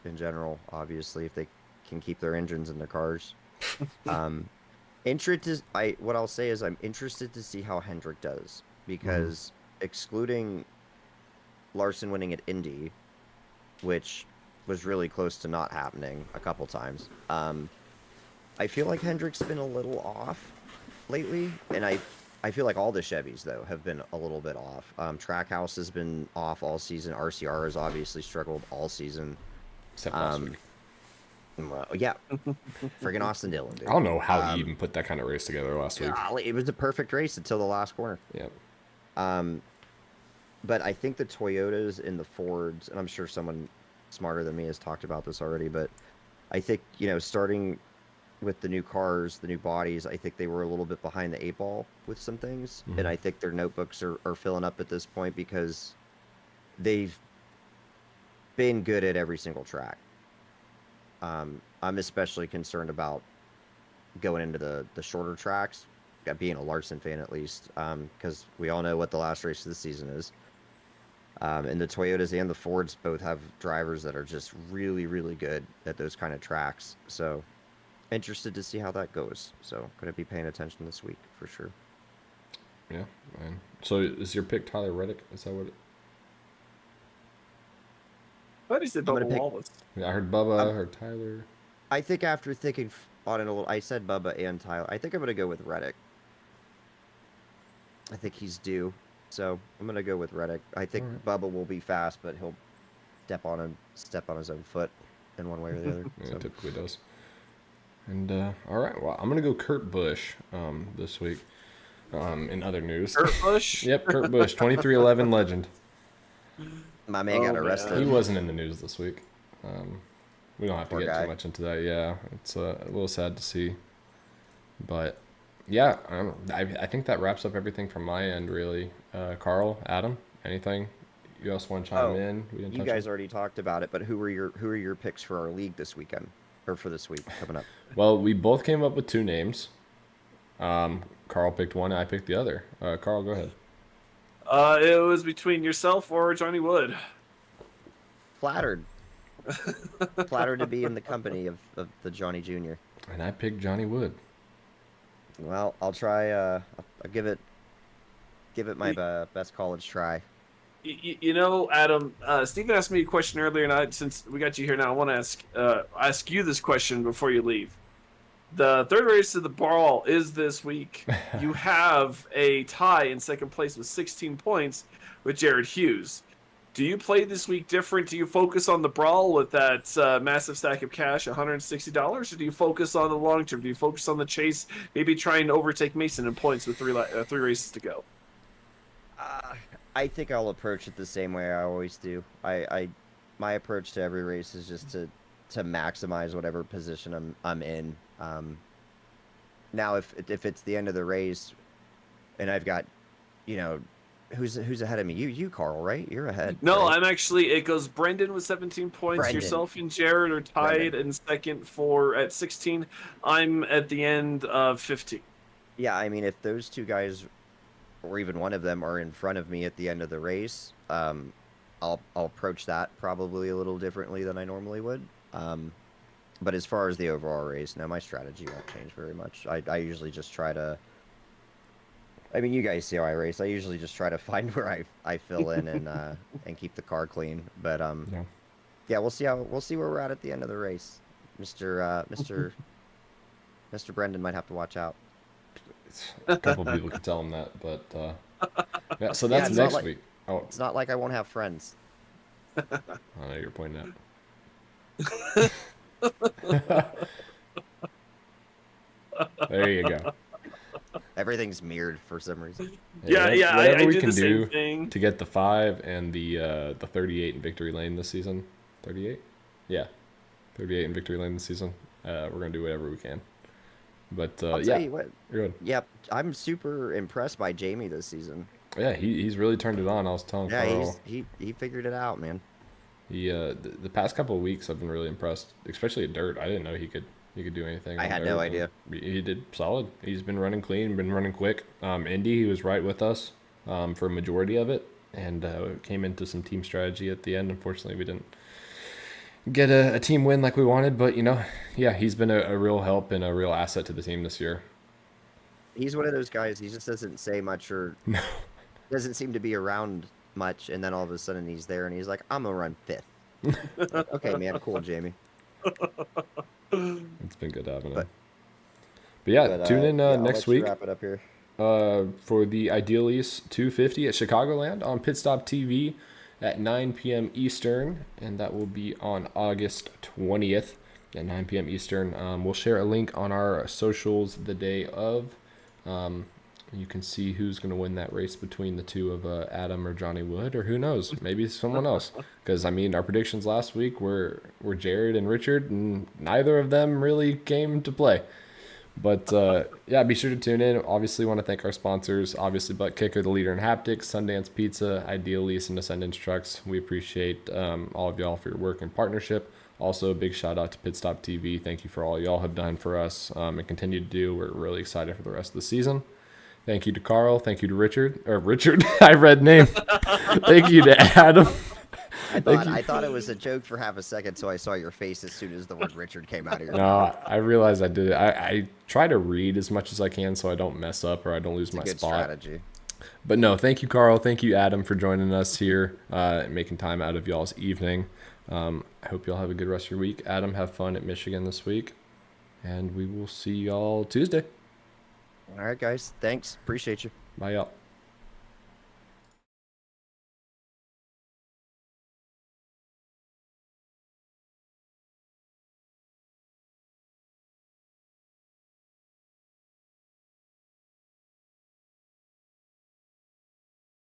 in general, obviously, if they can keep their engines in their cars. What I'll say is I'm interested to see how Hendrick does because excluding Larson winning at Indy, which was really close to not happening a couple times, I feel like Hendrick's been a little off lately, and I feel like all the Chevys though have been a little bit off. Trackhouse has been off all season. RCR has obviously struggled all season. Except last week. Well, yeah, friggin' Austin Dillon, dude. I don't know how he even put that kind of race together last week. Golly, it was a perfect race until the last corner. Yep. But I think the Toyotas and the Fords, and I'm sure someone smarter than me has talked about this already, but I think, you know, starting with the new cars, the new bodies, I think they were a little bit behind the eight ball with some things. And I think their notebooks are filling up at this point because they've been good at every single track. I'm especially concerned about going into the shorter tracks, being a Larson fan at least, because we all know what the last race of the season is. And the Toyotas and the Fords both have drivers that are just really, really good at those kind of tracks. So interested to see how that goes. So going to be paying attention this week for sure. Yeah, man. So is your pick Tyler Reddick? Is that what? I thought he said I'm gonna Bubba pick- Wallace. I heard Bubba. I heard Tyler. I think after thinking on it a little, I said Bubba and Tyler. I think I'm going to go with Reddick. I think he's due. So I'm going to go with Reddick. I think Bubba will be fast, but he'll step on his own foot in one way or the other. Yeah, So. typically does. And all right, well, I'm gonna go Kurt Busch this week. In other news, Kurt Busch? Yep, Kurt Busch, 2311 legend. My man got Oh, arrested. He wasn't in the news this week. We don't have to Poor get guy. too much into that. Yeah, it's a little sad to see, but yeah, I think that wraps up everything from my end, really. Carl, Adam, anything you else want to chime in? We didn't You touch guys on? already talked about it, but who are your picks for our league this weekend or for this week coming up? Well, we both came up with two names. Carl picked one, I picked the other. Carl, go ahead. It was between yourself or Johnny Wood. Flattered. Flattered to be in the company of the Johnny Jr. And I picked Johnny Wood. Well, I'll try. I'll give it my best college try. You know, Adam, Stephen asked me a question earlier, and since we got you here now, I want to ask you this question before you leave. The third race of the brawl is this week. You have a tie in second place with 16 points with Jared Hughes. Do you play this week different? Do you focus on the brawl with that massive stack of cash, $160, or do you focus on the long term? Do you focus on the chase, maybe trying to overtake Mason in points with three races to go? I think I'll approach it the same way I always do. My approach to every race is just to maximize whatever position I'm in. Now, if it's the end of the race, and I've got, you know, who's ahead of me? You, Carl, right? You're ahead. No, right? I'm actually. It goes Brendan with 17 points. Brendan. Yourself and Jared are tied Brendan. in second at 16. I'm at the end of 15. Yeah, I mean, if those two guys, or even one of them, are in front of me at the end of the race, I'll approach that probably a little differently than I normally would. But as far as the overall race, no, my strategy won't change very much. I usually just try to. I mean, you guys see how I race. I usually just try to find where I fill in and keep the car clean. But yeah, we'll see where we're at the end of the race. Mr. Brendan might have to watch out. A couple people could tell him that, but yeah. So that's it's not next like- week. Oh, It's not like I won't have friends. I know you're pointing out. There you go. Everything's mirrored for some reason. Yeah, Whatever I we did can the same do thing. to get the 5 and the 38 in victory lane this season. 38? Yeah, 38 in victory lane this season. We're gonna do whatever we can. But I'll yeah, tell you what. you're good. Yep, I'm super impressed by Jamie this season. Yeah, he's really turned it on. I was telling Yeah, Carl. he figured it out, man. He the past couple of weeks I've been really impressed, especially at dirt. I didn't know he could do anything. I on had dirt, no and idea. He did solid. He's been running clean, been running quick. Indy, he was right with us for a majority of it, and came into some team strategy at the end. Unfortunately, we didn't get a team win like we wanted, but yeah, he's been a real help and a real asset to the team this year. He's one of those guys. He just doesn't say much or No. doesn't seem to be around much, and then all of a sudden he's there and he's like, "I'm gonna run 5th." Okay, man, cool, Jamie. It's been good having him. But yeah, tune in yeah, I'll next let you week. Wrap it up here. For the Ideal East 250 at Chicagoland on Pitstop TV at 9 p.m. Eastern, and that will be on August 20th at 9 p.m. Eastern. We'll share a link on our socials the day of. You can see who's going to win that race between the two of Adam or Johnny Wood, or who knows, maybe someone else. Because, I mean, our predictions last week were Jared and Richard, and neither of them really came to play. But, yeah, be sure to tune in. Obviously, want to thank our sponsors. Obviously, Butt Kicker, the leader in haptics, Sundance Pizza, Ideal Lease, and Ascendance Trucks. We appreciate all of y'all for your work and partnership. Also, a big shout out to Pitstop TV. Thank you for all y'all have done for us and continue to do. We're really excited for the rest of the season. Thank you to Carl. Thank you to Richard. I read name. Thank you to Adam. I thought it was a joke for half a second, so I saw your face as soon as the word Richard came out of your mouth. No, I realized I did it. I try to read as much as I can so I don't mess up or I don't lose It's a my good spot. strategy. But no, thank you, Carl. Thank you, Adam, for joining us here and making time out of y'all's evening. I hope y'all have a good rest of your week. Adam, have fun at Michigan this week. And we will see y'all Tuesday. All right, guys. Thanks. Appreciate you. Bye, y'all.